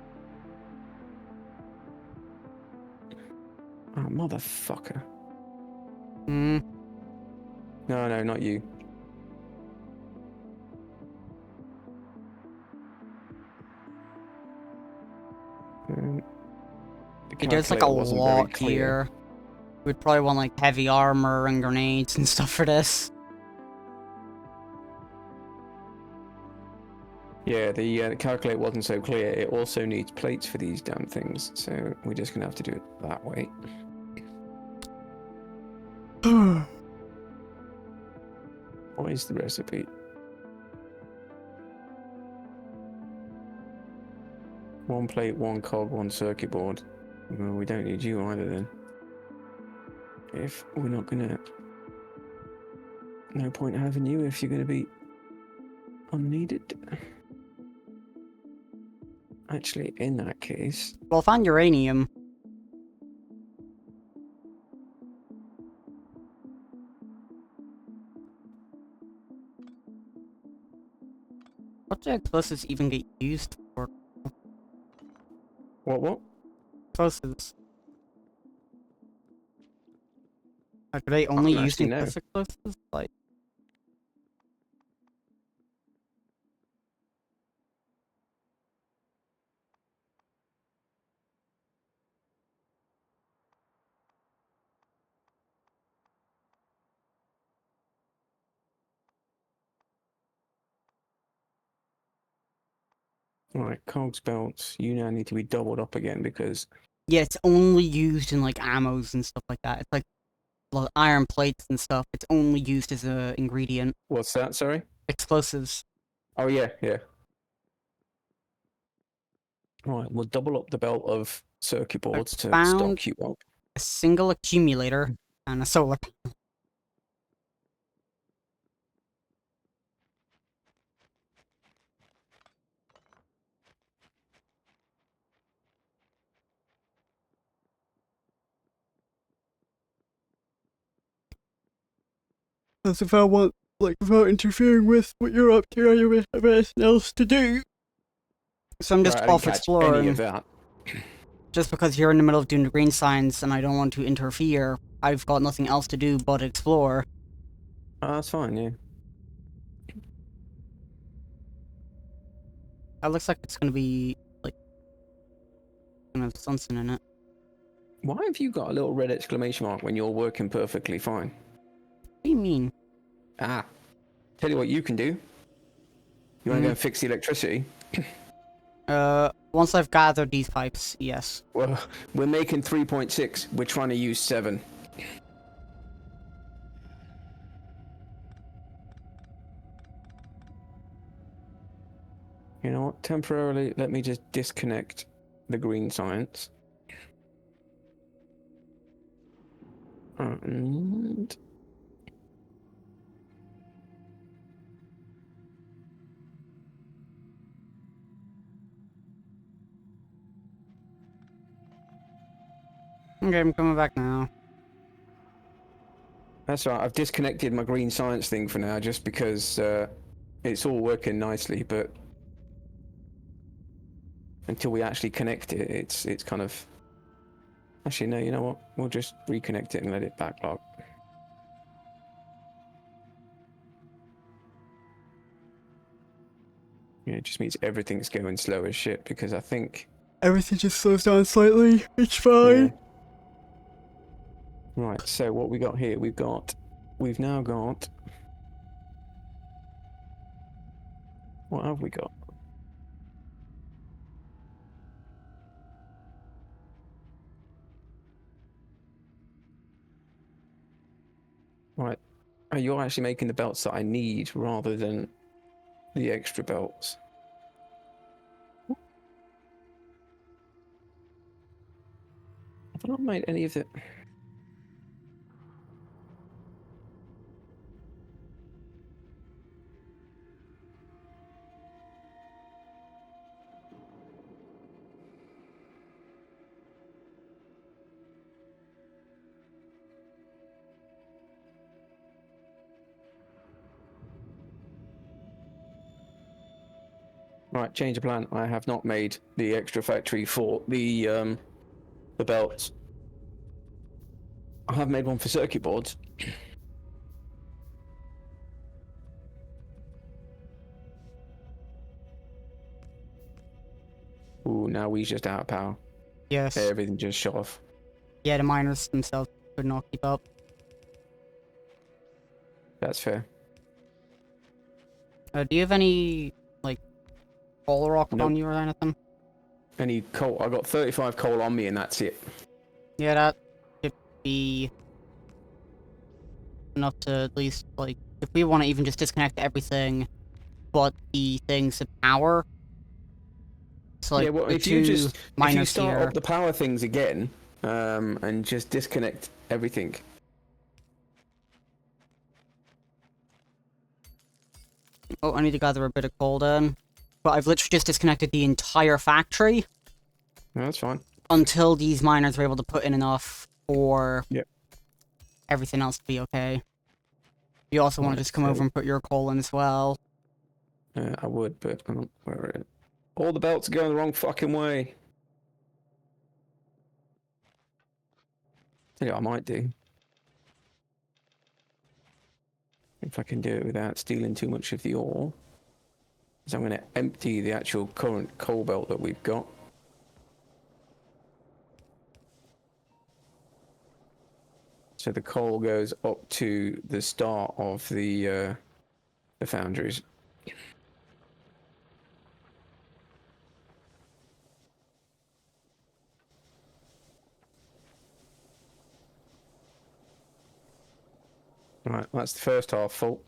Oh, motherfucker. Hmm. No, not you. There's like a lot here. We'd probably want like heavy armor and grenades and stuff for this. Yeah, the calculator wasn't so clear. It also needs plates for these damn things, so we're just gonna have to do it that way. What is the recipe? One plate, 1 cog, 1 circuit board. Well, we don't need you either then. If we're not gonna... No point having you if you're gonna be unneeded. Actually, in that case... Well, find uranium. What do explosives even get used for? What? Explosives. Like, are they I only don't used actually in know. explosives? Like... Alright, cogs, belts. You now need to be doubled up again because... Yeah, it's only used in like ammos and stuff like that. It's like iron plates and stuff, it's only used as a ingredient. What's that? Sorry. Explosives. Oh yeah, yeah. Right, we'll double up the belt of circuit boards to Found stock you up. a single accumulator and a solar panel. As if I want, like, without interfering with what you're up to, I have anything else to do. So I'm just Right, I didn't off catch any exploring. of that. Just because you're in the middle of doing the green science and I don't want to interfere, I've got nothing else to do but explore. Oh, that's fine, yeah. That looks like it's gonna be, like, gonna have something in it. Why have you got a little red exclamation mark when you're working perfectly fine? What do you mean? Ah, tell you what you can do. You want to go and fix the electricity? Once I've gathered these pipes, yes. Well, we're making 3.6. We're trying to use 7. You know what? Temporarily, let me just disconnect the green science. And Okay, I'm coming back now. that's right. I've disconnected my green science thing for now, just because it's all working nicely. But until we actually connect it, it's kind of. Actually, no. You know what? We'll just reconnect it and let it backlog. Yeah, it just means everything's going slow as shit because I think. Everything just slows down slightly. It's fine. Yeah. Right. So what we got here? We've now got. What have we got? Right. Oh, you're actually making the belts that I need rather than the extra belts. Have I not made any of it? Right, change of plan. I have not made the extra factory for the belts. I have made one for circuit boards. Ooh, now we just out of power. Yes. Everything just shut off. Yeah, the miners themselves could not keep up. That's fair. Do you have any, like, coal rock Nope. on you or anything? Any coal? I got 35 coal on me, and that's it. Yeah, that should be enough to at least, like, if we want to even just disconnect everything but the things of power. So, like, Yeah, well, the if you miners start here. up the power things again, and just disconnect everything. Oh, I need to gather a bit of coal then. But I've literally just disconnected the entire factory. No, that's fine. Until these miners are able to put in enough for Yep. everything else to be okay. You also want to just come over and put your coal in as well. I would, but where are it? All the belts are going the wrong fucking way. Tell you what I might do. If I can do it without stealing too much of the ore, is I'm going to empty the actual current coal belt that we've got. So the coal goes up to the start of the foundries. Right, that's the first half full.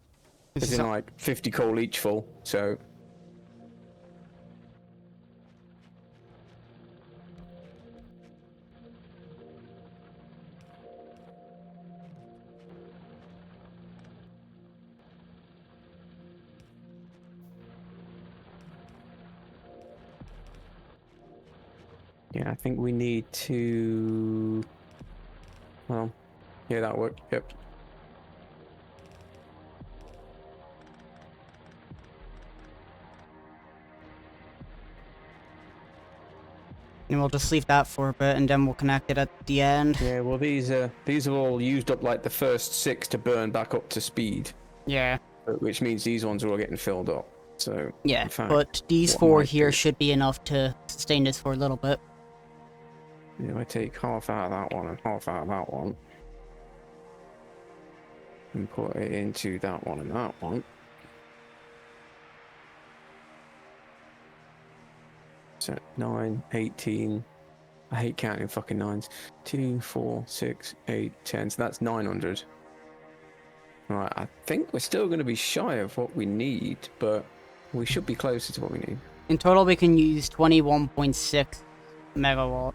It's in like 50 coal each full, so... Yeah, I think we need to... Well, yeah, that worked, yep. And we'll just leave that for a bit, and then we'll connect it at the end. Yeah, well, these have all used up like the first 6 to burn back up to speed. Yeah. Which means these ones are all getting filled up. So Yeah, in fact, but these 4 here should be enough to sustain this for a little bit. Yeah, I take half out of that one and half out of that one, and put it into that one and that one. So 9, 18. I hate counting fucking 9s. 2, 4, 6, 8, 10. So that's 900. Right, I think we're still going to be shy of what we need, but we should be closer to what we need. In total, we can use 21.6 megawatt.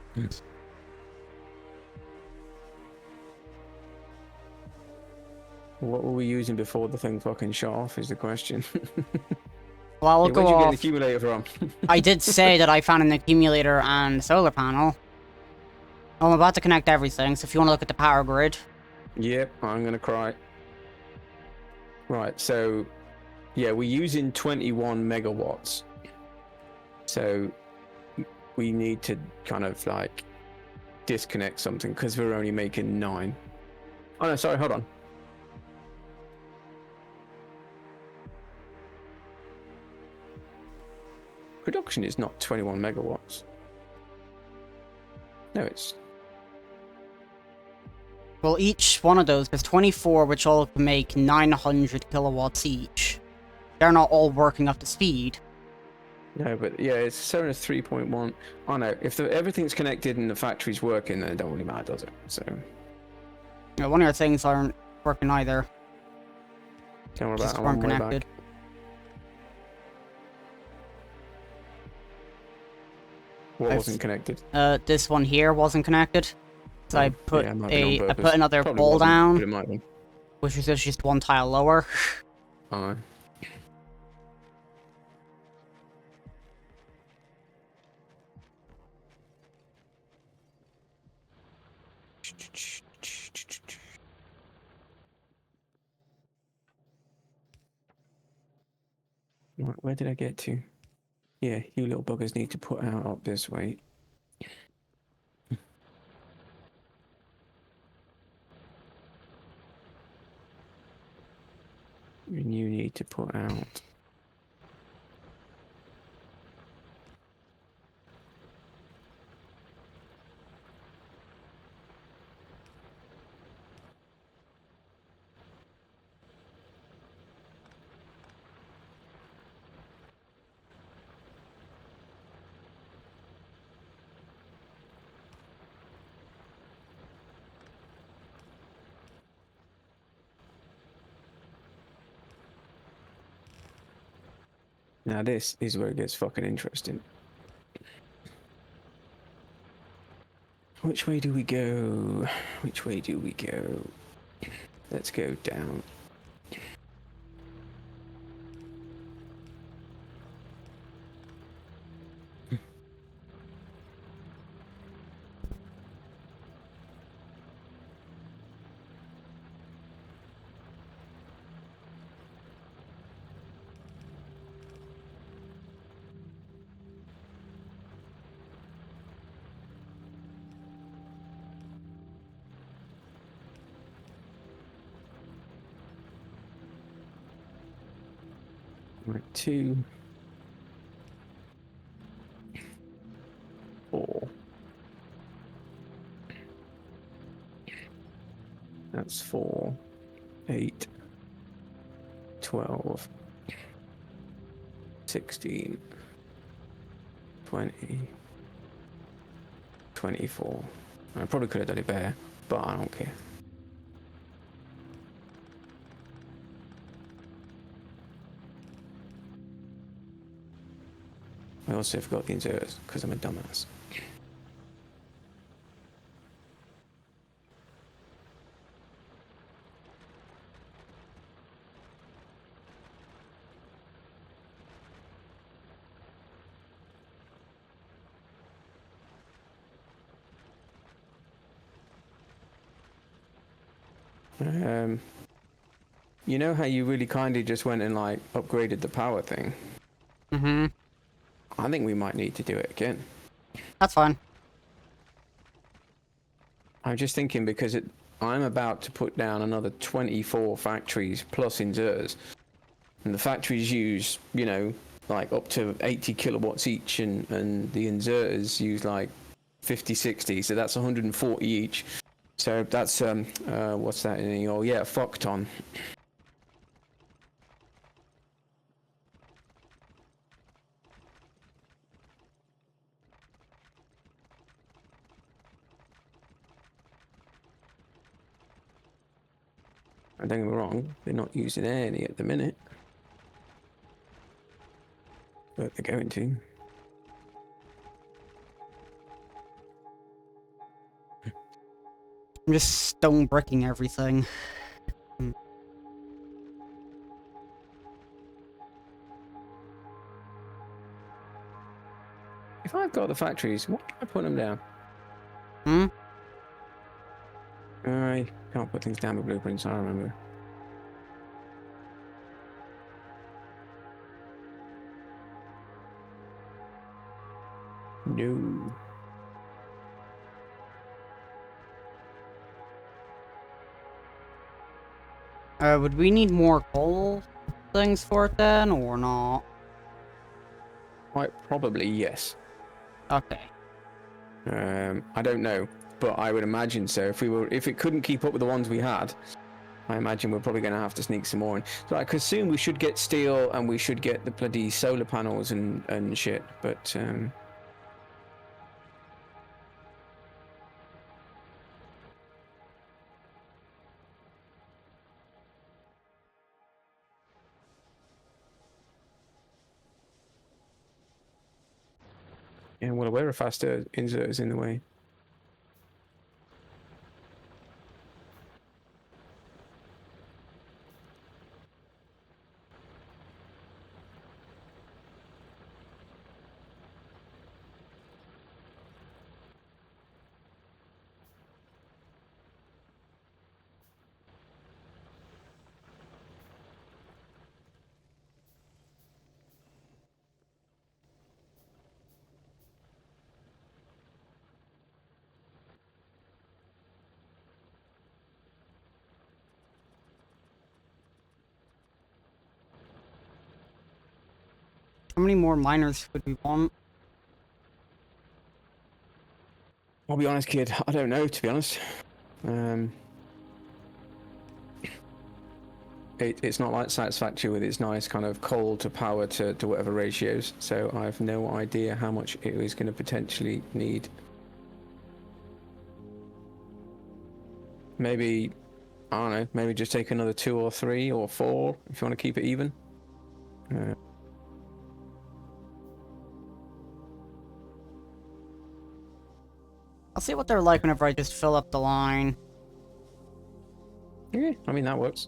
What were we using before the thing fucking shut off is the question. Well, I'll go where'd you get off. an accumulator from? I did say that I found an accumulator and solar panel. I'm about to connect everything, so if you want to look at the power grid. Yep, I'm going to cry. Right, so, yeah, we're using 21 megawatts. So, we need to kind of, like, disconnect something, because we're only making 9. Oh, no, sorry, hold on. Production is not 21 megawatts. No, it's... Well, each one of those, there's 24, which all can make 900 kilowatts each. They're not all working up to speed. No, but yeah, it's 73.1. Oh no, if everything's connected and the factory's working, then it don't really matter, does it? So... Yeah, one of your things aren't working either. Don't worry Just about it, weren't I'm on my way connected. back. What wasn't connected? This one here wasn't connected. So I put yeah, I put another Probably ball wasn't, down, but it might have been. which was just one tile lower. Oh. Right, where did I get to? Yeah, you little buggers need to put out up this way. And you need to put out. Now this is where it gets fucking interesting. Which way do we go? Which way do we go? Let's go down. Right, 2, 4. That's 4, 8, 12, 16, 20, 24. I probably could have done it better, but I don't care. I also forgot the inserters because I'm a dumbass. You know how you really kindly just went and like upgraded the power thing? Mm-hmm. I think we might need to do it again. That's fine. I'm just thinking because I'm about to put down another 24 factories plus inserters. And the factories use, you know, like up to 80 kilowatts each, and the inserters use like 50, 60. So that's 140 each. So that's, what's that in? Oh, yeah, fuck ton. Don't get me wrong, they're not using any at the minute. But they're going to. I'm just stone bricking everything. If I've got the factories, why can I put them down? Hmm? I can't put things down with blueprints, I remember. No. Would we need more coal things for it then, or not? Quite probably, yes. Okay. I don't know, but I would imagine so. If it couldn't keep up with the ones we had, I imagine we're probably going to have to sneak some more in. So I could assume we should get steel and we should get the bloody solar panels and shit, but yeah, well, aware of faster inserters in the way. How many more miners would we want? I'll be honest, kid, I don't know, to be honest. It's not like Satisfactory with its nice kind of coal to power to whatever ratios, so I have no idea how much it is going to potentially need. Maybe, I don't know, maybe just take another 2 or 3 or 4 if you want to keep it even. I'll see what they're like whenever I just fill up the line. Yeah, I mean, that works.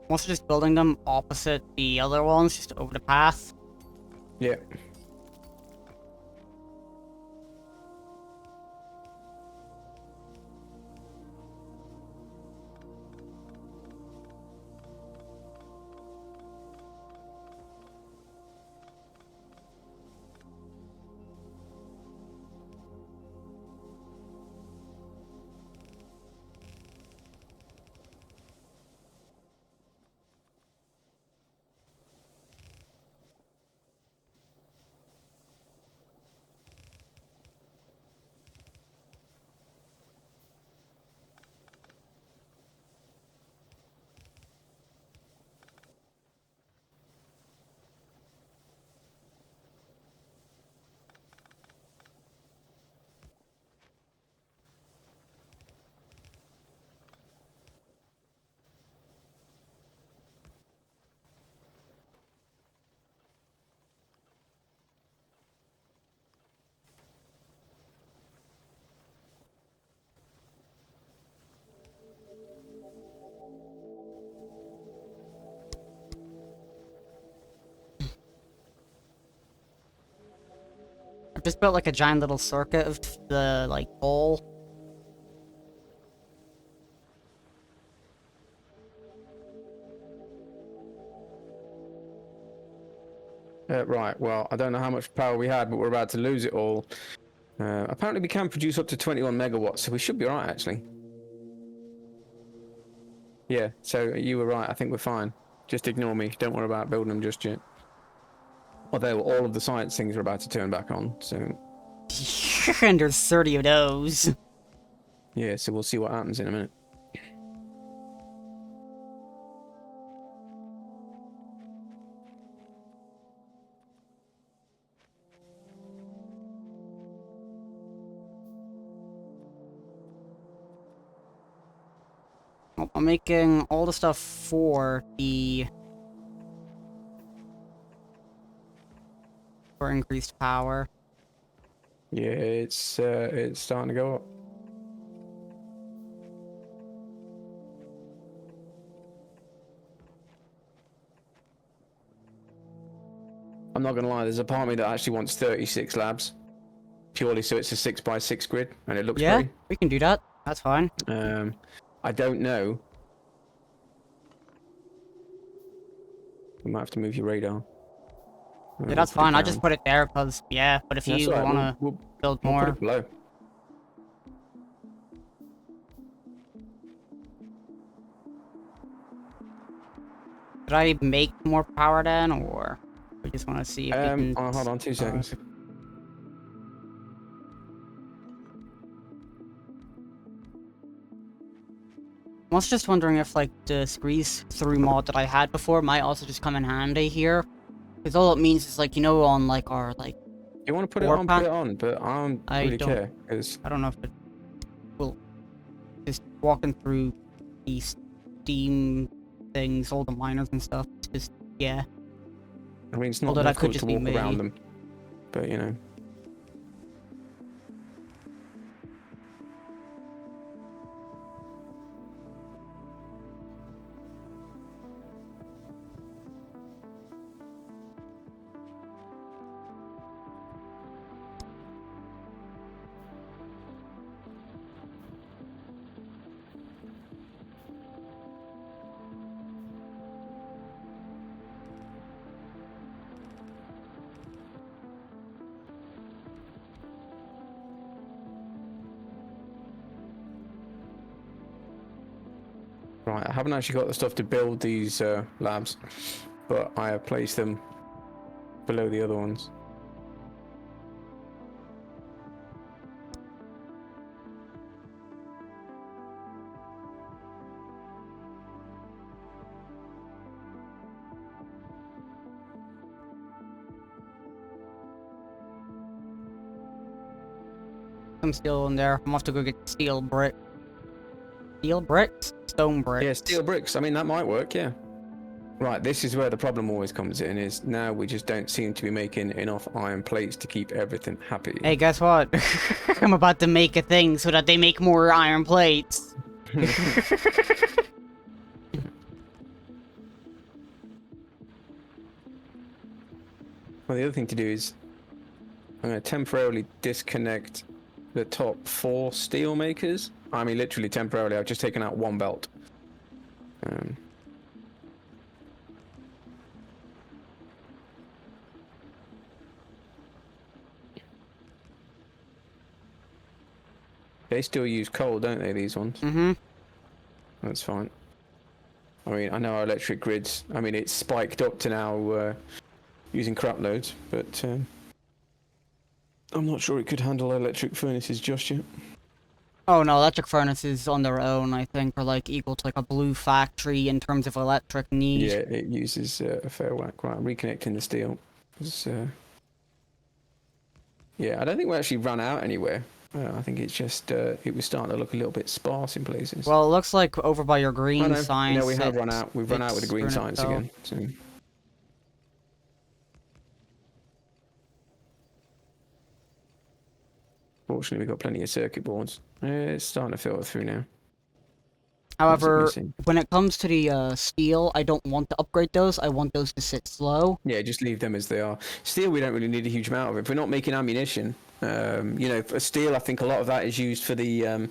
I'm also just building them opposite the other ones, just over the path. Yeah. I've just built like a giant little circuit of the like pole. Right, well, I don't know how much power we had, but we're about to lose it all. Apparently we can produce up to 21 megawatts, so we should be alright, actually. Yeah, so you were right, I think we're fine. Just ignore me, don't worry about building them just yet. Although all of the science things are about to turn back on, so... And there's 30 of those. Yeah, so we'll see what happens in a minute. I'm making all the stuff for increased power. Yeah, it's starting to go up. I'm not gonna lie, there's a part of me that actually wants 36 labs. Purely so it's a 6x6 grid, and it looks Yeah, pretty. we can do that. That's fine. I don't know. You might have to move your radar. Yeah, that's fine. I just put it there because, yeah, but if That's you all right. want to build We'll put more... it below. Did I make more power then, or we just want to see if we can... Oh, hold on 2 seconds. I was just wondering if, like, the squeeze-through mod that I had before might also just come in handy here. Because all it means is, like, you know, on, like, our, like... You want to put it on, put it on, but I don't really care. I don't know if it will... Just walking through these Steam things, all the miners and stuff, it's just, yeah. I mean, it's not Although that could difficult just to be walk around me. them, but, you know. Right, I haven't actually got the stuff to build these labs, but I have placed them below the other ones. Some steel in there. I'm gonna have to go get steel brick. Steel bricks? Stone bricks. Yeah, steel bricks. I mean, that might work, yeah. Right, this is where the problem always comes in, is now we just don't seem to be making enough iron plates to keep everything happy. Hey, guess what? I'm about to make a thing so that they make more iron plates. Well, the other thing to do is I'm going to temporarily disconnect the top 4 steel makers. I mean, literally temporarily. I've just taken out one belt. They still use coal, don't they, these ones? Mm-hmm. That's fine. I mean, I know our electric grids, I mean, it's spiked up to now using crap loads, but I'm not sure it could handle electric furnaces just yet. Oh no, electric furnaces on their own, I think, are like equal to like a blue factory in terms of electric need. Yeah, it uses a fair whack. Right, I'm reconnecting the steel. Yeah, I don't think we actually ran out anywhere. I think it's just it was starting to look a little bit sparse in places. Well, it looks like over by your green science. You know, we have run out. We've run out with the green science again. So. Fortunately, we've got plenty of circuit boards. It's starting to filter through now. What's it However, missing? when it comes to the steel, I don't want to upgrade those. I want those to sit slow. Yeah, just leave them as they are. Steel, we don't really need a huge amount of. If we're not making ammunition, you know, for steel, I think a lot of that is used for the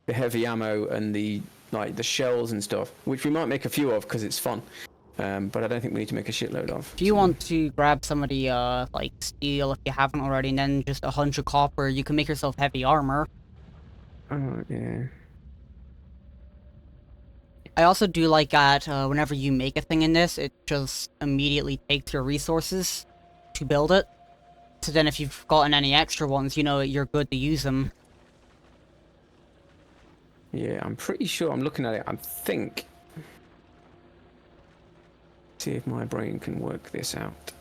heavy ammo and the shells and stuff, which we might make a few of because it's fun. But I don't think we need to make a shitload of. If you want to grab some of the like steel, if you haven't already, and then just 100 copper, you can make yourself heavy armor. Oh yeah. I also do like that whenever you make a thing in this, it just immediately takes your resources to build it. So then if you've gotten any extra ones, you know you're good to use them. Yeah, I'm pretty sure I'm looking at it. I think. See if my brain can work this out.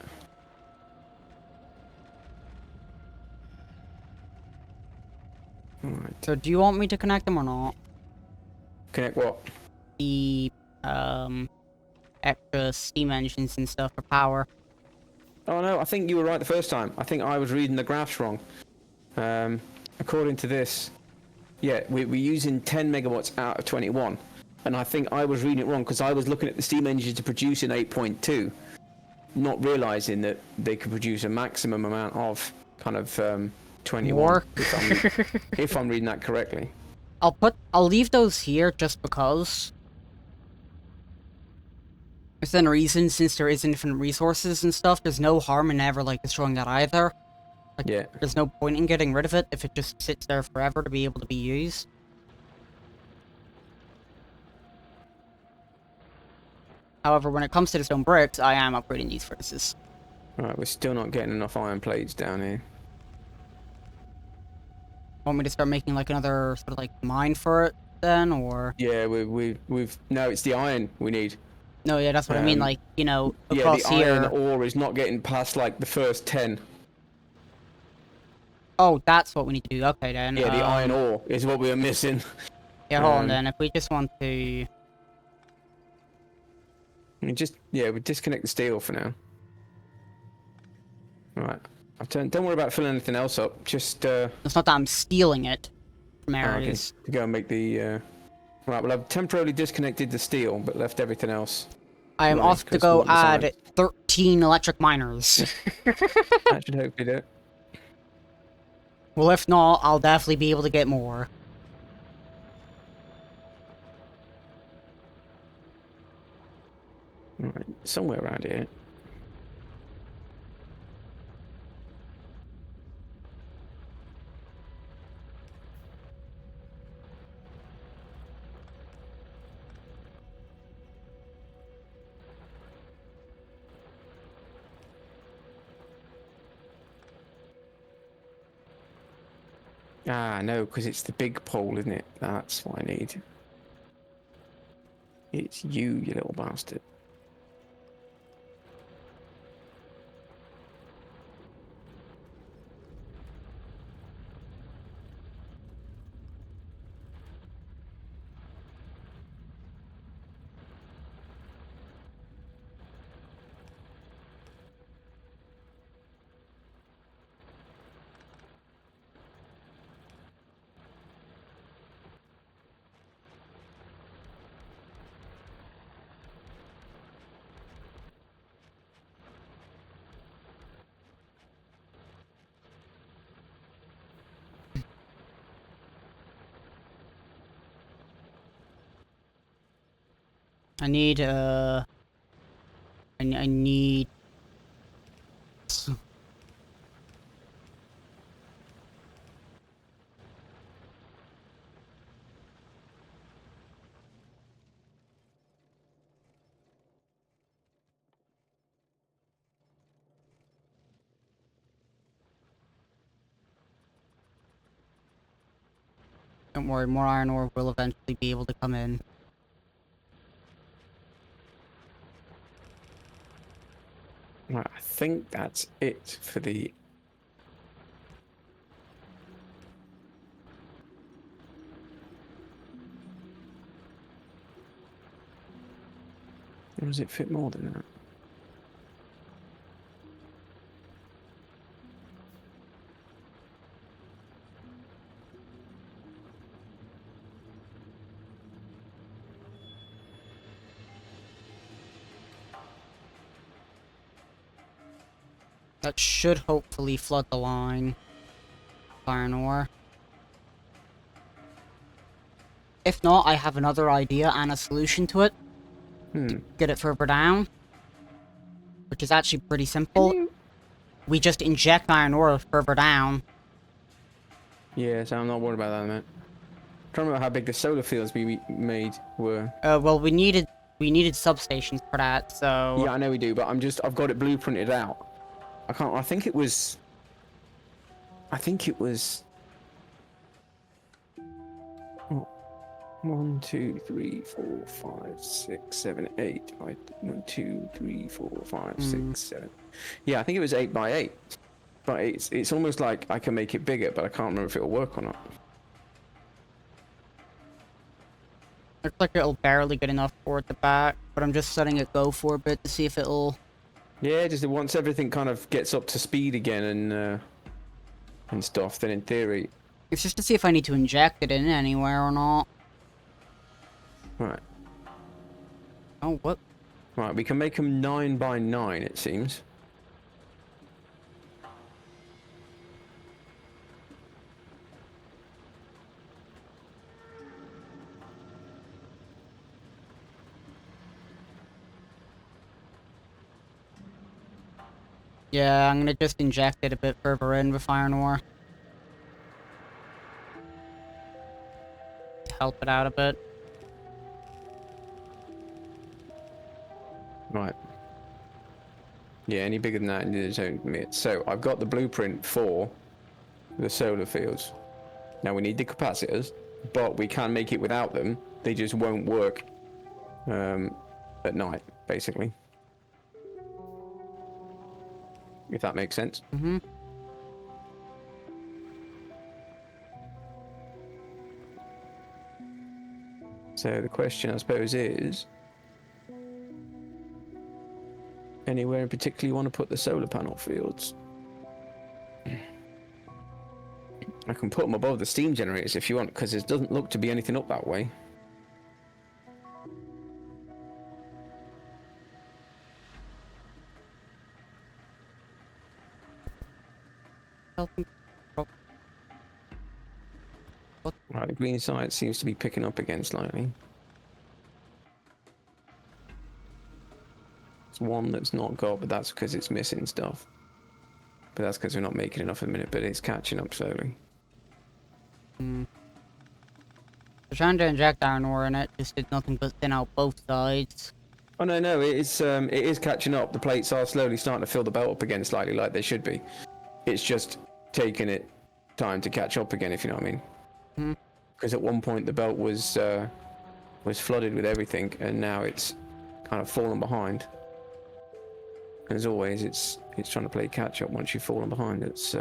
Alright. So do you want me to connect them or not? Connect what? The extra steam engines and stuff for power. Oh no, I think you were right the first time. I think I was reading the graphs wrong. According to this, yeah, we're using 10 megawatts out of 21. And I think I was reading it wrong because I was looking at the steam engine to produce in 8.2, not realizing that they could produce a maximum amount of kind of 21. Work. If I'm reading that correctly. I'll leave those here just because. Within reason, since there is infinite resources and stuff, there's no harm in ever like destroying that either. Like, Yeah. there's no point in getting rid of it if it just sits there forever to be able to be used. However, when it comes to the stone bricks, I am upgrading these furnaces. Alright, we're still not getting enough iron plates down here. Want me to start making like another sort of like mine for it then, or? Yeah, we've no, it's the iron we need. No, yeah, that's what I mean. Like, you know, Yeah, across the here. iron ore is not getting past like the first 10. Oh, that's what we need to do. Okay then. Yeah, the iron ore is what we are missing. Yeah, hold on then. If we just want to. We disconnect the steel for now. Right. I've turned. Don't worry about filling anything else up. Just It's not that I'm stealing it from areas. to go and make the. Right. Well, I've temporarily disconnected the steel, but left everything else. I am running, off to 'cause we go want the add science. 13 electric miners. That should hopefully do it. Well, if not, I'll definitely be able to get more. Right. Somewhere around here. Ah, no, because it's the big pole, isn't it? That's what I need. It's you little bastard. I need, I need... Don't worry, more iron ore will eventually be able to come in. Right, I think that's it for the. Or does it fit more than that? That should hopefully flood the line. Iron ore. If not, I have another idea and a solution to it. Get it further down. Which is actually pretty simple. We just inject iron ore further down. Yeah, so I'm not worried about that, mate. I'm trying to remember how big the solar fields we made were. Well, we needed substations for that, so... Yeah, I know we do, but I've got it blueprinted out. I think it was... Oh, 1, 2, 3, 4, 5, 6, 7, 8. 1, 2, 3, 4, 5, 6, 7. Yeah, I think it was 8 by 8. But it's almost like I can make it bigger, but I can't remember if it'll work or not. Looks like it'll barely get enough for it to back, but I'm just letting it go for a bit to see if it'll... Yeah, just once everything kind of gets up to speed again and stuff, then in theory... It's just to see if I need to inject it in anywhere or not. Right. Oh, what? Right, we can make them 9 by 9, it seems. Yeah, I'm gonna just inject it a bit further in with iron ore. To help it out a bit. Right. Yeah, any bigger than that, you don't admit. So, I've got the blueprint for the solar fields. Now, we need the capacitors, but we can make it without them. They just won't work at night, basically. If that makes sense. Mm-hmm. So the question, I suppose, is... Anywhere in particular you want to put the solar panel fields? I can put them above the steam generators if you want, because it doesn't look to be anything up that way. Right, the green side seems to be picking up again slightly. It's one that's not got, but that's because it's missing stuff. But that's because we're not making enough at the minute, but it's catching up slowly. We're trying to inject iron ore in it, just did nothing but thin out both sides. Oh no, it is catching up. The plates are slowly starting to fill the belt up again slightly like they should be. It's just taking it time to catch up again, if you know what I mean. Because at one point the belt was flooded with everything, and now it's kind of fallen behind. As always, it's trying to play catch up once you've fallen behind. It's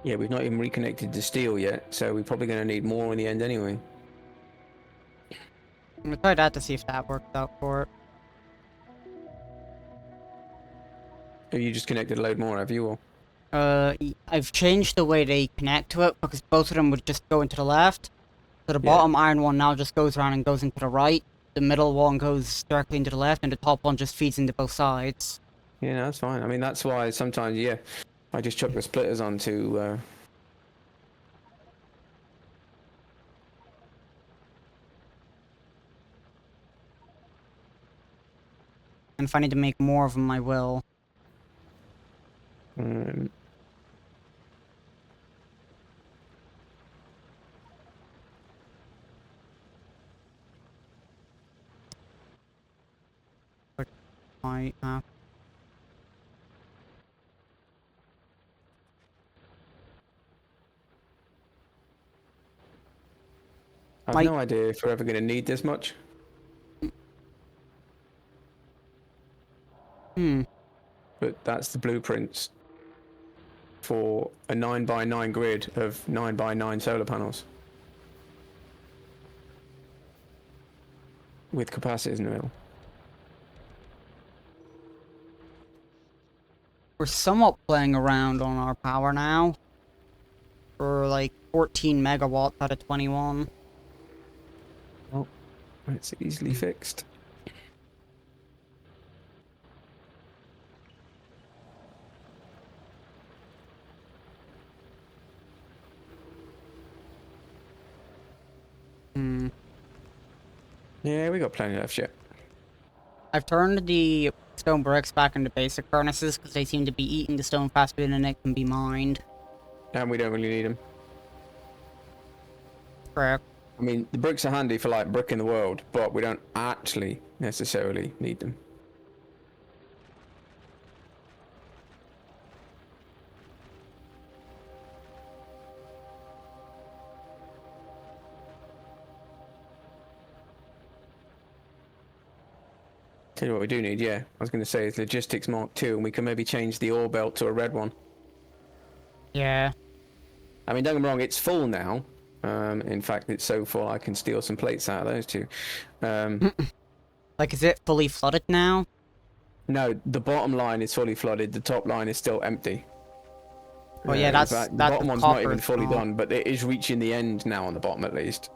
yeah, we've not even reconnected the steel yet, so we're probably going to need more in the end anyway. I'm gonna try that to see if that works out for it. Have you just connected a load more, have you? Or? I've changed the way they connect to it, because both of them would just go into the left. So the bottom iron one now just goes around and goes into the right. The middle one goes directly into the left, and the top one just feeds into both sides. Yeah, no, that's fine. I mean, that's why sometimes, yeah, I just chuck the splitters onto... And if I need to make more of them, I will. I have. I've no idea if we're ever going to need this much. But that's the blueprints for a 9 by 9 grid of 9 by 9 solar panels. With capacitors in the middle. We're somewhat playing around on our power now. For like 14 megawatts out of 21. Oh, it's easily fixed. Hmm. Yeah, we got plenty left yet. I've turned the stone bricks back into basic furnaces because they seem to be eating the stone faster than it can be mined. And we don't really need them. Correct. I mean, the bricks are handy for like bricking the world, but we don't actually necessarily need them. Tell you what we do need, yeah. I was going to say is Logistics Mark II, and we can maybe change the ore belt to a red one. Yeah. I mean, don't get me wrong, it's full now. In fact, it's so full I can steal some plates out of those two. Like, is it fully flooded now? No, the bottom line is fully flooded. The top line is still empty. Oh yeah, In fact, the bottom one's not even fully done, but it is reaching the end now on the bottom at least.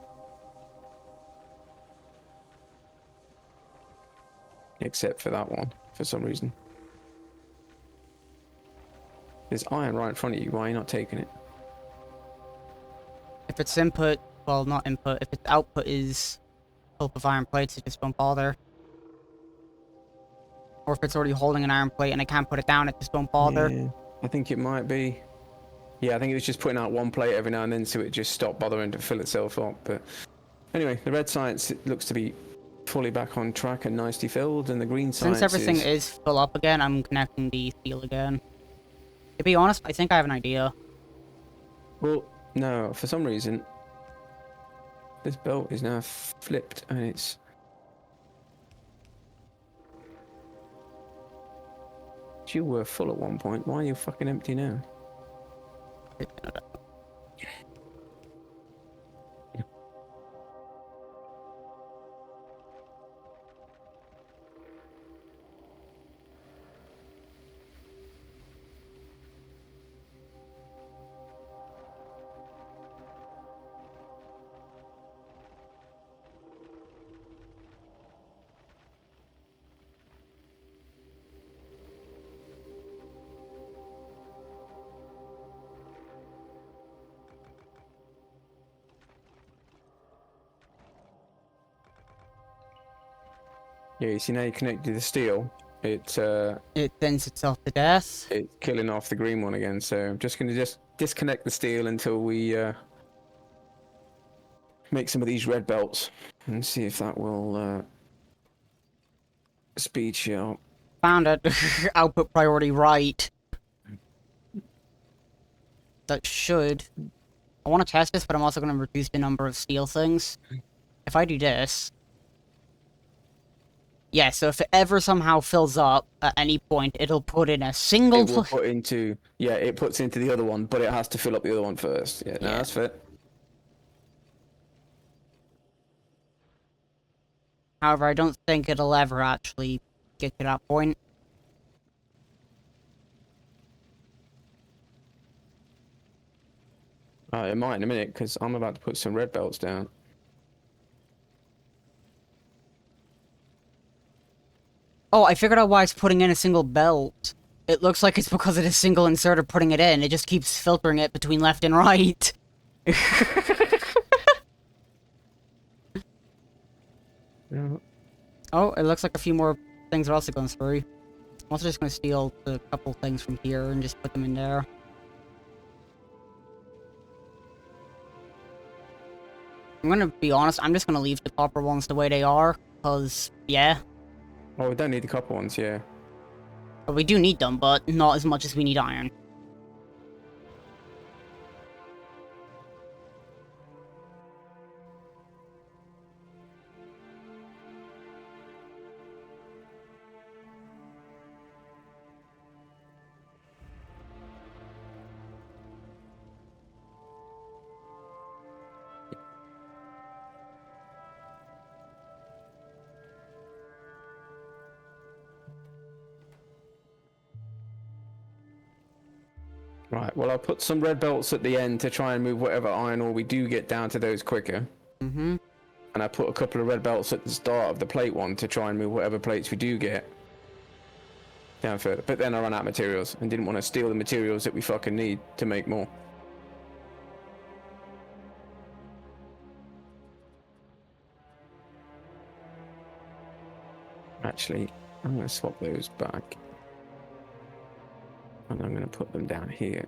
Except for that one, for some reason. There's iron right in front of you. Why are you not taking it? If its input, well, not input, if its output is full of iron plates, it just won't bother. Or if it's already holding an iron plate and I can't put it down, it just won't bother. Yeah, I think it might be. Yeah, I think it was just putting out one plate every now and then, so it just stopped bothering to fill itself up. But anyway, the red science looks to be fully back on track and nicely filled, and the green science Since everything is full up again, I'm connecting the steel again. To be honest, I think I have an idea. Well, no, for some reason, this belt is now flipped, and it's... You were full at one point. Why are you fucking empty now? Yeah, you see now you connected the steel. It bends itself to death. It's killing off the green one again. So I'm just gonna disconnect the steel until we make some of these red belts and see if that will speed shit up. Found it. Output priority right. That should... I want to test this, but I'm also going to reduce the number of steel things. If I do this... Yeah, so if it ever somehow fills up at any point, it'll put in a single... It will put into... Yeah, it puts into the other one, but it has to fill up the other one first. Yeah, no, that's fair. However, I don't think it'll ever actually get to that point. It might in a minute, because I'm about to put some red belts down. Oh, I figured out why it's putting in a single belt. It looks like it's because of the single inserter putting it in. It just keeps filtering it between left and right. Yeah. Oh, it looks like a few more things are also going through. I'm also just going to steal a couple things from here and just put them in there. I'm going to be honest, I'm just going to leave the copper ones the way they are, because, yeah. Oh, we don't need the copper ones, yeah. But we do need them, but not as much as we need iron. Right, well, I'll put some red belts at the end to try and move whatever iron ore we do get down to those quicker. Mm-hmm. And I put a couple of red belts at the start of the plate one to try and move whatever plates we do get down further. But then I ran out of materials and didn't want to steal the materials that we fucking need to make more. Actually, I'm going to swap those back. And I'm going to put them down here.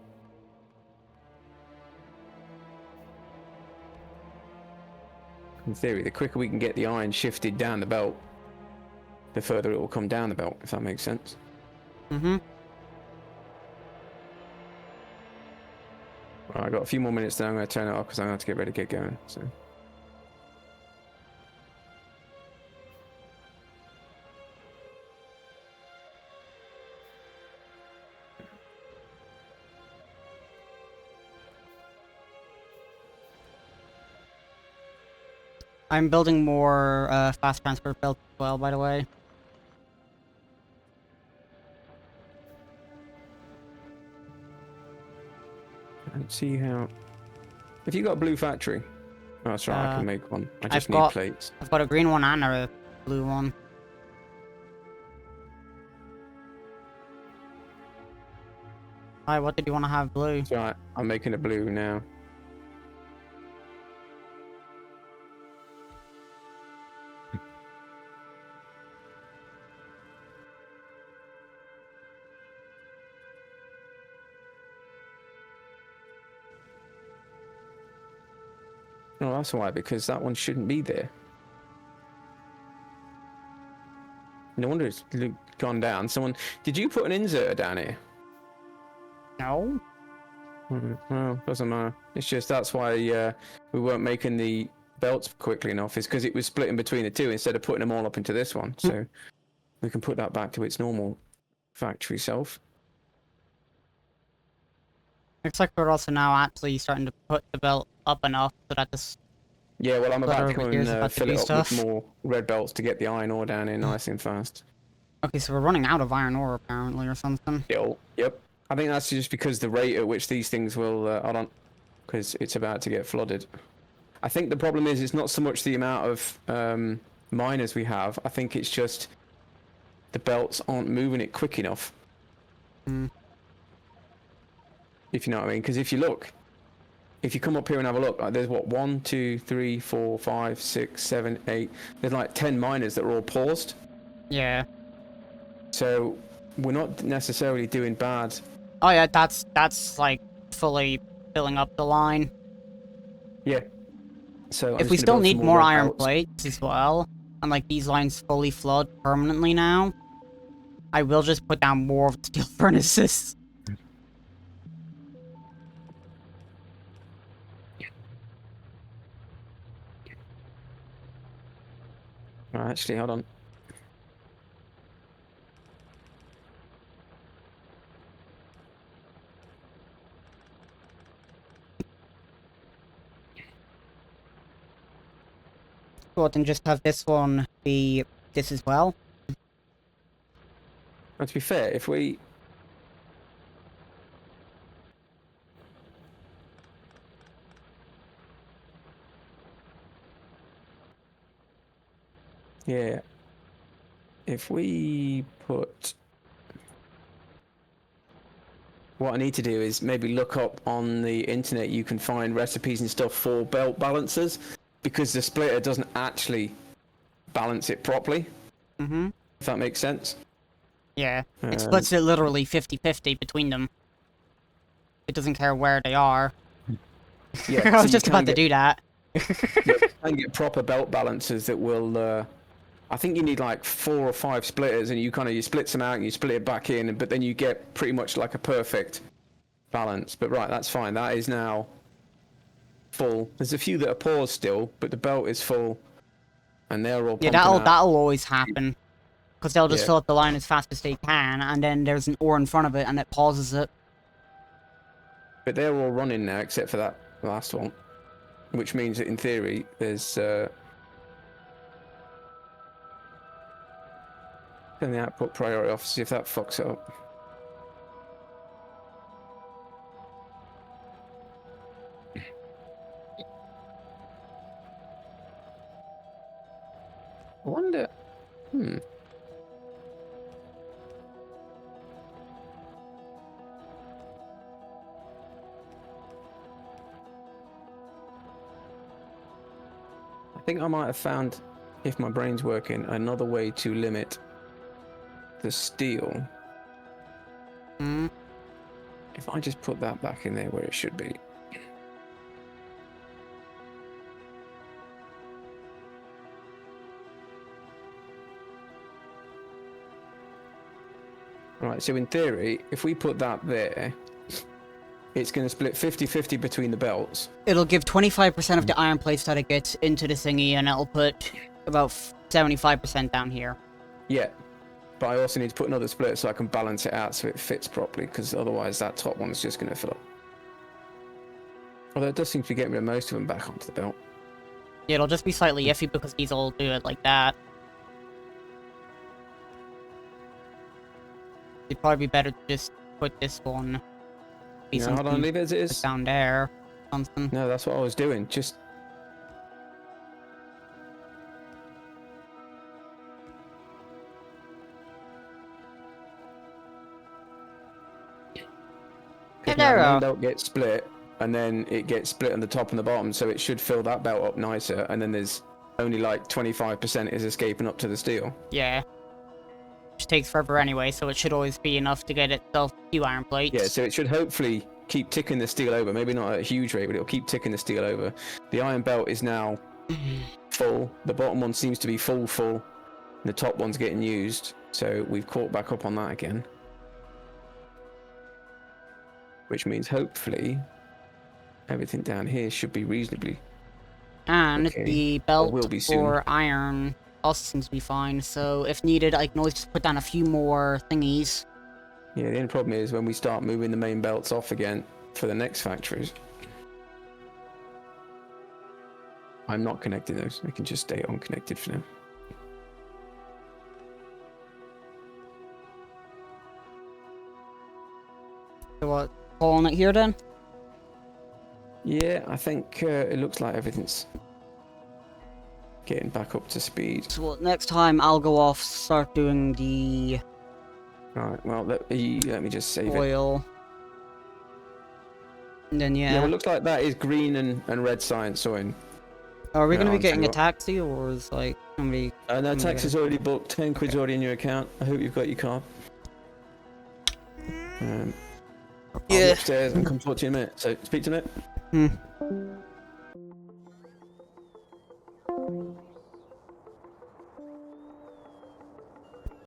In theory, the quicker we can get the iron shifted down the belt, the further it will come down the belt, if that makes sense. Mm-hmm. Right, I've got a few more minutes, then I'm going to turn it off because I'm going to have to get ready to get going. So. I'm building more fast transport belts as well, by the way. I don't see how... If you got a blue factory... Oh, that's right, I can make one. I just need plates. I've got a green one and a blue one. Hi, what did you want to have blue? That's right, I'm making it blue now. Oh, that's why, because that one shouldn't be there. No wonder it's gone down. Someone... Did you put an inserter down here? No. Well, doesn't matter. It's just that's why we weren't making the belts quickly enough, is because it was splitting between the two instead of putting them all up into this one. So we can put that back to its normal factory self. Looks like we're also now actually starting to put the belt up enough so that this... Yeah, well, I'm about to come and fill it up with more red belts to get the iron ore down here nice and fast. Okay, so we're running out of iron ore apparently or something. Yep. I think that's just because the rate at which these things will... hold on, because it's about to get flooded. I think the problem is it's not so much the amount of miners we have. I think it's just the belts aren't moving it quick enough. If you know what I mean. Because if you look, if you come up here and have a look, like there's what, 1, 2, 3, 4, 5, 6, 7, 8. There's like 10 miners that are all paused. Yeah. So we're not necessarily doing bad. Oh yeah, that's like fully filling up the line. Yeah. So if we still need more iron plates as well, and like these lines fully flood permanently now, I will just put down more of the steel furnaces. Actually, hold on. Go ahead and just have this one be this as well. And to be fair, if we... Yeah. If we put... What I need to do is maybe look up on the internet, you can find recipes and stuff for belt balancers, because the splitter doesn't actually balance it properly. Mm-hmm. If that makes sense. Yeah, it splits it literally 50-50 between them. It doesn't care where they are. Yeah, I was just about to do that. You can get proper belt balancers that will... I think you need like 4 or 5 splitters, and you split some out and you split it back in, but then you get pretty much like a perfect balance. But right, that's fine. That is now full. There's a few that are paused still, but the belt is full, and they're all pumping out. That'll always happen, because they'll just fill up the line as fast as they can, and then there's an ore in front of it, and it pauses it. But they're all running now, except for that last one, which means that in theory there's. Turn the output priority off, see if that fucks it up. I wonder. I think I might have found, if my brain's working, another way to limit the steel. Hmm. If I just put that back in there where it should be. Right, so in theory, if we put that there, it's going to split 50-50 between the belts. It'll give 25% of the iron plates that it gets into the thingy, and it'll put about 75% down here. Yeah, but I also need to put another split so I can balance it out so it fits properly, because otherwise that top one's just going to fill up. Although it does seem to be getting rid of most of them back onto the belt. Yeah, it'll just be slightly iffy because these all do it like that. It'd probably be better to just put this one... No, hold on, leave it as it is. Down there. Something. No, that's what I was doing. Just... Because now the main belt gets split, and then it gets split on the top and the bottom, so it should fill that belt up nicer, and then there's only like 25% is escaping up to the steel. Yeah. Which takes forever anyway, so it should always be enough to get itself a few iron plates. Yeah, so it should hopefully keep ticking the steel over. Maybe not at a huge rate, but it'll keep ticking the steel over. The iron belt is now full. The bottom one seems to be full. And the top one's getting used, so we've caught back up on that again. Which means hopefully everything down here should be reasonably and okay. The belt will be for iron also seems to be fine, so if needed I can always just put down a few more thingies. Yeah, the only problem is when we start moving the main belts off again for the next factories. I'm not connecting those, they can just stay unconnected for now. So what, calling it here then? Yeah, I think it looks like everything's getting back up to speed. So next time I'll go off, start doing the... Alright, well, let me just save oil. And then, yeah. Yeah, well, it looks like that is green and red science on. Are we going to be getting a taxi, or is, like, somebody... No, taxi's already booked. 10 quid's already in your account. I hope you've got your card. I'll be upstairs and come talk to you in a minute. So, speak to you in a minute. Hmm.